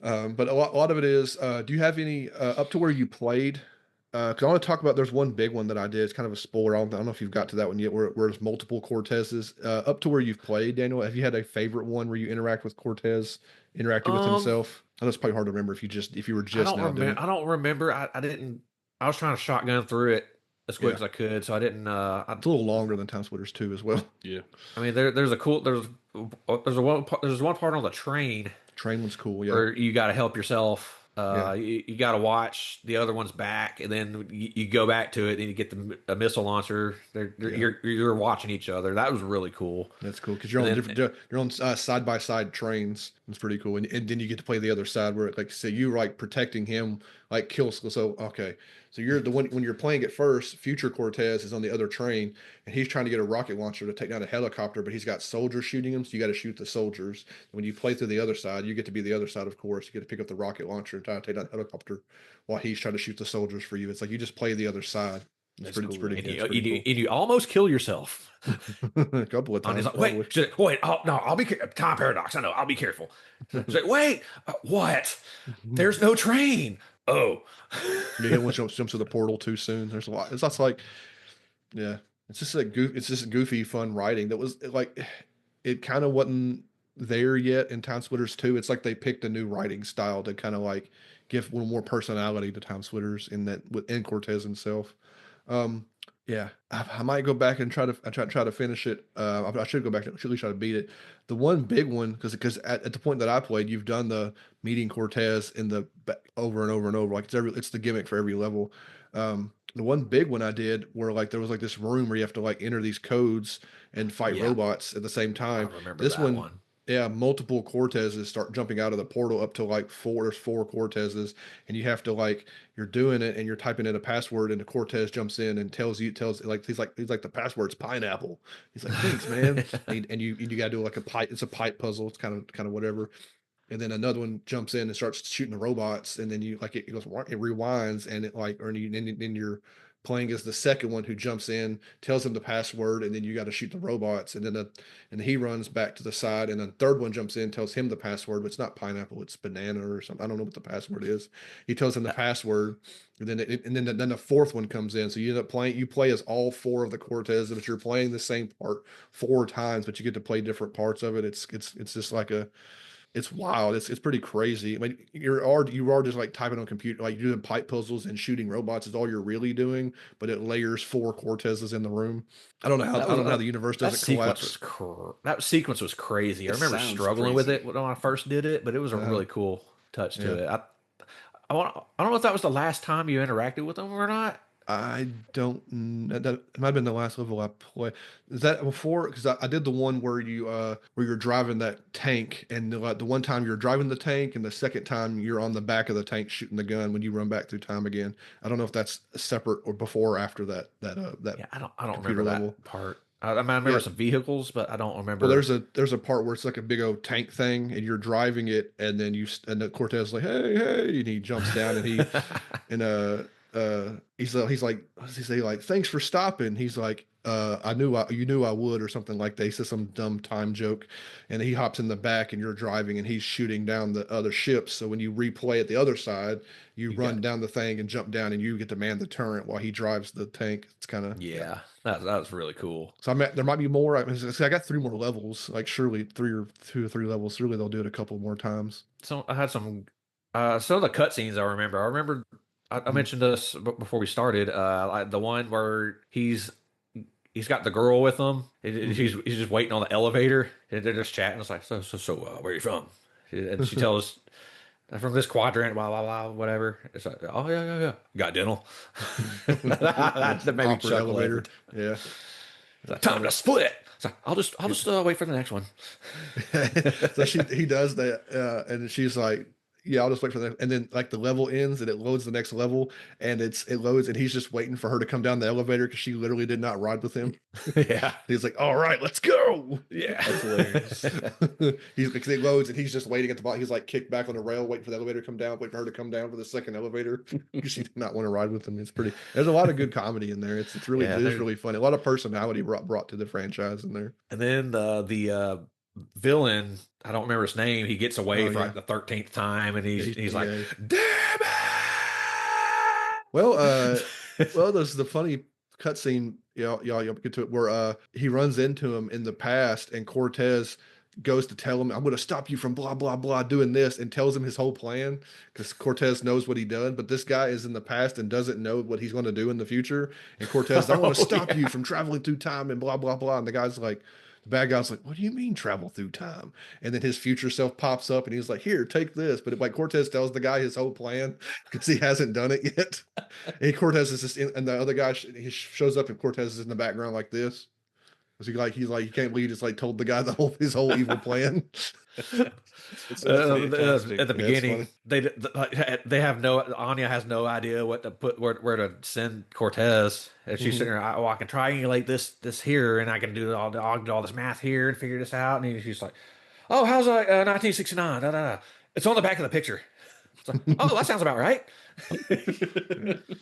but a lot of it is, do you have any up to where you played? Because I want to talk about, there's one big one that I did. It's kind of a spoiler. I don't know if you've got to that one yet, where there's multiple Cortezes. Up to where you've played, Daniel, have you had a favorite one where you interact with Cortez, interacting with himself? I know it's probably hard to remember if you were just now doing it. I don't remember. I didn't. I was trying to shotgun through it as quick Yeah. as I could, so I didn't. It's a little longer than Time Splitters 2 as well. Yeah. I mean, there's one part on the train Train one's cool, yeah. where you got to help yourself. Yeah. You got to watch the other one's back, and then you go back to it, and you get a missile launcher. You're watching each other. That was really cool. That's cool because you're on side by side trains. It's pretty cool, and then you get to play the other side where, like, say you're like protecting him, like kills. So okay, so you're the one when you're playing it first. Future Cortez is on the other train, and he's trying to get a rocket launcher to take down a helicopter, but he's got soldiers shooting him. So you got to shoot the soldiers. When you play through the other side, you get to be the other side, of course. You get to pick up the rocket launcher and try to take down the helicopter while he's trying to shoot the soldiers for you. It's like you just play the other side. It's pretty cool. And you almost kill yourself. A couple of And times. he's like, wait, oh, no, I'll be time paradox. I know, I'll be careful. He's like, wait, what? There's no train. Oh, Yeah, he jumps to the portal too soon. There's a lot. It's just like, yeah, it's just it's just goofy, fun writing that was like, it kind of wasn't there yet in Time Splitters 2. It's like they picked a new writing style to kind of like give a little more personality to Time Splitters within Cortez himself. Yeah, I might go back and try to finish it. I should go back and at least try to beat it. The one big one, because at the point that I played, you've done the meeting Cortez over and over and over. Like it's the gimmick for every level. The one big one I did where like there was like this room where you have to like enter these codes and fight robots at the same time. I remember This that one. Yeah, multiple Cortezes start jumping out of the portal up to like there's four Cortezes, and you have to like you're doing it and you're typing in a password, and the Cortez jumps in and tells like he's like the password's pineapple. He's like, thanks, man. and you gotta do like a pipe. It's a pipe puzzle. It's kind of whatever. And then another one jumps in and starts shooting the robots, and then you like it goes, it rewinds, and it like, or then your playing as the second one who jumps in, tells him the password, and then you got to shoot the robots, and then and he runs back to the side, and then third one jumps in, tells him the password, but it's not pineapple, it's banana or something. I don't know what the password is. He tells him the password, and then the fourth one comes in. So you end up playing. You play as all four of the Cortez, but you're playing the same part 4 times, but you get to play different parts of it. It's just like it's wild. It's pretty crazy. I mean, you are just like typing on computer, like doing pipe puzzles and shooting robots is all you're really doing. But it layers 4 Cortezes in the room. I don't know how the universe doesn't collapse. That sequence was crazy. I remember struggling with it when I first did it, but it was a really cool touch to it. I don't know if that was the last time you interacted with them or not. I don't. That might have been the last level I played. Is that before? Because I did the one where you're driving that tank, and the one time you're driving the tank, and the second time you're on the back of the tank shooting the gun when you run back through time again. I don't know if that's separate or before or after that. Yeah, I don't remember that part. I mean, I remember some vehicles, but I don't remember. Well, there's a part where it's like a big old tank thing, and you're driving it, and then and the Cortez is like, hey, and he jumps down, and he he's like, what does he say? Like, thanks for stopping. He's like, you knew I would, or something like that. He says some dumb time joke, and he hops in the back, and you're driving, and he's shooting down the other ships. So when you replay at the other side, you run down the thing and jump down, and you get to man the turret while he drives the tank. It's kind of that was really cool. So there might be more. I got 3 more levels. Like surely 2 or 3 levels. Surely they'll do it a couple more times. So I had some of the cutscenes I remember. I mentioned this before we started. Like the one where he's got the girl with him. He's just waiting on the elevator, and they're just chatting. It's like, so where are you from? And she tells, I'm from this quadrant, blah blah blah, whatever. It's like, oh yeah. Got dental. that made me chuckle. Elevator. Yeah. Like, time to split it. So I'll just wait for the next one. So he does that, and she's like, yeah, I'll just wait for that. And then like the level ends and it loads the next level, and it loads, and he's just waiting for her to come down the elevator because she literally did not ride with him. Yeah. He's like, all right, let's go. Yeah. That's hilarious. He's like, it loads and he's just waiting at the bottom. He's like kicked back on the rail, waiting for the elevator to come down, waiting for her to come down for the second elevator because she did not want to ride with him. There's a lot of good comedy in there. It's really, it is really funny. A lot of personality brought to the franchise in there. And then the villain, I don't remember his name. He gets away for like the 13th time, and he's like, "Damn it!" Well, there's the funny cutscene. Y'all get to it where he runs into him in the past, and Cortez goes to tell him, "I'm going to stop you from blah blah blah doing this," and tells him his whole plan because Cortez knows what he done, but this guy is in the past and doesn't know what he's going to do in the future. And Cortez, "I want to stop you from traveling through time and blah blah blah," and the guy's like. The bad guy's like, what do you mean travel through time? And then his future self pops up and he's like, here, take this. But like Cortez tells the guy his whole plan because he hasn't done it yet. And Cortez is just and the other guy he shows up and Cortez is in the background like this. Because he's like, you can't believe he just like told the guy his whole evil plan. At the beginning, they have Anya has no idea what to put where to send Cortez, and she's sitting there. I can triangulate this here, and I can do all this math here and figure this out. And she's like, "Oh, how's 1969? Da, da, da. It's on the back of the picture." It's like, oh, that sounds about right.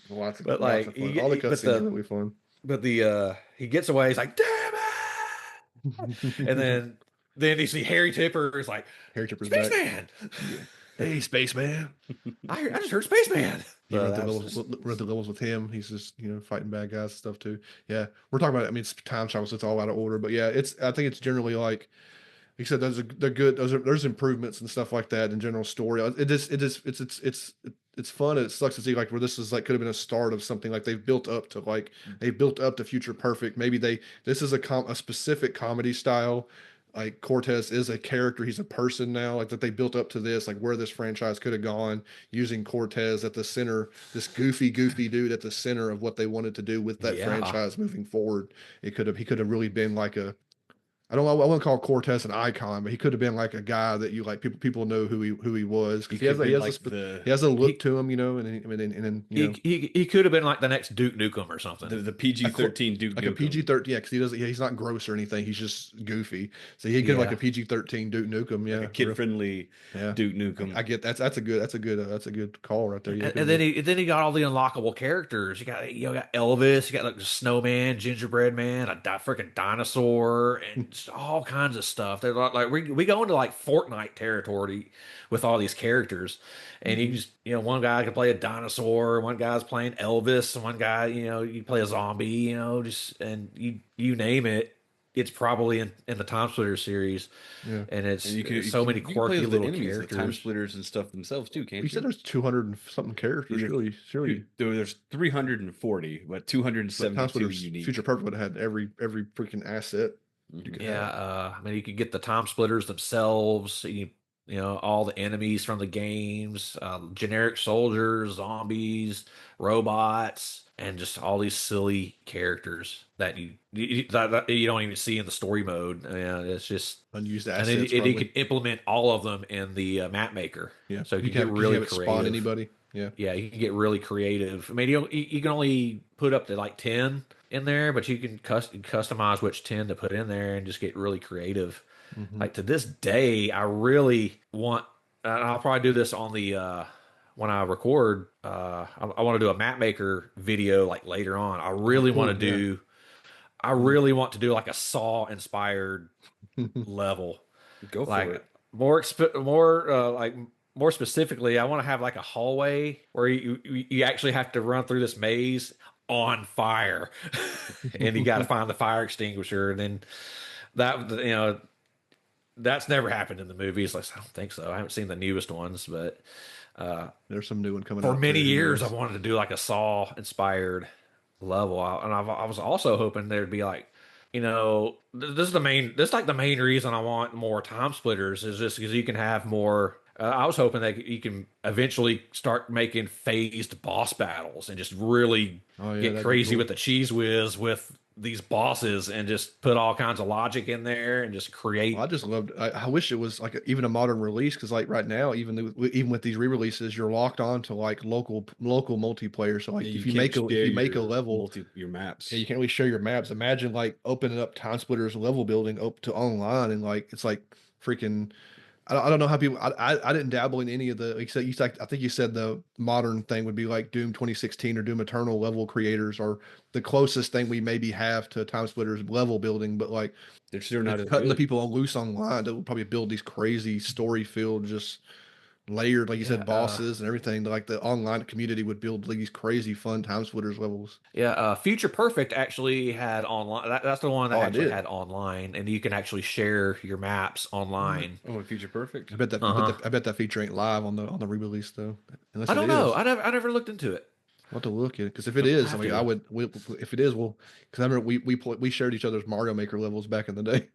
Lots of fun. All the cutscenes are really fun. But he gets away. He's like, "Damn it!" And then you see Harry Tipper is like, Harry Tipper's Spaceman. Hey, Spaceman. I just heard Spaceman. Read the levels with him. He's just fighting bad guys and stuff too. Yeah, we're talking about. I mean, it's time travel, so it's all out of order. But yeah, I think it's generally like you said. They're good. There's improvements and stuff like that in general story. It's fun. And it sucks to see like where this is like could have been a start of something like they've built up to Future Perfect. Maybe this is a specific comedy style. Like Cortez is a character, he's a person now, like that they built up to this, like where this franchise could have gone using Cortez at the center, this goofy dude at the center of what they wanted to do with that franchise moving forward. He could have really been like I don't. I wouldn't call Cortez an icon, but he could have been like a guy that you like. People know who he was because he has a look to him, you know. And then you know he could have been like the next Duke Nukem or something. The PG-13 Duke like Nukem. a PG-13, yeah, because he doesn't. Yeah, he's not gross or anything. He's just goofy. So he could have like a PG-13 Duke Nukem, yeah, like a kid-friendly Duke Nukem. I get that's a good call right there. Yeah, and then he got all the unlockable characters. You got Elvis, you got like the Snowman, Gingerbread Man, a freaking dinosaur, and just all kinds of stuff. They're like we go into like Fortnite territory with all these characters, and you just one guy can play a dinosaur, one guy's playing Elvis, one guy you play a zombie, just and you name it. It's probably in the Timesplitters series, and it's so many quirky little characters, the Timesplitters and stuff themselves too. Can't you? You said there's 200 and something characters. Surely, there's 340, but 272 unique. Future Perfect would have had every freaking asset. I mean, you could get the Timesplitters themselves. All the enemies from the games, generic soldiers, zombies, robots, and just all these silly characters that you don't even see in the story mode. It's just unused assets. And you can implement all of them in the map maker. Yeah, so you can get really creative. Spawn anybody. Yeah, you can get really creative. I mean, you can only put up to like 10 in there, but you can customize which 10 to put in there and just get really creative. Like to this day, I really want, and I'll probably do this on the when I record. I want to do a map maker video like later on. I really want to do. I really want to do like a Saw inspired level. Go for it. More specifically, I want to have like a hallway where you actually have to run through this maze on fire, and you got to find the fire extinguisher, and then that that's never happened in the movies. Like, I don't think so. I haven't seen the newest ones, but there's some new one coming. For many years, I wanted to do like a Saw inspired level, and I was also hoping there'd be like, this is the main reason I want more Timesplitters is just because you can have more. I was hoping that you can eventually start making phased boss battles and just really get crazy with the cheese whiz with these bosses and just put all kinds of logic in there and just create. Well, I just loved. I wish it was like even a modern release because like right now, even with these re-releases, you're locked on to like local multiplayer. So like if you make a level, your maps, you can't really share your maps. Imagine like opening up Timesplitters level building up to online and like it's like freaking. I don't know how people. I didn't dabble in any of the. Except I think you said the modern thing would be like Doom 2016 or Doom Eternal level creators are the closest thing we maybe have to Timesplitters level building. But like they're still not cutting the people loose online that will probably build these crazy story filled just layered, like you said, bosses and everything. Like the online community would build these crazy fun Timesplitters levels. Future Perfect actually had online. That's the one that actually had online, and you can actually share your maps online. Oh, Future Perfect. I bet that feature ain't live on the re-release though. Unless I don't know. I never looked into it. I'll have to look at it because if it is, I would. If it is, because I remember we shared each other's Mario Maker levels back in the day.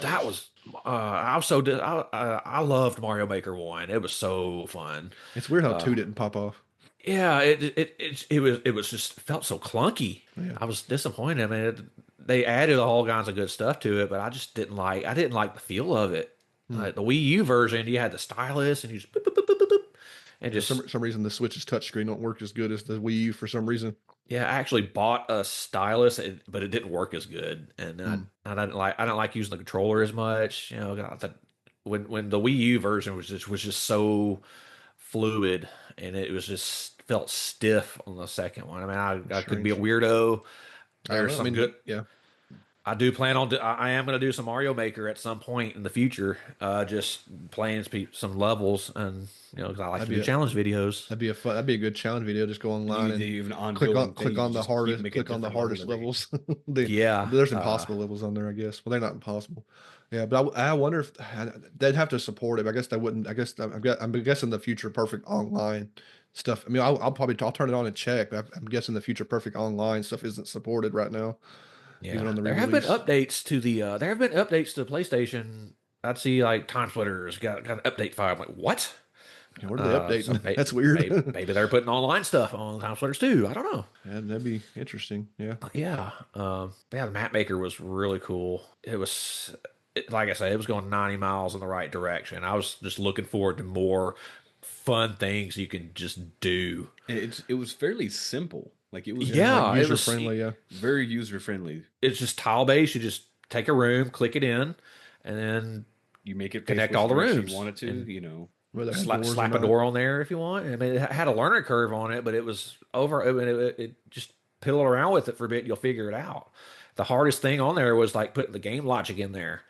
That was I loved Mario Maker 1. It was so fun. It's weird how 2 didn't pop off. Yeah, it was just felt so clunky. Yeah. I was disappointed. I mean, they added all kinds of good stuff to it, but I just didn't like the feel of it. Like the Wii U version, you had the stylus and you just boop, boop, boop, boop, boop, and just for some reason the Switch's touchscreen don't work as good as the Wii U for some reason. Yeah, I actually bought a stylus, but it didn't work as good, and I didn't like using the controller as much. When the Wii U version was just so fluid, and it was just felt stiff on the second one. I mean, I could be a weirdo. There's some good. Yeah. I do plan on. I am going to do some Mario Maker at some point in the future. Just playing some levels, and because I like to do challenge videos. That'd be a good challenge video. Just go online and click on the hardest levels. There's impossible levels on there, I guess. Well, they're not impossible. Yeah, but I wonder if they'd have to support it. I guess they wouldn't. I guess I'm guessing the Future Perfect online stuff. I mean, I'll turn it on and check. But I'm guessing the Future Perfect online stuff isn't supported right now. Yeah, there have been updates to the PlayStation. I'd see like Timesplitters got an update file. I'm like, what? Yeah, where did they update? That's weird. Maybe they're putting online stuff on Timesplitters too. I don't know. Yeah, that'd be interesting. Yeah. The map maker was really cool. It like I said, it was going 90 miles in the right direction. I was just looking forward to more fun things you can just do. It was fairly simple. Like it was Yeah, like Yeah, user friendly. Yeah. very user friendly. it's just tile based. You just take a room, click it in, and then You make it face connect which all the direction rooms you want it to, and you know. Whether it had slap doors or slap a not. door on there if you want. I mean, it had a learning curve on it, but it was over. I mean, it just piddle around with it for a bit. You'll figure it out. The hardest thing on there was like putting the game logic in there.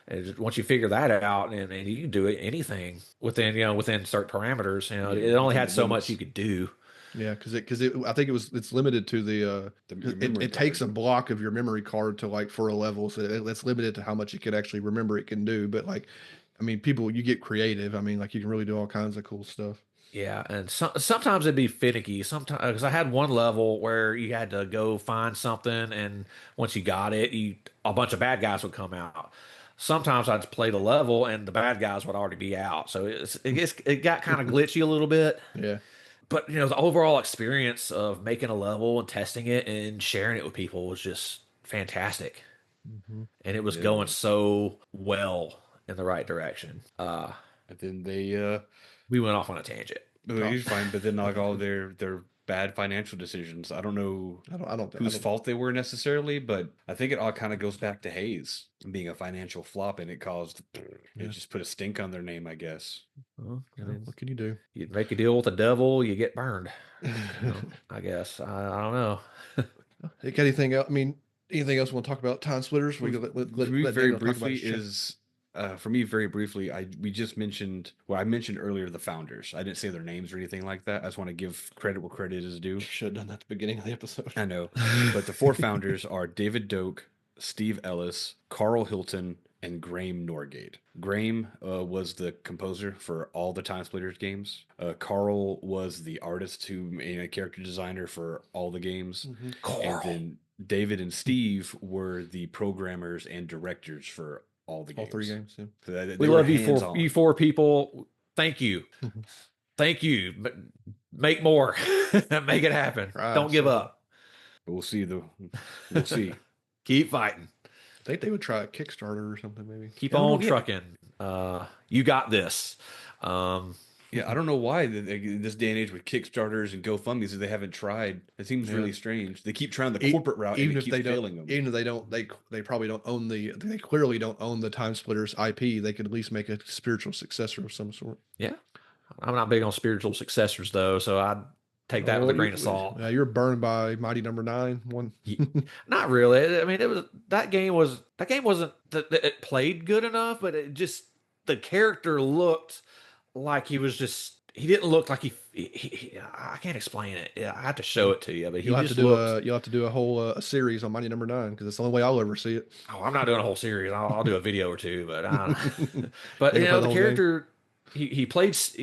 And once you figure that out, and you can do anything within within certain parameters. Yeah, It only within had the so much limits. you could do. Yeah, because I think it's limited to Your it, memory it takes a card. block of your memory card to like for a level, so it's limited to how much you can actually remember it can do. But like, I mean, people, you get creative. I mean, like you can really do all kinds of cool stuff. Yeah, and sometimes it'd be finicky. Sometimes because I had one level where you had to go find something, and once you got it, a bunch of bad guys would come out. Sometimes I'd play the level, and the bad guys would already be out. So it got kind of glitchy a little bit. Yeah, But the overall experience of making a level and testing it and sharing it with people was just fantastic, and it was Yeah. going so well in the right direction. And then they We went off on a tangent. he's fine, but then like all their bad financial decisions. I don't know whose I don't. fault they were necessarily, but I think it all kind of goes back to Hayes being a financial flop, and it caused it just put a stink on their name, I guess. Well, I Yeah, mean, what can you do? you make a deal with the devil, you get burned. I guess I don't know. Hey, got anything else? I mean, anything else you want to talk about Time Splitters? We For can me, let very Daniel talk about briefly his is for me very briefly. We just mentioned I mentioned earlier the founders. I didn't say their names or anything like that. I just want to give credit where credit is due. Should have done that at the beginning of the episode. I know, but the four founders are David Doak, Steve Ellis, Carl Hilton, and Graham Norgate. Graham was the composer for all the Time Splitters games. Carl was the artist and a character designer for all the games. And Carl. then David and Steve were the programmers and directors for all the games. All three games. Yeah. So they We were love you hands-on. you four people. Thank you. Thank you. Make more. Make it happen. Right, Don't give so- up. We'll see. Keep fighting. I think they would try a Kickstarter or something, maybe. Keep I don't on know, yeah. trucking. You got this. Yeah, I don't know why in this day and age with Kickstarters and GoFundMe's that they haven't tried. It seems really strange. They keep trying the corporate route, Even and it if keeps they don't, failing them. even if they don't, they probably don't own they clearly don't own the Time Splitters IP. They could at least make a spiritual successor of some sort. Yeah. I'm not big on spiritual successors though, so I'd take that with a grain of salt. You're burned by Mighty Number 9. One. Not really. I mean, that game wasn't that it played good enough, but it just the character looked like he didn't look like I can't explain it. Yeah, I have to show it to you, but You'll have to do a whole a series on Mighty Number 9 because it's the only way I'll ever see it. Oh, I'm not doing a whole series. I'll do a video or two, but but They can play the the whole character he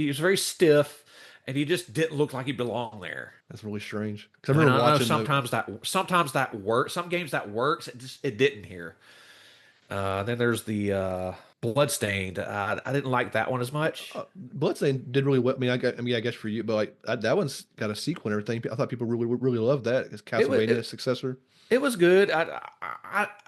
was very stiff, and he just didn't look like he belonged there. That's really strange. Because I I remember know watching sometimes that works. Some games that works. It didn't here. Then there's the Bloodstained. I didn't like that one as much. Bloodstained did really well. I guess for you, but like that one's got a sequel and everything. I thought people really loved that. It's Castlevania successor. It was good.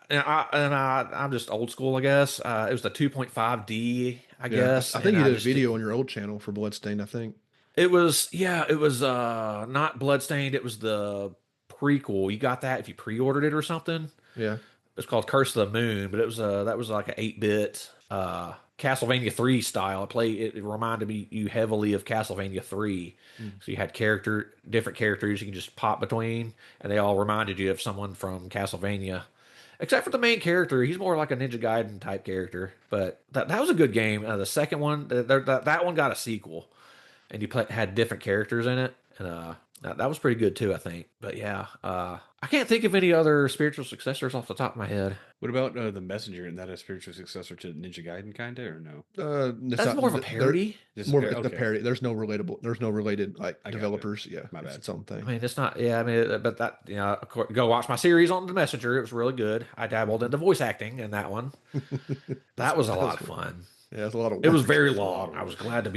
I'm just old school, I guess. It was the 2.5D, I guess. I think and you did a just video on your old channel for Bloodstained. I think It was not Bloodstained. It was the prequel. You got that if you pre-ordered it or something. yeah. It's called Curse of the Moon, but that was like an 8-bit Castlevania 3 style. It reminded you heavily of Castlevania 3. So you had different characters you can just pop between, and they all reminded you of someone from Castlevania. Except for the main character, he's more like a Ninja Gaiden type character. But that was a good game. The second one, that one got a sequel, and you had different characters in it, and that was pretty good too, I think. But yeah, I can't think of any other spiritual successors off the top of my head. What about the Messenger? Isn't that a spiritual successor to Ninja Gaiden, kind of, or no? That's more of a parody. Just More a of par- the okay. parody. There's no related like I got you. developers. Yeah, My it's bad. its own thing. I mean, it's not. Yeah, I mean, but that of course, go watch my series on the Messenger. It was really good. I dabbled into voice acting in that one. That was a lot of fun. Yeah, it's a lot of. It was work. very long. I was glad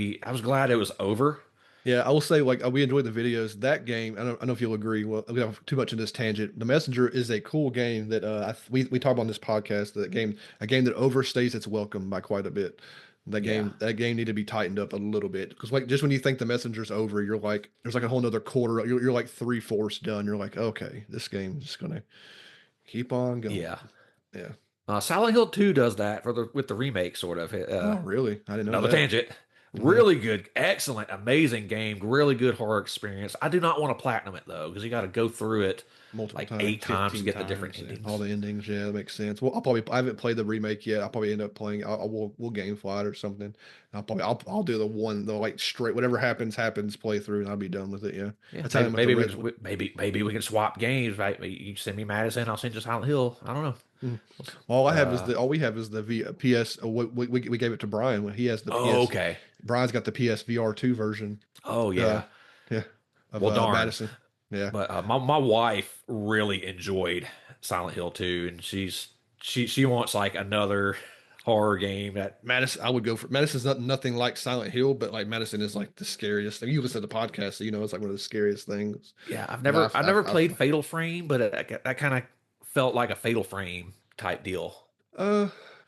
it was over. Yeah, I will say, like, we enjoyed the videos. That game, I don't know if you'll agree. Well, we don't have too much in this tangent. The Messenger is a cool game that we talk about on this podcast. That game, a game that overstays its welcome by quite a bit. Yeah. That game need to be tightened up a little bit because, like, just when you think the Messenger's over, you're like, there's like a whole nother quarter. You're like 3/4 done. You're like, okay, this game's just gonna keep on going. Yeah. Yeah. Silent Hill 2 does that with the remake, sort of. Oh, really? I didn't know Another that. tangent. Yeah. Really good, excellent, amazing game. Really good horror experience. I do not want to platinum it though, because you got to go through it Multiple like times, 8 times to 15 get the different times, yeah. endings. all the endings. Yeah, that makes sense. Well, I haven't played the remake yet. I'll probably end up playing. We'll game fly it or something. I'll do the like straight whatever happens playthrough and I'll be done with it. Yeah, Yeah, that's how I'm with maybe the maybe we can swap games. Right? You send me Madison, I'll send you Silent Hill. I don't know. all we have is the PS. We gave it to Brian when he has the Oh, PS. okay. Brian's got the PSVR 2 version. Oh, yeah. Yeah, of Well, darn. Madison. Yeah, But my wife really enjoyed Silent Hill 2, and she wants like another horror game that. Madison. I would go for Madison's nothing like Silent Hill, but like Madison is like the scariest thing. You listen to the podcast, so you know it's like one of the scariest things. Yeah, I've But never played Fatal Frame, but that kind of felt like a Fatal Frame type deal.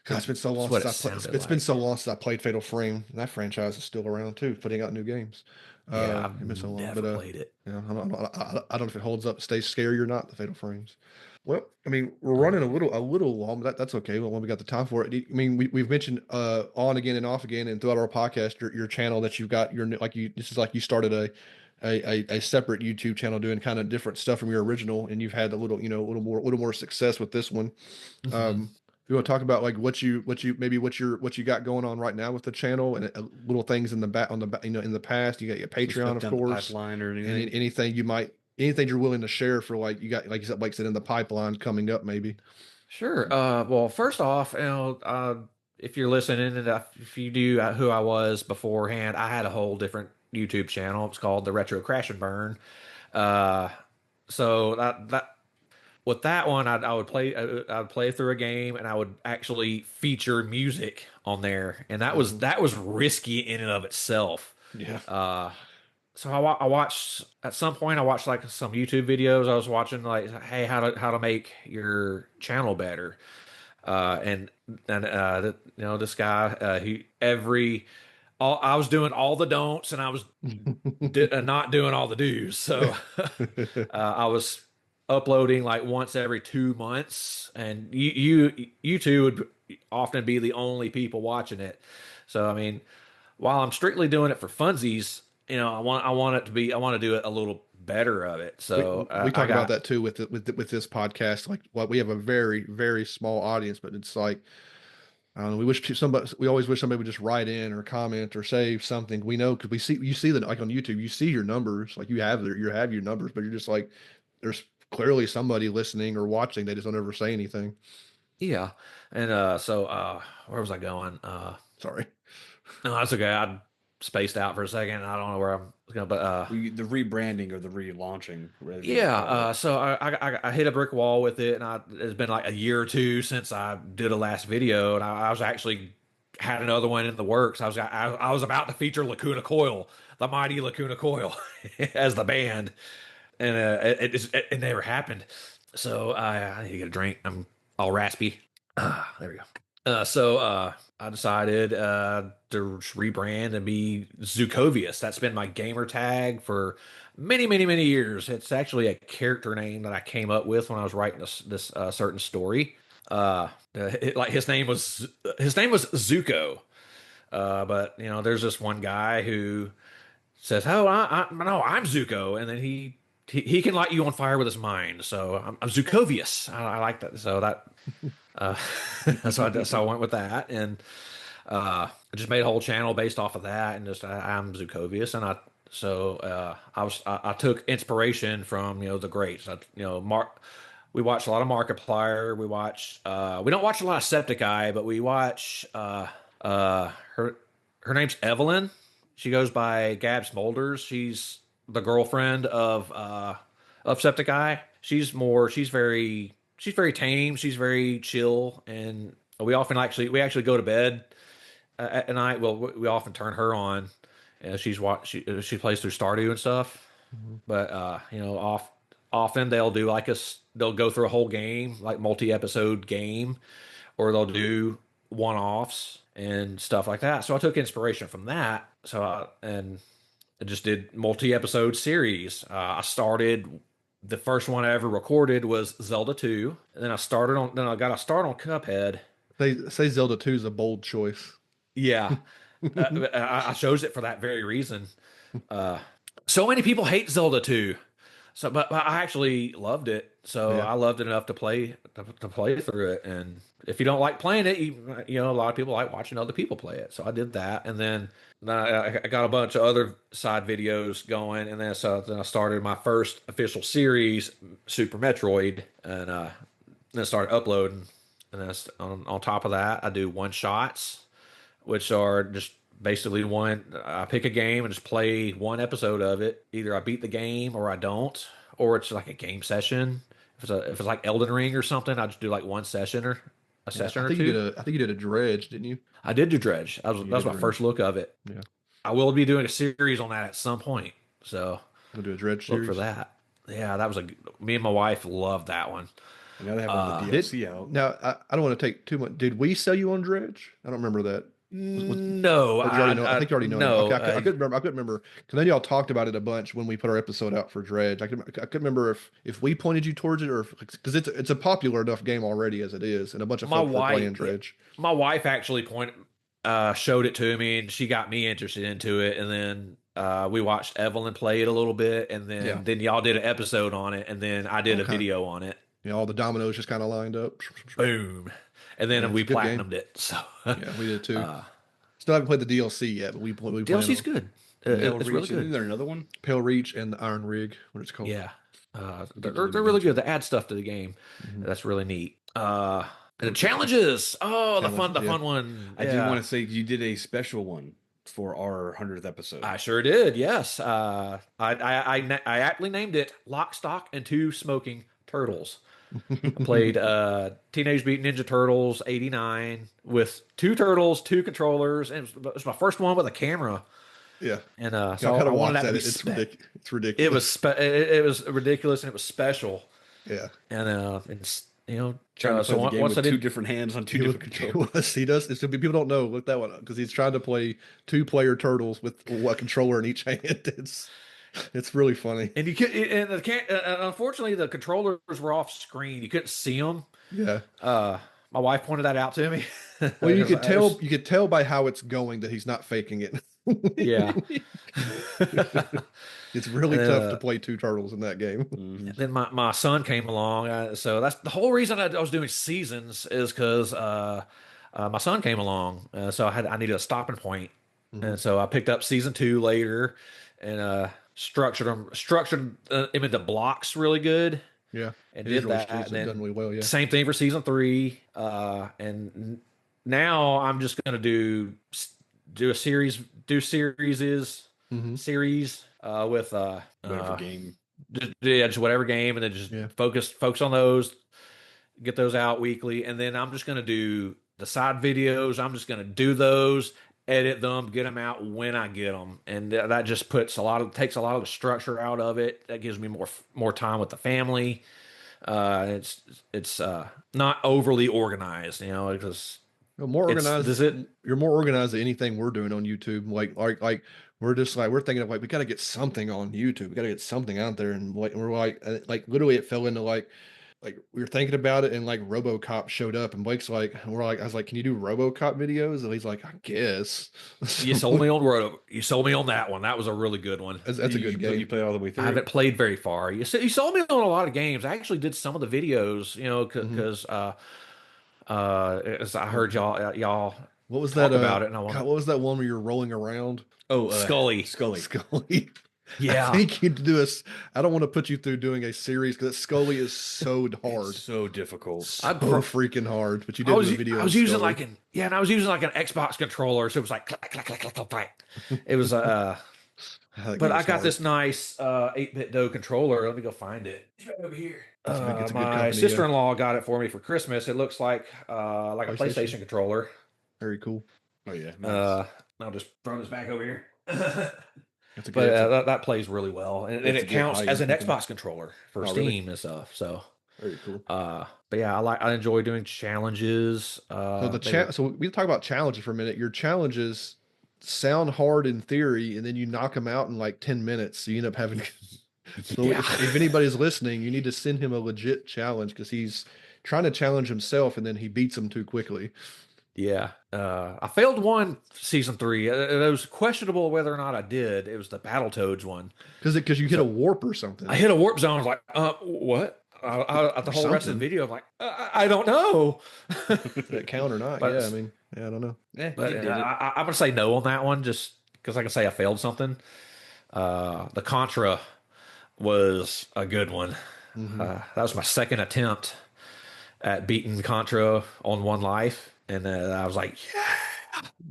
God, it's been so long what since it I played. sounded It's been like. so long since I played Fatal Frame. That franchise is still around too, putting out new games. Yeah, It's been so I've long, never but played it. yeah, I don't know if it holds up, stays scary or not. The Fatal Frames. Well, I mean, we're running a little long, but that's okay. Well, when we got the time for it, I mean, we've mentioned on again and off again, and throughout our podcast, your channel that you've got this is like you started a separate YouTube channel doing kind of different stuff from your original, and you've had a little more success with this one. Mhm. You want to talk about like what you got going on right now with the channel and little things in the back in the past. You got your Patreon, of Down the course, pipeline or and anything. anything you're willing to share for like you got like you said, like said in the pipeline coming up maybe. Sure. Well, first off, if you're listening, and if you do who I was beforehand, I had a whole different YouTube channel. It's called the Retro Crash and Burn. Uh, so that with that one, I'd play through a game, and I would actually feature music on there, and that was risky in and of itself. Yeah. So I watched at some point. I watched like some YouTube videos. I was watching like, hey, how to make your channel better, this guy I was doing all the don'ts, and I was not doing all the do's. So I was uploading like once every 2 months, and you two would often be the only people watching it. So I mean, while I'm strictly doing it for funsies, I want to do it a little better of it. So we talk about that too with this podcast. Like, we have a very very small audience, but it's like I don't know. We always wish somebody would just write in or comment or say something. We know because you see that like on YouTube, you see your numbers, like you have your numbers, but you're just like there's clearly somebody listening or watching. They just don't ever say anything. Yeah, and where was I going? Sorry. No, that's okay. I spaced out for a second. I don't know where I'm going, but The rebranding or the relaunching. yeah. So I hit a brick wall with it, and it's been like a year or two since I did a last video, and I was actually had another one in the works. I was about to feature Lacuna Coil, the mighty Lacuna Coil, as the band, and it never happened. So I need to get a drink. I'm all raspy. There we go. I decided to rebrand and be Zukovious. That's been my gamer tag for many, many, many years. It's actually a character name that I came up with when I was writing this certain story. His name was Zuko. But there's this one guy who says, "Oh, no, I'm Zuko," and then he can light you on fire with his mind. So I'm Zukovious. I like that. So that. So I went with that, and I just made a whole channel based off of that, and just I'm Zukovious, and I took inspiration from the greats. We watch a lot of Markiplier. We don't watch a lot of Septiceye, but we watch her name's Evelyn. She goes by Gab Smolders. She's the girlfriend of Septiceye. She's very tame. She's very chill, and we actually go to bed at night. Well, we often turn her on, She plays through Stardew and stuff. But often they'll do they'll go through a whole game, like multi-episode game, or they'll do one-offs and stuff like that. So I took inspiration from that. And I just did multi-episode series. I started the first one I ever recorded was Zelda 2, and then I got a start on Cuphead. They say Zelda 2 is a bold choice. Yeah, I chose it for that very reason. So many people hate Zelda 2. But I actually loved it. So Yeah. I loved it enough to play through it. And if you don't like playing it, a lot of people like watching other people play it. So I did that, and then I got a bunch of other side videos going, and then I started my first official series, Super Metroid, and then started uploading. And then on top of that, I do one shots, which are just basically I pick a game and just play one episode of it. Either I beat the game or I don't, or it's like a game session. If it's like Elden Ring or something, I just do like one session or a session or two. I think you did a Dredge, didn't you? I did do Dredge. That was my first look of it. Yeah. I will be doing a series on that at some point. So We'll do a Dredge look series. for that. Yeah, that was me and my wife loved that one. And now they have all the DLC out. Now, I don't want to take too much. Did we sell you on Dredge? I don't remember that. No, I think you already know. No, Okay, I couldn't remember. I couldn't remember because then y'all talked about it a bunch when we put our episode out for Dredge. I couldn't remember if we pointed you towards it or because it's a popular enough game already as it is, and a bunch of folks are playing Dredge. My wife actually showed it to me, and she got me interested into it, and then we watched Evelyn play it a little bit, and then y'all did an episode on it, and then I did a video on it. Yeah, all the dominoes just kind of lined up. Boom. And then we platinumed it. So yeah, we did too. Still haven't played the DLC yet, but we DLC's good. It's really good. Is there another one? Pale Reach and the Iron Rig, what it's called. Yeah, they're really good. They add stuff to the game. That's really neat. And the challenges. Oh, the fun one. I do want to say you did a special one for our 100th episode. I sure did. Yes. I aptly named it "Lock, Stock, and Two Smoking Turtles." I played Teenage Mutant Ninja Turtles '89 with 2 turtles, 2 controllers, and it was my first one with a camera. Yeah, and so I wanted that. It's ridiculous. It was it was ridiculous, and it was special. Yeah, and it's trying to play the game with 2 different hands on 2 different controllers. He does. It's people don't know. Look that one up because he's trying to play 2-player turtles with a controller in each hand. It's really funny. And unfortunately, the controllers were off screen. You couldn't see them. Yeah. My wife pointed that out to me. Well, you could tell. You could tell by how it's going that he's not faking it. Yeah. It's really tough to play 2 turtles in that game. And then my son came along. So that's the whole reason I was doing seasons is because my son came along. So I needed a stopping point. And so I picked up season 2 later and structured him into blocks really good. Yeah, and did that. And then done really well. Yeah, same thing for season 3. And now I'm just gonna do a series, series with whatever game, just whatever game, and then just focus on those, get those out weekly, and then I'm just gonna do the side videos. I'm just gonna do those, edit them, get them out when I get them, and that just takes a lot of the structure out of it. That gives me more time with the family. It's not overly organized, because more organized. You're more organized than anything we're doing on YouTube. Like we're just we're thinking of we got to get something on YouTube. We got to get something out there, and we're like literally it fell into like we were thinking about it, and RoboCop showed up, and Blake's I was like, can you do RoboCop videos? And he's like, I guess. You sold me on that one. That was a really good one. That's a good game. You play all the way through. I haven't played very far. You sold me on a lot of games. I actually did some of the videos, because as I heard y'all. What was that about it? And what was that one where you're rolling around? Oh, Scully. Yeah, I think you'd do I don't want to put you through doing a series because Scully is so hard, so difficult, so freaking hard. But you did a video. I was using an Xbox controller, so it was like clack, clack, clack, clack, clack. It was but I got this nice 8-bit dough controller. Let me go find it. It's right over here. My sister-in-law got it for me for Christmas. It looks like a PlayStation controller. Very cool. Oh yeah. Nice. I'll just throw this back over here. That's a But good. that plays really well, and That's it a good counts as an high-end company. Xbox controller for Oh, really? Steam and stuff. So, Very cool. but yeah, I enjoy doing challenges. So so we talk about challenges for a minute. Your challenges sound hard in theory, and then you knock them out in like 10 minutes. So you end up having. So Yeah, if anybody's listening, you need to send him a legit challenge because he's trying to challenge himself, and then he beats him too quickly. yeah. I failed one season 3. It was questionable whether or not I did. It was the Battletoads one. Because you hit a warp or something. I hit a warp zone. I was like, what? The Or whole rest of the something. video, I'm like, I don't know. Did it count or not? But Yeah, I mean, yeah, I don't know. Yeah, But you did it. I'm gonna say no on that one, just because I can say I failed something. The Contra was a good one. That was my second attempt at beating Contra on one life, and I was like,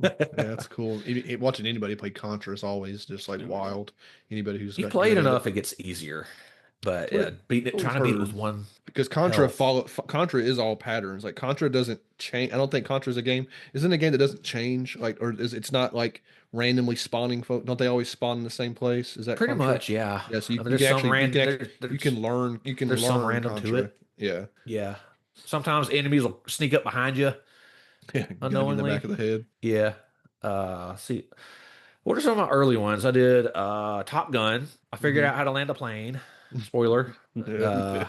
Yeah, that's cool. Watching anybody play Contra is always just like wild. Anybody who's you got played good at enough, it. it gets easier. But Well, trying to beat it with heard. one Because Contra health. Contra is all patterns. Like Contra doesn't change. I don't think Contra is a game. Isn't a game that doesn't change. Like, or is it's not like randomly spawning folk? Don't they always spawn in the same place? Is that Pretty Contra? much, yeah. Yeah. So I mean, there's some random. you can learn There's some random to Contra. it. Yeah. Yeah. Sometimes enemies will sneak up behind you Yeah. Get him in the unknowingly. back of the head. Yeah. See, what are some of my early ones? I did Top Gun. I figured out how to land a plane. Spoiler. Yeah.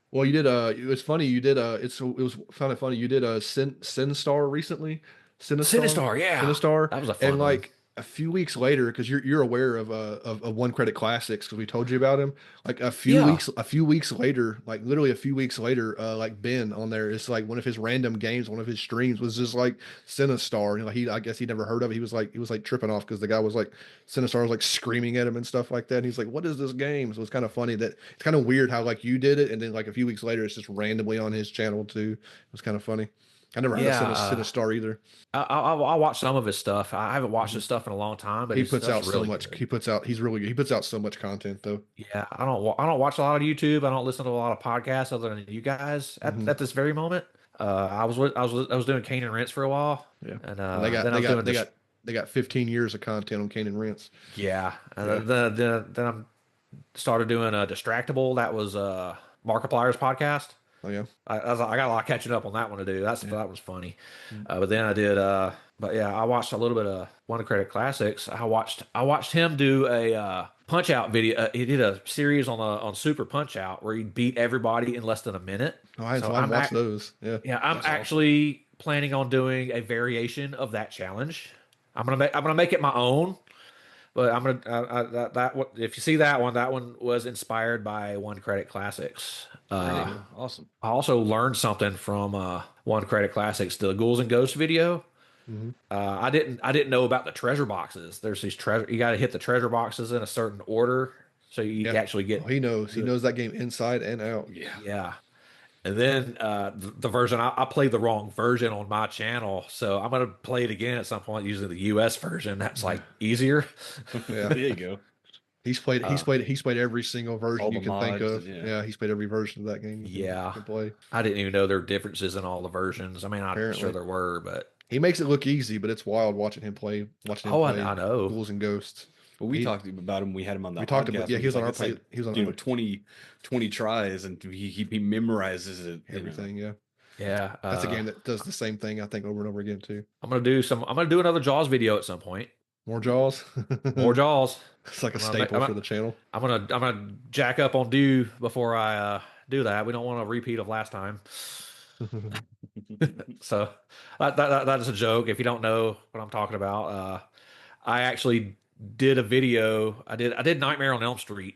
Well, you did. It was funny. You did. It was kind of funny. You did a Sinistar recently. Sinistar, yeah. Sinistar, That was a fun and one. like a few weeks later, because you're aware of One Credit Classics because we told you about him. Like Yeah. a few weeks later, like literally a few weeks later, like Ben on there, it's like one of his random games, one of his streams was just like Sinistar. And like I guess he never heard of it. He was like tripping off because the guy was like Sinistar was like screaming at him and stuff like that. And he's like, "What is this game?" So it's kind of funny that it's kind of weird how like you did it, and then like a few weeks later, it's just randomly on his channel too. It was kind of funny. I never heard Yeah. of Sinistar either. I watched some of his stuff. I haven't watched his stuff in a long time, but He his puts out stuff's so really much. good. He puts out. He's really good. He puts out so much content though. Yeah, I don't watch a lot of YouTube. I don't listen to a lot of podcasts other than you guys at this very moment. I was doing Cane and Rinse for a while. Yeah, And and then I was doing they got 15 years of content on Cane and Rinse. yeah. And then I started doing a Distractable. That was Markiplier's podcast. Oh yeah, I got a lot catching up on that one to do. That was funny. Mm-hmm. But then I did but yeah, I watched a little bit of One Credit Classics. I watched him do a Punch Out video. He did a series on Super Punch Out where he beat everybody in less than a minute. oh, I watched those. Yeah, Yeah, I'm actually planning on doing a variation of that challenge. I'm gonna make it my own. But I'm gonna if you see that one was inspired by One Credit Classics. Awesome. I also learned something from One Credit Classics, the Ghouls and Ghosts video. Mm-hmm. I didn't know about the treasure boxes. There's these treasure. You got to hit the treasure boxes in a certain order, so you actually get. Oh, he knows. He knows that game inside and out. Yeah. And then the version I played the wrong version on my channel, so I'm gonna play it again at some point using the US version. That's like easier. Yeah, There you go. he's played every single version All you the can think mods, of. yeah. Yeah, he's played every version of that game. Yeah. You can play. I didn't even know there were differences in all the versions. I mean, I'm Apparently. sure there were, but He makes it look easy, but it's wild watching him play. I know. Ghouls and Ghosts. Well, we talked about him. We had him on the We talked about podcast. yeah. He was on our It's play. like, He was on you our, know 20 tries, and he memorizes it. you know. everything. Yeah, yeah, that's a game that does the same thing. I think over and over again too. I'm gonna do another Jaws video at some point. More Jaws. More Jaws. It's like a I'm gonna staple make- for the channel. I'm gonna jack up on Do before I do that. We don't want a repeat of last time. So that is a joke. If you don't know what I'm talking about, I actually did a video. I did Nightmare on Elm Street.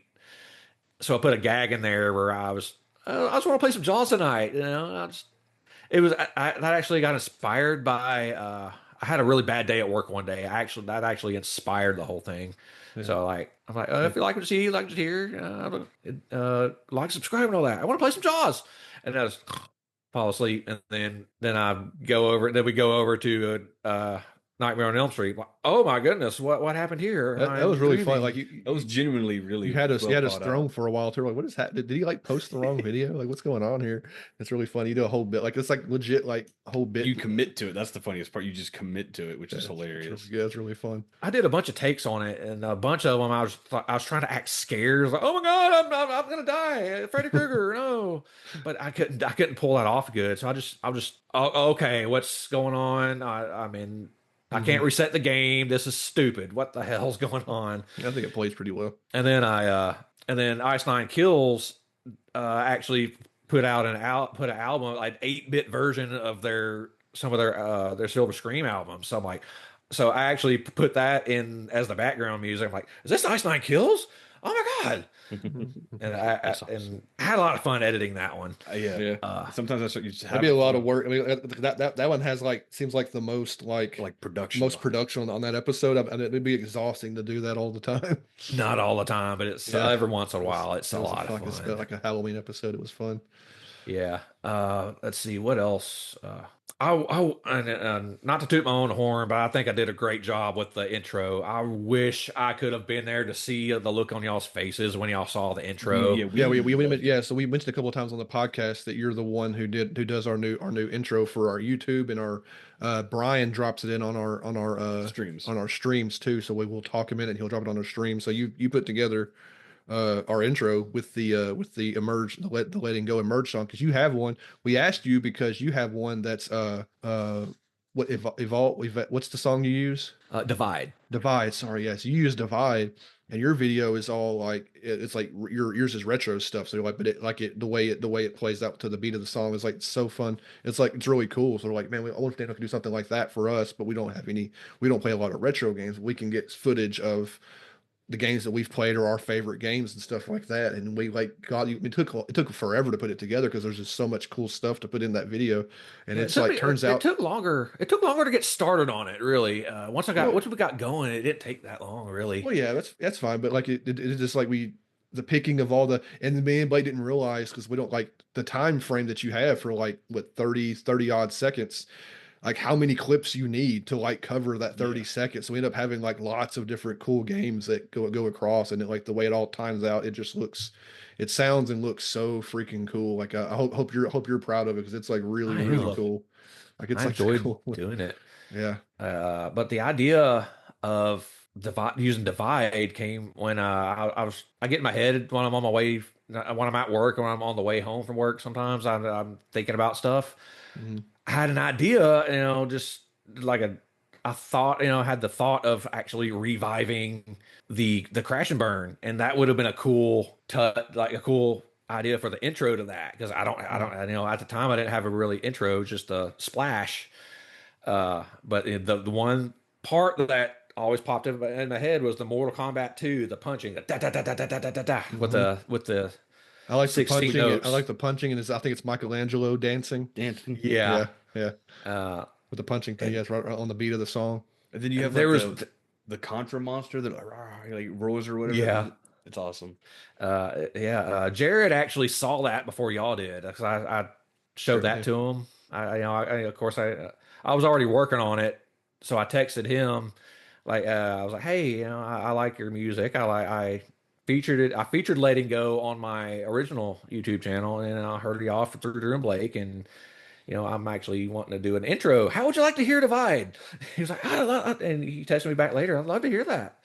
So I put a gag in there where I just want to play some Jaws tonight. You know, that actually got inspired by. I had a really bad day at work one day. That actually inspired the whole thing. Yeah. So like I'm like, if you like what you see, like what you hear, like, subscribe, and all that. I want to play some Jaws, and I just fall asleep, and then I go over. Then we go over to Nightmare on Elm Street. Like, oh my goodness, what happened here? That was really fun. Dreaming. Like That was genuinely really you had us well thought thrown out. for a while too. Like, what is happening? Did he like post the wrong video? Like, what's going on here? It's really funny. You do a whole bit. Like, it's like legit, like a whole bit. You commit to it. That's the funniest part. You just commit to it, which is hilarious. Yeah, it's really fun. I did a bunch of takes on it, and a bunch of them I was trying to act scared. I was like, oh my god, I'm gonna die, Freddy Krueger, no! But I couldn't pull that off good. So I just oh, okay, what's going on? I mean, I can't reset the game. This is stupid. What the hell's going on? I think it plays pretty well. And then and then Ice Nine Kills actually put an album, like 8-bit version of some of their Silver Scream albums. So I'm like, so I actually put that in as the background music. I'm like, is this Ice Nine Kills? Oh my god! And I had a lot of fun editing that one. Yeah. Sometimes that's what you just have. That'd be a lot of work. I mean, that one has seems like the most production on that episode. And it'd be exhausting to do that all the time. Not all the time, but it's every once in a while. It's a lot of fun. Like a Halloween episode. It was fun. Yeah. Let's see what else. Not to toot my own horn, but I think I did a great job with the intro. I wish I could have been there to see the look on y'all's faces when y'all saw the intro. So we mentioned a couple of times on the podcast that you're the one who does our new intro for our YouTube, and our Brian drops it in on our streams too. So we will talk a minute and he'll drop it on our stream. So you put together our intro with the emerge, the letting go emerge song, because you have one. We asked you because you have one that's what's the song you use? Divide. Sorry, yes, you use Divide, and your video is all like it's like yours is retro stuff. So like, but the way it plays out to the beat of the song is like so fun. It's like it's really cool. So we're like, man, I wonder if Daniel can do something like that for us, but we don't play a lot of retro games. We can get footage of the games that we've played or our favorite games and stuff like that. And we it took forever to put it together because there's just so much cool stuff to put in that video. And it took longer to get started on it, really. Once we got going, it didn't take that long, really. Well, yeah, that's fine. But like it just like the picking of all and me and Blake didn't realize, because we don't like the time frame that you have for like what 30 odd seconds, like how many clips you need to like cover that 30 seconds. So we end up having like lots of different cool games that go across, and like the way it all times out, it sounds and looks so freaking cool. Like I hope you're proud of it, because it's like really cool. Like it's enjoyed cool doing it. Yeah. But the idea of using Divide came when I get in my head when I'm on my way, when I'm at work, or when I'm on the way home from work. Sometimes I'm thinking about stuff. Mm-hmm. I had an idea, just like I thought, had the thought of actually reviving the Crash and Burn, and that would have been a cool idea for the intro to that, because I don't, at the time I didn't have a really intro, just a splash. But the one part that always popped in my head was the Mortal Kombat 2, the punching, the da da da da da da da da, with the I like the 16 punching. notes. I like the punching, and I think it's Michelangelo dancing. Yeah. With the punching thing, yes, right on the beat of the song. And then you have the Contra monster that like roars or whatever. Yeah, it's awesome. Jared actually saw that before y'all did, because I showed that to him. Of course I was already working on it, so I texted him. I was like, hey, I like your music. I featured it. I featured Letting Go on my original YouTube channel, and I heard y'all through Drew and Blake, and I'm actually wanting to do an intro. How would you like to hear Divide? He was like, and he texted me back later, I'd love to hear that.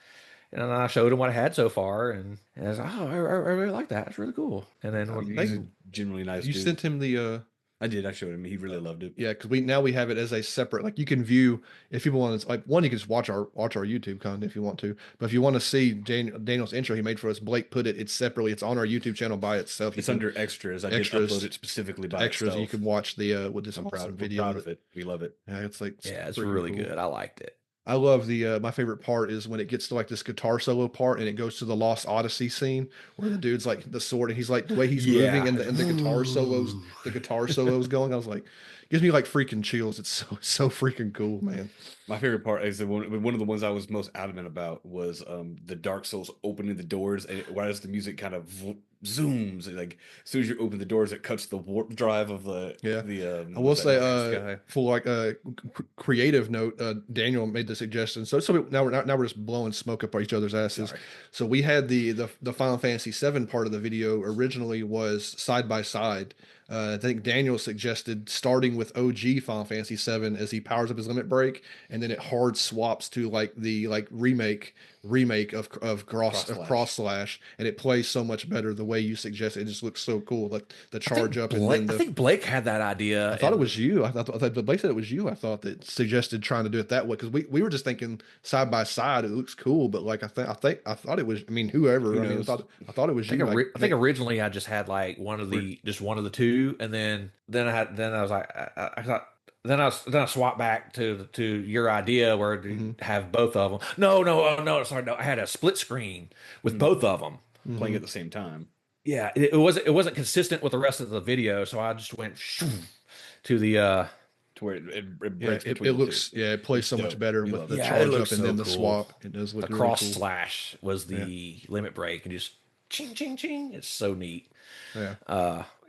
And then I showed him what I had so far, and I was like, oh, I really like that. It's really cool. And then he's genuinely nice. You sent him the I did. I showed him. He really loved it. Yeah, because we have it as a separate. Like you can view, if people want to, like, one, you can just watch our YouTube content if you want to. But if you want to see Daniel's intro he made for us, Blake put it. It's separately. It's on our YouTube channel by itself. It's under extras. I did upload it specifically by extras. itself. You can watch the with this awesome video. We're proud of it. We love it. Yeah, it's really cool. Good. I liked it. I love my favorite part is when it gets to like this guitar solo part, and it goes to the Lost Odyssey scene where the dude's like the sword, and he's like the way he's moving, and the guitar solos going. I was like, gives me like freaking chills. It's so freaking cool, man. My favorite part is one of the ones I was most adamant about was the Dark Souls opening the doors, and as the music kind of zooms, and like as soon as you open the doors, it cuts the warp drive of the I will say sky. for like a creative note, Daniel made the suggestion. So now we're just blowing smoke up each other's asses. Sorry. So we had the Final Fantasy VII part of the video originally was side by side. I think Daniel suggested starting with OG Final Fantasy VII as he powers up his limit break, and then it hard swaps to like the remake of Cross Slash, and it plays so much better the way you suggested. It just looks so cool, like the charge up. And then I think Blake had that idea. I thought it was you. I thought Blake said it was you. I thought that suggested trying to do it that way because we were just thinking side by side. It looks cool, but like I thought it was. I mean, whoever. I mean, I thought it was you. I think originally I just had like one of the two, and then I was like I thought. Then I swapped back to your idea where to have both of them. No, sorry, no. I had a split screen with both of them playing at the same time. Yeah, it wasn't consistent with the rest of the video, so I just went to the to where it looks it plays so much better with the charge up and then the swap. It does look the really cross cool. slash was the limit break and just ching ching ching. It's so neat.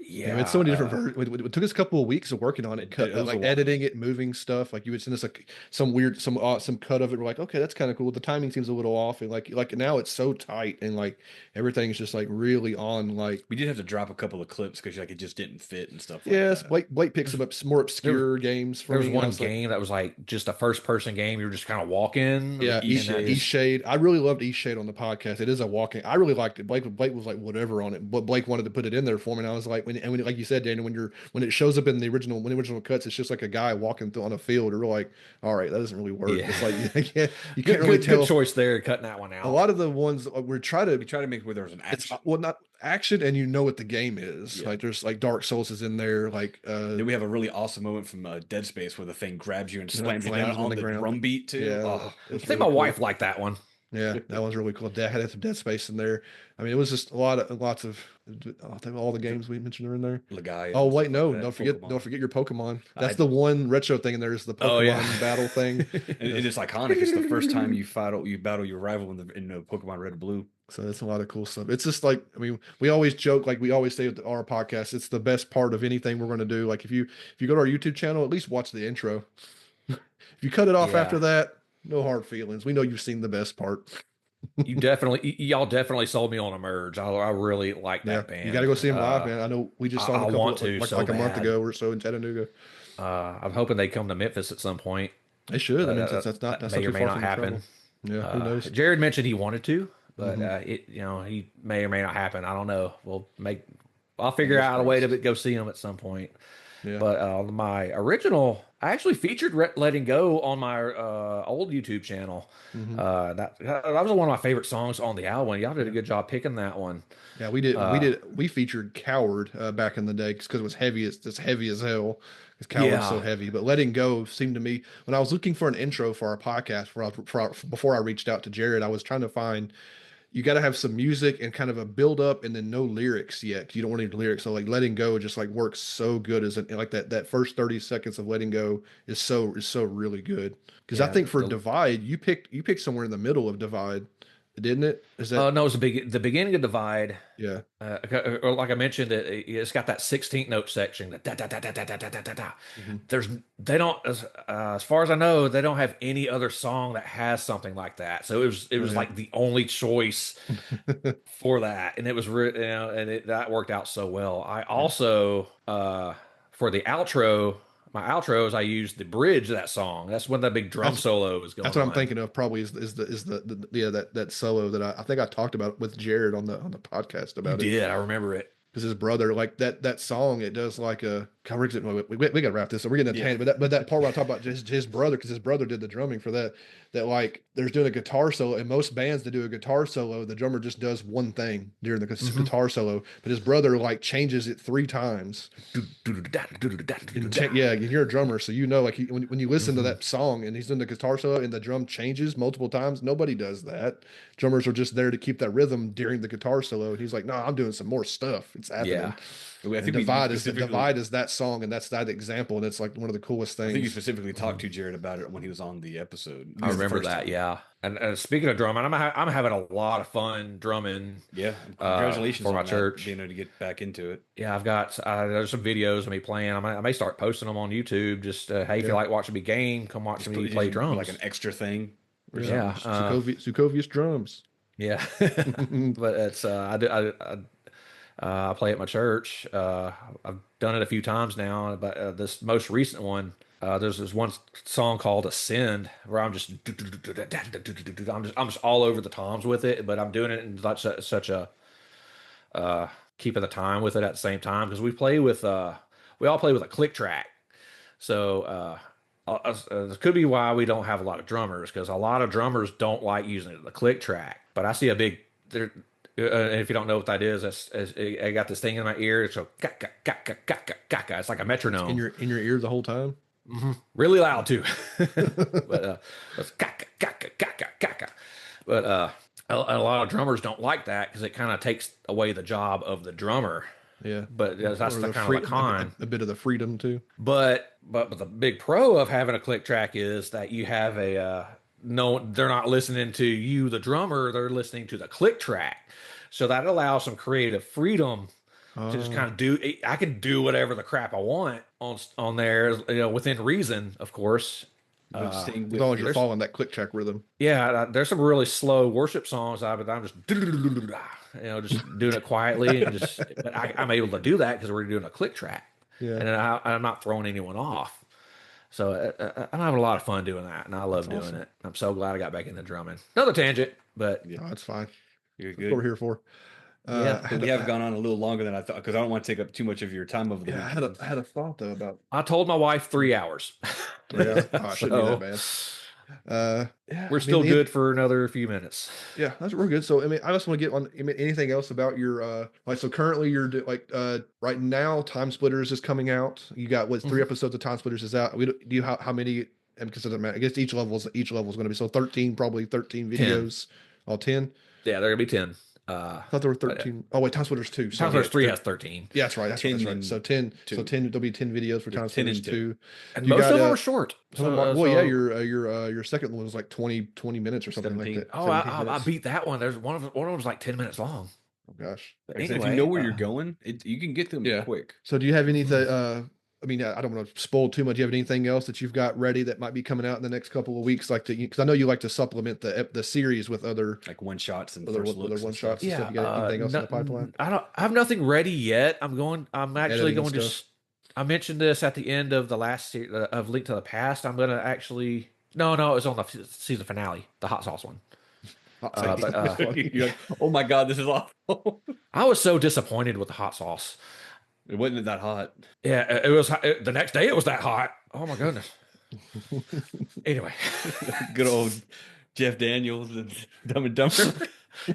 Yeah, it's so many different versions. It took us a couple of weeks of working on it, like editing it, moving stuff. Like you would send us like some cut of it. We're like, okay, that's kind of cool. The timing seems a little off, and like now it's so tight, and like everything's just like really on. Like we did have to drop a couple of clips because like it just didn't fit and stuff. Yes, Blake picks up more obscure games. There was one game that was like just a first person game. You were just kind of walking. Yeah, East Shade. I really loved East Shade on the podcast. It is a walking. I really liked it. Blake was like whatever on it, but Blake wanted to put it in there for me, and I was like, when like you said, Daniel, when it shows up in the original cuts, it's just like a guy walking through on a field. We're like, all right, that doesn't really work. Yeah. It's like you can't really tell. Good choice there, cutting that one out. A lot of the ones we try to make where there's an action. Well, not action, and you know what the game is. Yeah. Like there's like Dark Souls is in there. Like then we have a really awesome moment from Dead Space where the thing grabs you and slams you down on the drum beat too. Yeah, I think my wife liked that one. Yeah, that one's really cool. Dad had some Dead Space in there. I mean, it was just lots of. I think all the games we mentioned are in there. Legaia. Oh wait, no! Don't forget your Pokemon. That's the one retro thing in there is the Pokemon battle thing. And it's iconic. It's the first time you battle your rival in Pokemon Red and Blue. So it's a lot of cool stuff. It's just like, I mean, we always joke, like we always say with our podcast, it's the best part of anything we're going to do. Like if you go to our YouTube channel, at least watch the intro. If you cut it off after that, no hard feelings. We know you've seen the best part. Y'all definitely sold me on Emerge. I really like that band. You got to go see them live, man. I know we just saw them like a month ago or so in Chattanooga. I'm hoping they come to Memphis at some point. They should. I mean, that's may or may not happen. Yeah, who knows? Jared mentioned he wanted to, but he may or may not happen. I don't know. I'll figure out a way to go see him at some point. Yeah. But my original, I actually featured Letting Go on my old YouTube channel. That was one of my favorite songs on the album. Y'all did a good job picking that one. Yeah, we did. We featured Coward back in the day because it was heavy. It's heavy as hell. Because Coward's so heavy. But Letting Go seemed to me, when I was looking for an intro for our podcast, before I reached out to Jared, I was trying to find, you got to have some music and kind of a build up and then no lyrics yet. You don't want any lyrics. So like Letting Go just like works so good as like that first 30 seconds of Letting Go is so really good. Because I think for Divide, you picked somewhere in the middle of Divide, didn't it? Is that? No, it was the beginning of Divide. Yeah. Or like I mentioned, it's got that 16th note section. That da da da da da da da da da. They don't, as far as I know, they don't have any other song that has something like that. So it was like the only choice for that, and it was that worked out so well. I also for the outro. My outros, I used the bridge of that song. That's when that big drum solo is going on. That's what I'm thinking of. Probably is that solo that I think I talked about with Jared on the podcast about it. You did. I remember it. Because his brother, like that song, it does like a. We got to wrap this. So we're getting a tangent, but that part where I talk about his brother, because his brother did the drumming for that. That like there's doing a guitar solo, and most bands that do a guitar solo, the drummer just does one thing during the guitar solo, but his brother like changes it 3 times. Yeah, you're a drummer, so you know, like when you listen to that song and he's doing the guitar solo and the drum changes multiple times, nobody does that. Drummers are just there to keep that rhythm during the guitar solo. And he's like, no, I'm doing some more stuff. It's happening. I And think we Divide is that song, and that's that example, and it's like one of the coolest I think you things. specifically talked to Jared about it when he was on the episode. I remember that, yeah. And speaking of drumming, I'm having a lot of fun drumming. Yeah, congratulations for my on that, church. being able to get back into it. Yeah, I've got there's some videos of me playing. I may start posting them on YouTube. Just hey, if you like watching me game, come watch me play drums. Like an extra thing. Yeah, Zukovious drums. Yeah, but it's I play at my church. I've done it a few times now, but this most recent one, there's this one song called "Ascend" where I'm just all over the toms with it, but I'm doing it in such a keeping the time with it at the same time because we all play with a click track, so. This could be why we don't have a lot of drummers because a lot of drummers don't like using the click track. But I see a big there. If you don't know what that is, I got this thing in my ear. It's a it's like a metronome in your ear the whole time. Really loud too. But it's but a lot of drummers don't like that because it kind of takes away the job of the drummer. Yeah, but that's the kind of the con. A bit of the freedom too. But the big pro of having a click track is that you have no, they're not listening to you, the drummer. They're listening to the click track, so that allows some creative freedom to just kind of do. I can do whatever the crap I want on there, within reason, of course. As long as you're following that click track rhythm. Yeah, there's some really slow worship songs. I'm just just doing it quietly and but I'm able to do that because we're doing a click track. Yeah, and I'm not throwing anyone off. So I'm having a lot of fun doing that, and I love doing it. I'm so glad I got back into drumming. Another tangent, but no, that's fine. You're good. That's what we're here for. We have gone on a little longer than I thought because I don't want to take up too much of your time over the weekend. I had a thought though about. I told my wife 3 hours. Yeah, I shouldn't be that bad. We're still good for another few minutes. Yeah, we're good. So I just want to get on. Anything else about your so currently you're right now Timesplitters is coming out. You got 3 episodes of Timesplitters is out. Do you how many? Because it doesn't matter. I guess each level is going to be so 13 videos. 10. All 10. Yeah, they're gonna be 10. I thought there were 13. Oh wait, Timesplitters 2. Timesplitters 3 has 13. Yeah, that's right. That's right. So 10. So 10. There'll be 10 videos for Timesplitters 2. And most of them are short. Yeah, your second one was like 20 minutes or something 17. Like that. Oh, I beat that one. There's one of them was like 10 minutes long. Oh gosh. Anyway, if you know where you're going, you can get them quick. So do you have anything? I don't want to spoil too much. Do you have anything else that you've got ready that might be coming out in the next couple of weeks? Because I know you like to supplement the series with other like one shots and other one shots. Yeah. Stuff. You got anything else in the pipeline? I have nothing ready yet. I'm actually going to. I mentioned this at the end of the last of Link to the Past. I'm going to actually. No, it was on the season finale, the hot sauce one. You're like, oh my god, this is awful. I was so disappointed with the hot sauce. It wasn't that hot. Yeah, it was. The next day, it was that hot. Oh my goodness. Anyway, good old Jeff Daniels and Dumb and Dumber.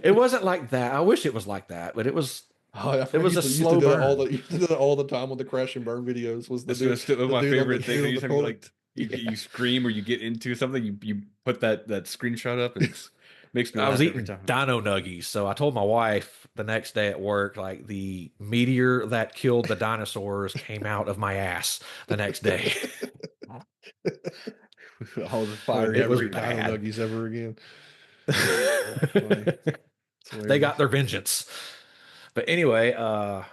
It wasn't like that. I wish it was like that, but it was. It was a slow burn. You did it all the time on the crash and burn videos. Was my favorite thing? You scream or you get into something. You put that screenshot up and makes me. I was eating dino nuggies, so I told my wife the next day at work, like the meteor that killed the dinosaurs came out of my ass the next day. All the fire, it was dino nuggies ever again. They got their vengeance. But anyway, I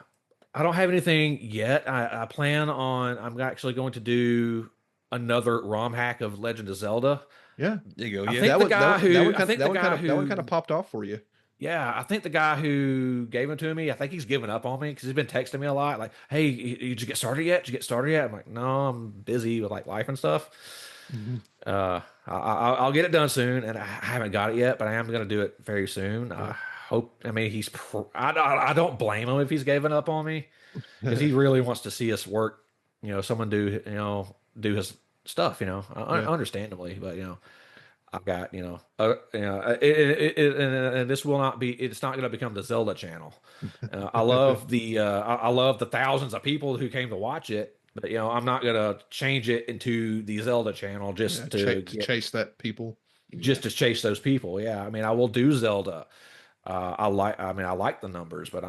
don't have anything yet. I plan on. I'm actually going to do another ROM hack of Legend of Zelda. Yeah, there you go. Yeah, that one kind of popped off for you. Yeah, I think the guy who gave it to me, I think he's given up on me because he's been texting me a lot. Like, hey, did you get started yet? Did you get started yet? I'm like, no, I'm busy with like life and stuff. I'll get it done soon, and I haven't got it yet, but I am going to do it very soon. I hope. I mean, I don't blame him if he's given up on me because he really wants to see us work. Someone do his stuff. Understandably, but I've got and this will not be. It's not going to become the Zelda channel. I love the thousands of people who came to watch it. But I'm not gonna change it into the Zelda channel just to chase that people. Just to chase those people. Yeah, I mean, I will do Zelda. I like the numbers, but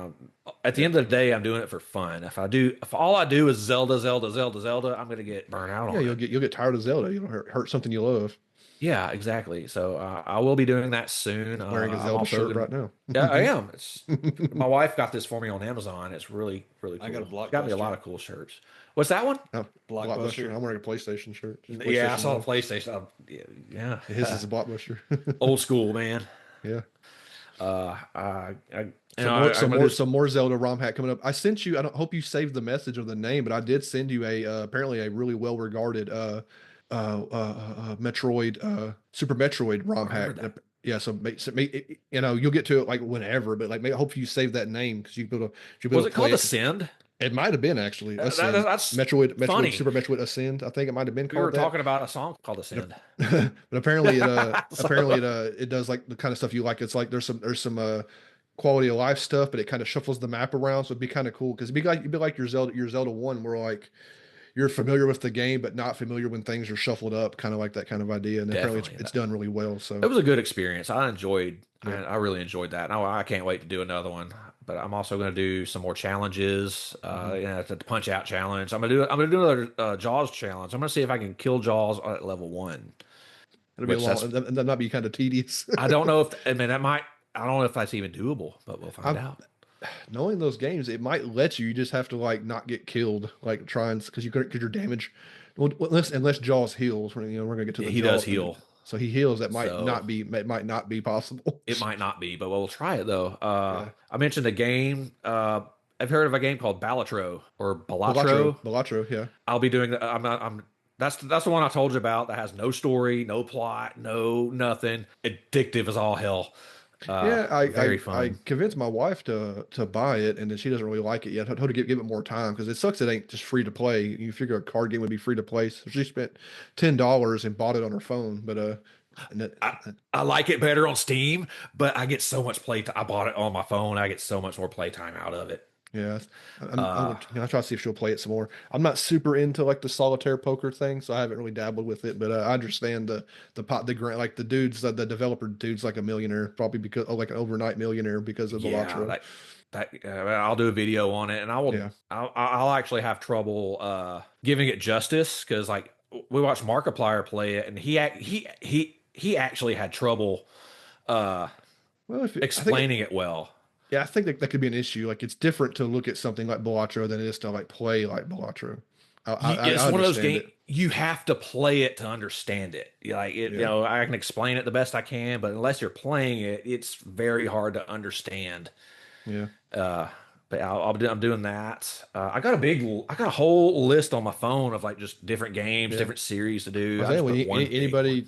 at the end of the day, I'm doing it for fun. If all I do is Zelda, Zelda, Zelda, Zelda, I'm gonna get burnt out Yeah, on it. you'll get tired of Zelda. You'll hurt something you love. Yeah, exactly. So I will be doing that soon. Wearing a I'm Zelda also shirt gonna, right now. yeah, I am. It's my wife got this for me on Amazon. It's really, really cool. I got a She got me a lot Blockbuster. of cool shirts. What's that one? Oh, Blockbuster. I'm wearing a PlayStation shirt. Yeah, I PlayStation saw Love. the PlayStation. Yeah, His is a Blockbuster. old school, man. Yeah. Some more Zelda ROM hack coming up. I sent you. I don't hope you saved the message of the name, but I did send you a apparently a really well regarded Metroid Super Metroid ROM hack. Yeah, so you'll get to it like whenever, but like hopefully you save that name because you'll be able Was to it play called Ascend? It might have been actually Ascend. That's Metroid funny. Super Metroid Ascend. I think it might have been We called were that. talking about a song called Ascend. But apparently So- it does like the kind of stuff you like. It's like there's some quality of life stuff, but it kind of shuffles the map around, so it'd be kind of cool because it'd be like your Zelda 1 where like you're familiar with the game but not familiar when things are shuffled up, kind of like that kind of idea. And apparently it's done really well. So it was a good experience. I Yeah. I really enjoyed that. I can't wait to do another one. But I'm also going to do some more challenges. The punch out challenge. I'm gonna do another Jaws challenge. I'm gonna see if I can kill Jaws at level 1. it'll be that might be kind of tedious. I don't know I don't know if that's even doable, but we'll find out. Knowing those games, it might let you. You just have to like not get killed, like trying because your damage. Well, unless Jaws heals, we're gonna get to the He Jaws, does heal. so he heals. That might So- not be possible. It might not be, but we'll try it though. Yeah. I mentioned a game. I've heard of a game called Balatro or Balatro. Balatro, yeah. I'll be doing. That's the one I told you about that has no story, no plot, no nothing. Addictive as all hell. Very fun. I convinced my wife to buy it, and then she doesn't really like it yet. I told her to give it more time because it sucks. It ain't just free to play. You figure a card game would be free to play, so she spent $10 and bought it on her phone. But I like it better on Steam, but I get so much I bought it on my phone. I get so much more playtime out of it. yeah, I try to see if she'll play it some more. I'm not super into like the solitaire poker thing, so I haven't really dabbled with it. But I understand the grant, like the dudes, the developer dude's like a millionaire, probably because like an overnight millionaire because of Balatro. I'll do a video on it, and I will. Yeah. I'll actually have trouble giving it justice because like we watched Markiplier play it, and he actually had trouble explaining it well. Yeah, I think that could be an issue. Like it's different to look at something like Balatro than it is to like play like Balatro. It's one of those games you have to play it to understand it. I can explain it the best I can, but unless you're playing it, it's very hard to understand. Yeah. But I'm doing that. I got a whole list on my phone of like just different games, different series to do. Anybody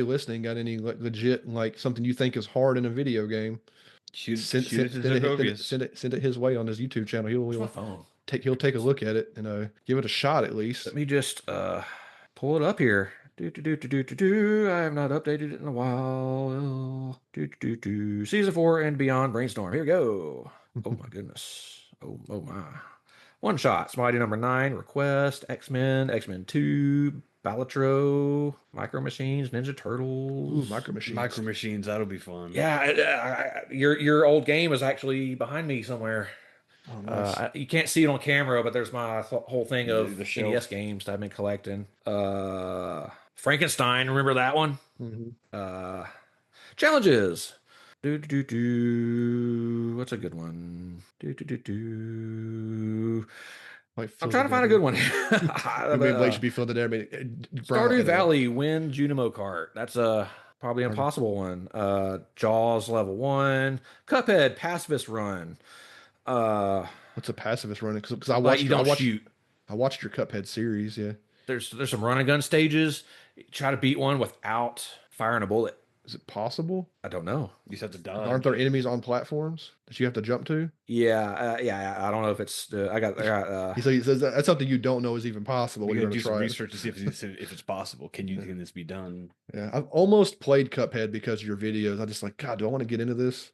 listening got any legit like something you think is hard in a video game? Send it his way on his YouTube channel. He'll take a look at it and give it a shot at least. Let me just pull it up here. I have not updated it in a while. Season 4 and beyond brainstorm. Here we go. Oh my goodness. Oh my. One shot. Mighty number 9. Request. X-Men 2. Balatro, Micro Machines, Ninja Turtles. Ooh, Micro Machines. Micro Machines, that'll be fun. Yeah, your old game is actually behind me somewhere. Oh, nice. You can't see it on camera, but there's my whole thing of the shelf. NES games that I've been collecting. Frankenstein, remember that one? Mm-hmm. Challenges. What's a good one? Like I'm trying to find a good one. Blake should be filled in there. Stardew Valley, win Junimo Kart. That's probably an impossible one. Jaws level 1. Cuphead pacifist run. What's a pacifist run? Because I watched your Cuphead series. Yeah. There's some run and gun stages. Try to beat one without firing a bullet. Is it possible? I don't know. You just have to dodge. Aren't there enemies on platforms that you have to jump to? Yeah. I don't know if it's. I got. He says that's something you don't know is even possible. We're When gonna you're do some try research to see if it's possible. Can this be done? Yeah, I've almost played Cuphead because of your videos. I just like, God, do I want to get into this?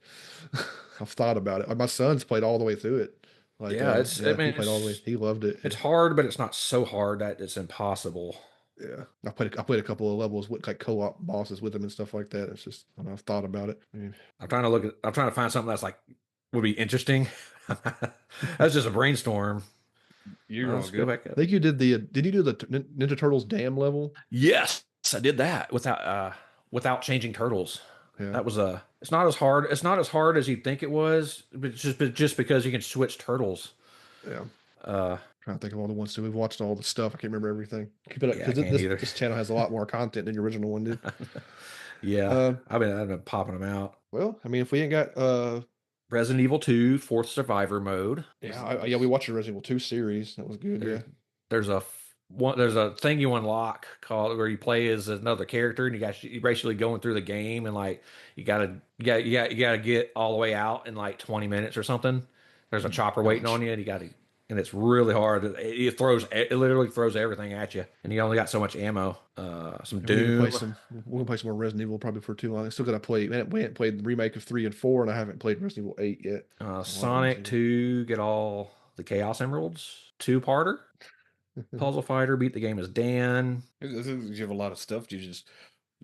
I've thought about it. Like, my son's played all the way through it. Like, he played all the way. He loved it. It's hard, but it's not so hard that it's impossible. Yeah, I played a couple of levels with like co-op bosses with them and stuff like that. It's just I don't know, I've thought about it. I mean, I'm trying to find something that's like would be interesting. That's just a brainstorm. You're all Let's go good. back I up. think you did did you do the Ninja Turtles dam level? Yes, I did that without changing turtles. Yeah, That was it's not as hard. It's not as hard as you'd think it was, but just because you can switch turtles. yeah. Uh, Trying to think of all the ones too. We've watched all the stuff. I can't remember everything. Keep it up yeah, I because can't either. this channel has a lot more content than your original one did. Yeah, Uh, I've been popping them out. well, I mean, if we ain't got Resident Evil 2 Fourth Survivor mode. yeah, we watched the Resident Evil 2 series. That was good. Yeah. There's a thing you unlock called where you play as another character, and you're basically going through the game, and like you gotta get all the way out in like 20 minutes or something. There's a chopper waiting on you, and it's really hard. It literally throws everything at you, and you only got so much ammo. Some Doom. We're gonna play some more Resident Evil probably for too long. I still gotta play. We haven't played the remake of 3 and 4, and I haven't played Resident Evil 8 yet. Sonic 2, get all the Chaos Emeralds. Two-parter. Puzzle Fighter, beat the game as Dan. You have a lot of stuff. You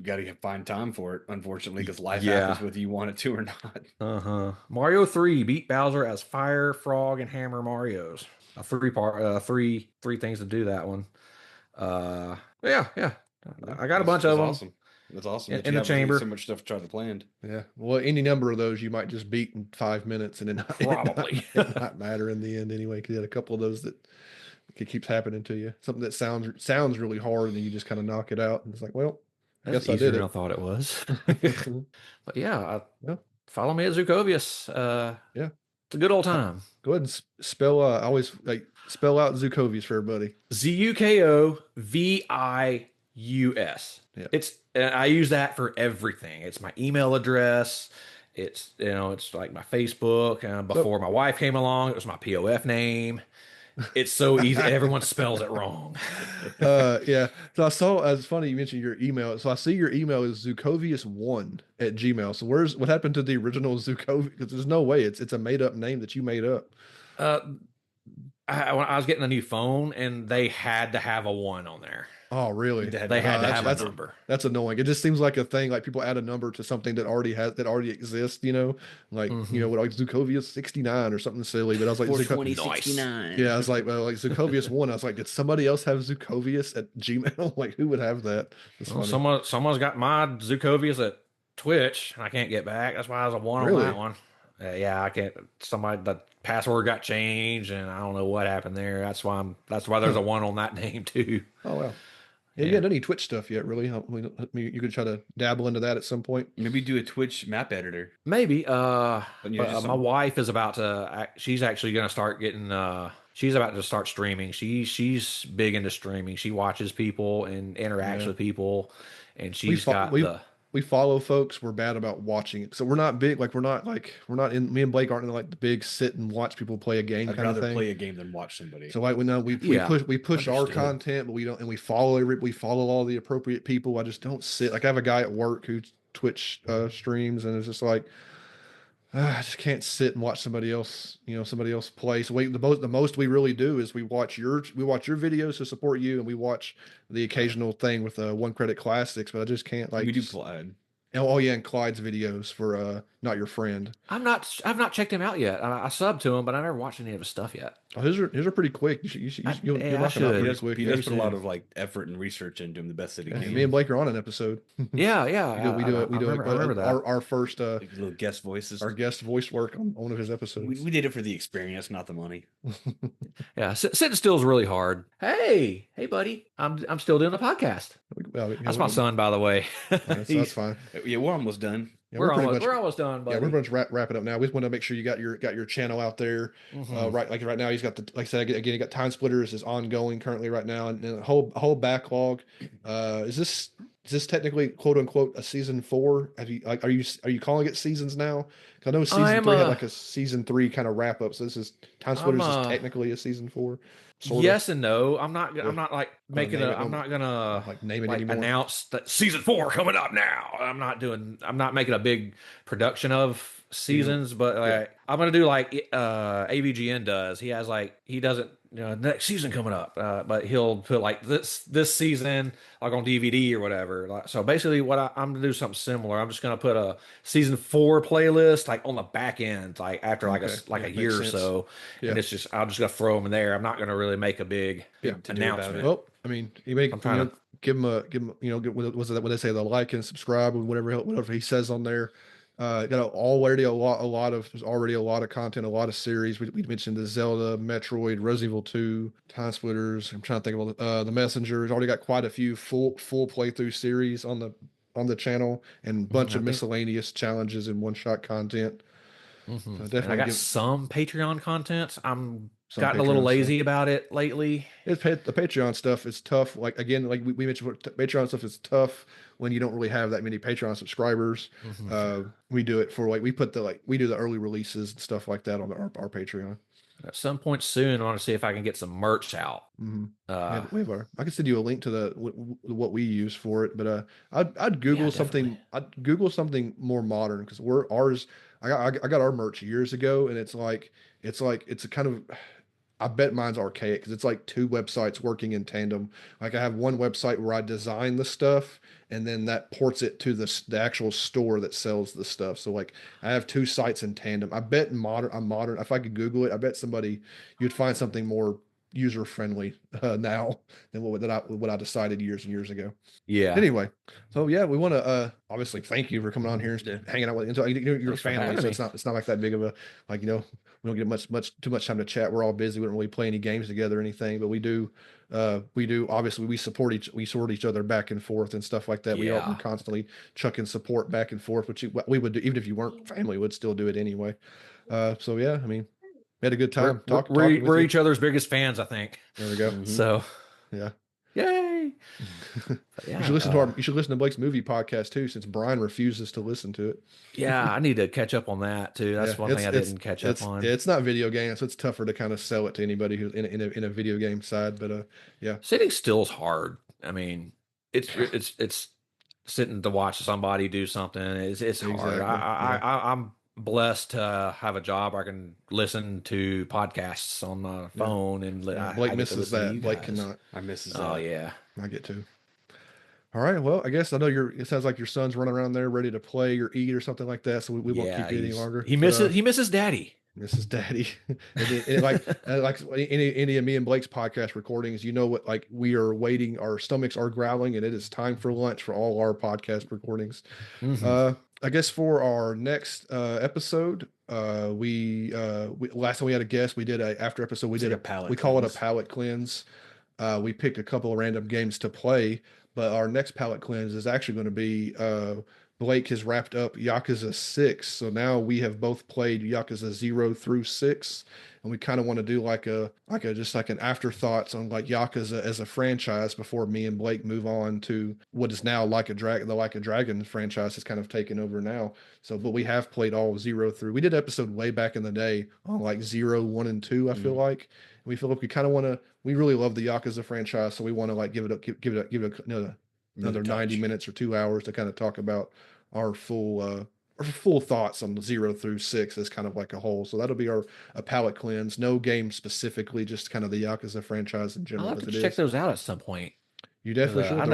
got to find time for it, unfortunately, because life Yeah. happens whether you want it to or not. Mario 3, beat Bowser as Fire, Frog, and Hammer Marios. A three-part, three things to do that one. Yeah. I got a bunch of them. Awesome. That's awesome. In the chamber. So much stuff to try to plan. Yeah. Well, any number of those you might just beat in 5 minutes, and then Probably. it not matter in the end anyway. Because you had a couple of those that it keeps happening to you. Something that sounds really hard, and then you just kind of knock it out, and it's like, well, I That's guess I easier did than it. I thought it was. But yeah, Yeah. follow me at Zukovious. Yeah. It's a good old time. Go ahead and spell. I always like spell out Zukovious for everybody. Zukovius. Yeah. I use that for everything. It's my email address. It's it's like my Facebook. Before my wife came along, it was my POF name. It's so easy. Everyone spells it wrong. Yeah. So I saw. It's funny you mentioned your email. So I see your email is Zukovious1 @gmail. So what happened to the original Zukovious? Because there's no way it's a made up name that you made up. When I was getting a new phone, and they had to have a 1 on there. Oh, really? They had to have a number. That's annoying. It just seems like a thing, like people add a number to something that already exists, like, what, like Zukovious 69 or something silly. But I was like, 42069. yeah, I was like, well, like Zukovious 1. I was like, did somebody else have Zukovious at Gmail? Like, who would have that? Someone's got my Zukovious at Twitch, and I can't get back. That's why I was a 1 Really? on that one. Yeah, I can't. The password got changed, and I don't know what happened there. That's why there's a 1 on that name too. Oh, wow. Yeah, you haven't done any Twitch stuff yet, really. You could try to dabble into that at some point. Maybe do a Twitch map editor. Maybe. But My wife is about to. She's actually going to start getting. She's about to start streaming. She's big into streaming. She watches people and interacts with people, and we follow folks. We're bad about watching it, so we're not big. Like we're not in. Me and Blake aren't in like the big sit and watch people play a game I'd kind of rather thing. play a game than watch somebody. So like we push our content, but we don't, and we follow all the appropriate people. I just don't sit. Like I have a guy at work who Twitch streams, and it's just like I just can't sit and watch somebody else play. So the most we really do is we watch your videos to support you, and we watch the occasional thing with One Credit Classics. But I just can't like we do Clyde. Oh yeah, and Clyde's videos for Not Your Friend. I've not checked him out yet. I subbed to him, but I never watched any of his stuff yet. Oh, his are pretty quick. You'll knock them out pretty quick. He does put a lot of like effort and research into him. The best that he can. Me and Blake are on an episode. Yeah. we remember that. Our first like little guest voices. Our guest voice work on one of his episodes. We did it for the experience, not the money. Yeah, sitting still is really hard. Hey, buddy, I'm still doing the podcast. That's my son, by the way. That's fine. Yeah, we're almost done. Yeah, we're almost done, buddy. Yeah, we're going to wrap it up now. We just want to make sure you got your channel out there. Right now, he's got like I said again, he got Timesplitters is ongoing currently right now, and a whole backlog. Is this technically quote unquote a season 4? Are you calling it seasons now? Because I know season 3 had like a season 3 kind of wrap up. So this is Timesplitters is technically a season 4. Yes and no. I'm not like making I'm not gonna like name it anymore. Announce that season 4 coming up now. I'm not making a big production of seasons, but I'm gonna do like AVGN does. He has like he doesn't next season coming up. But he'll put like this season like on DVD or whatever. Like, so basically, what I'm gonna do something similar. I'm just gonna put a season 4 playlist like on the back end, like after like Okay. a Yeah, year makes or sense. so, Yeah. and it's just I'm just gonna throw them in there. I'm not gonna really make a big Yeah. to do about announcement. it. Well, I mean, you make I'm trying to. give him what they say, the like and subscribe and whatever he says on there. Got there's already a lot of content, a lot of series. We mentioned the Zelda, Metroid, Resident Evil 2, Timesplitters. I'm trying to think of all the Messengers. Already got quite a few full playthrough series on the channel, and bunch I of think. miscellaneous challenges and one shot content. So And I definitely got give some Patreon content. I'm some gotten a little Patreon stuff. lazy about it lately. The Patreon stuff is tough. Like again, like we mentioned, Patreon stuff is tough when you don't really have that many Patreon subscribers. We do it for we do the early releases and stuff like that on our Patreon. At some point soon, I want to see if I can get some merch out. We have I can send you a link to what we use for it, but I'd Google something. I'd Google something more modern because I got our merch years ago, and it's a kind of. I bet mine's archaic because it's like 2 websites working in tandem. Like I have one website where I design the stuff and then that ports it to the actual store that sells the stuff. So like I have 2 sites in tandem. I bet I'm modern. If I could Google it, I bet you'd find something more user friendly now than what I decided years and years ago. Yeah. Anyway, so yeah, we want to obviously thank you for coming on here and hanging out with us. You're a Thanks for family, having so me. it's not like that big of a we don't get too much time to chat. We're all busy. We don't really play any games together or anything, but we do obviously we support each other back and forth and stuff like that. We're Yeah. constantly chucking support back and forth, which we would do even if you weren't family, would still do it anyway. So yeah, I mean, we had a good time talking with We're you. each other's biggest fans, I think. There we go. So Yeah. yay. You should listen to Blake's movie podcast too, since Brian refuses to listen to it. Yeah, I need to catch up on that too. That's one thing I didn't catch up on. It's not video games, so it's tougher to kind of sell it to anybody who's in a video game side. But yeah, Sitting still is hard. I mean, it's sitting to watch somebody do something. It's hard. Exactly, I'm blessed to have a job where I can listen to podcasts on my phone, and Blake I get to misses listen to that. you Blake guys. cannot. I misses that. Oh yeah. I get to. All right. Well, I guess I know it sounds like your son's running around there ready to play or eat or something like that. So we won't keep you any longer. He misses daddy. Mrs. Daddy. and like any of me and Blake's podcast recordings, what, like we are waiting, our stomachs are growling, and it is time for lunch for all our podcast recordings. I guess for our next episode, last time we had a guest, we did after episode, we call it a palate cleanse. We picked a couple of random games to play, but our next palate cleanse is actually going to be Blake has wrapped up Yakuza 6. So now we have both played Yakuza 0 through 6, and we kind of want to do like an afterthoughts on like Yakuza as a franchise before me and Blake move on to what is now the Like a Dragon franchise has kind of taken over now. So, but we have played all 0 through. We did an episode way back in the day on like 0, 1, and 2, I feel like. We feel like we kind of want to. We really love the Yakuza franchise, so we want to like give it another 90 minutes or 2 hours to kind of talk about our full thoughts on 0 through 6 as kind of like a whole. So that'll be a palate cleanse. No game specifically, just kind of the Yakuza franchise in general. I'll have to check those out at some point. You definitely should. I've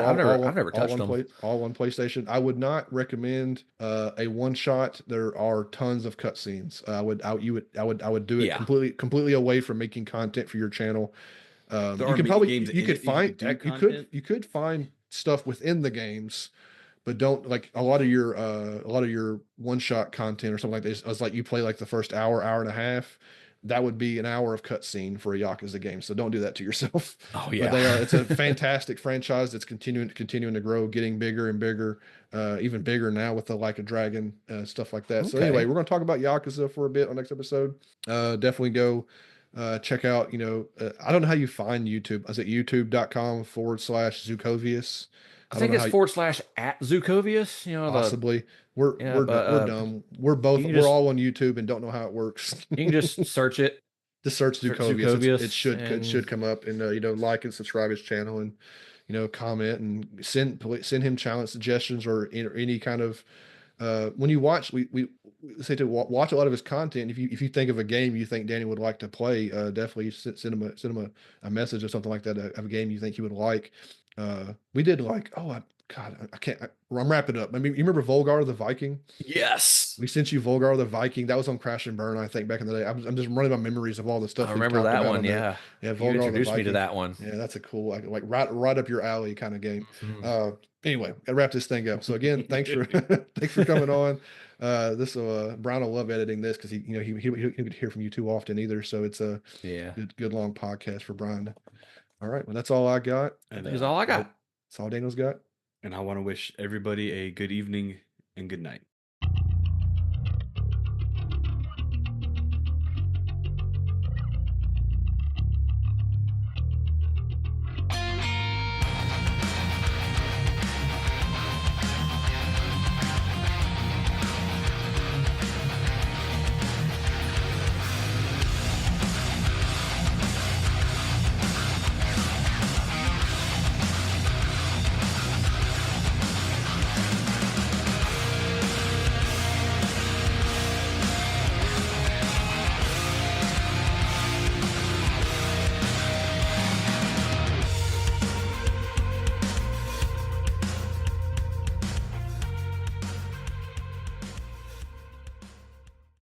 never touched them. All on PlayStation. I would not recommend a one shot. There are tons of cutscenes. I would do it completely away from making content for your channel. You could find stuff within the games, but don't like a lot of your one shot content or something like this. It's like you play like the first hour and a half. That would be an hour of cutscene for a Yakuza game. So don't do that to yourself. Oh yeah, but it's a fantastic franchise that's continuing to grow, getting bigger and bigger, even bigger now with the Like a Dragon stuff like that. Okay. So anyway, we're going to talk about Yakuza for a bit on next episode. Definitely go check out. I don't know how you find YouTube. Is it youtube.com/Zukovious? I think it's /@Zukovious. Possibly. We're dumb. We're all on YouTube and don't know how it works. You can just search it. Just search Zukovious. It should come up, and like and subscribe his channel, and comment and send him challenge suggestions or any kind of when you watch. say to watch a lot of his content. If you think of a game you think Daniel would like to play, definitely send him a message or something like that of a game you think he would like. We did like, God, I can't. I'm wrapping up. I mean, you remember Volgar the Viking? Yes. We sent you Volgar the Viking. That was on Crash and Burn, I think, back in the day. I'm just running my memories of all the stuff I we've remember talked that about one. on there. Yeah. Yeah, You Volgar the introduced me to Viking. that one. Yeah, that's a cool, like right up your alley kind of game. Mhm. Anyway, gotta wrap this thing up. So again, thanks for thanks for coming on. This Brian will love editing this because he could hear from you too often either. So it's a Yeah. good long podcast for Brian. All right, well that's all I got. That is all I got. That's all Daniel's got. And I want to wish everybody a good evening and good night.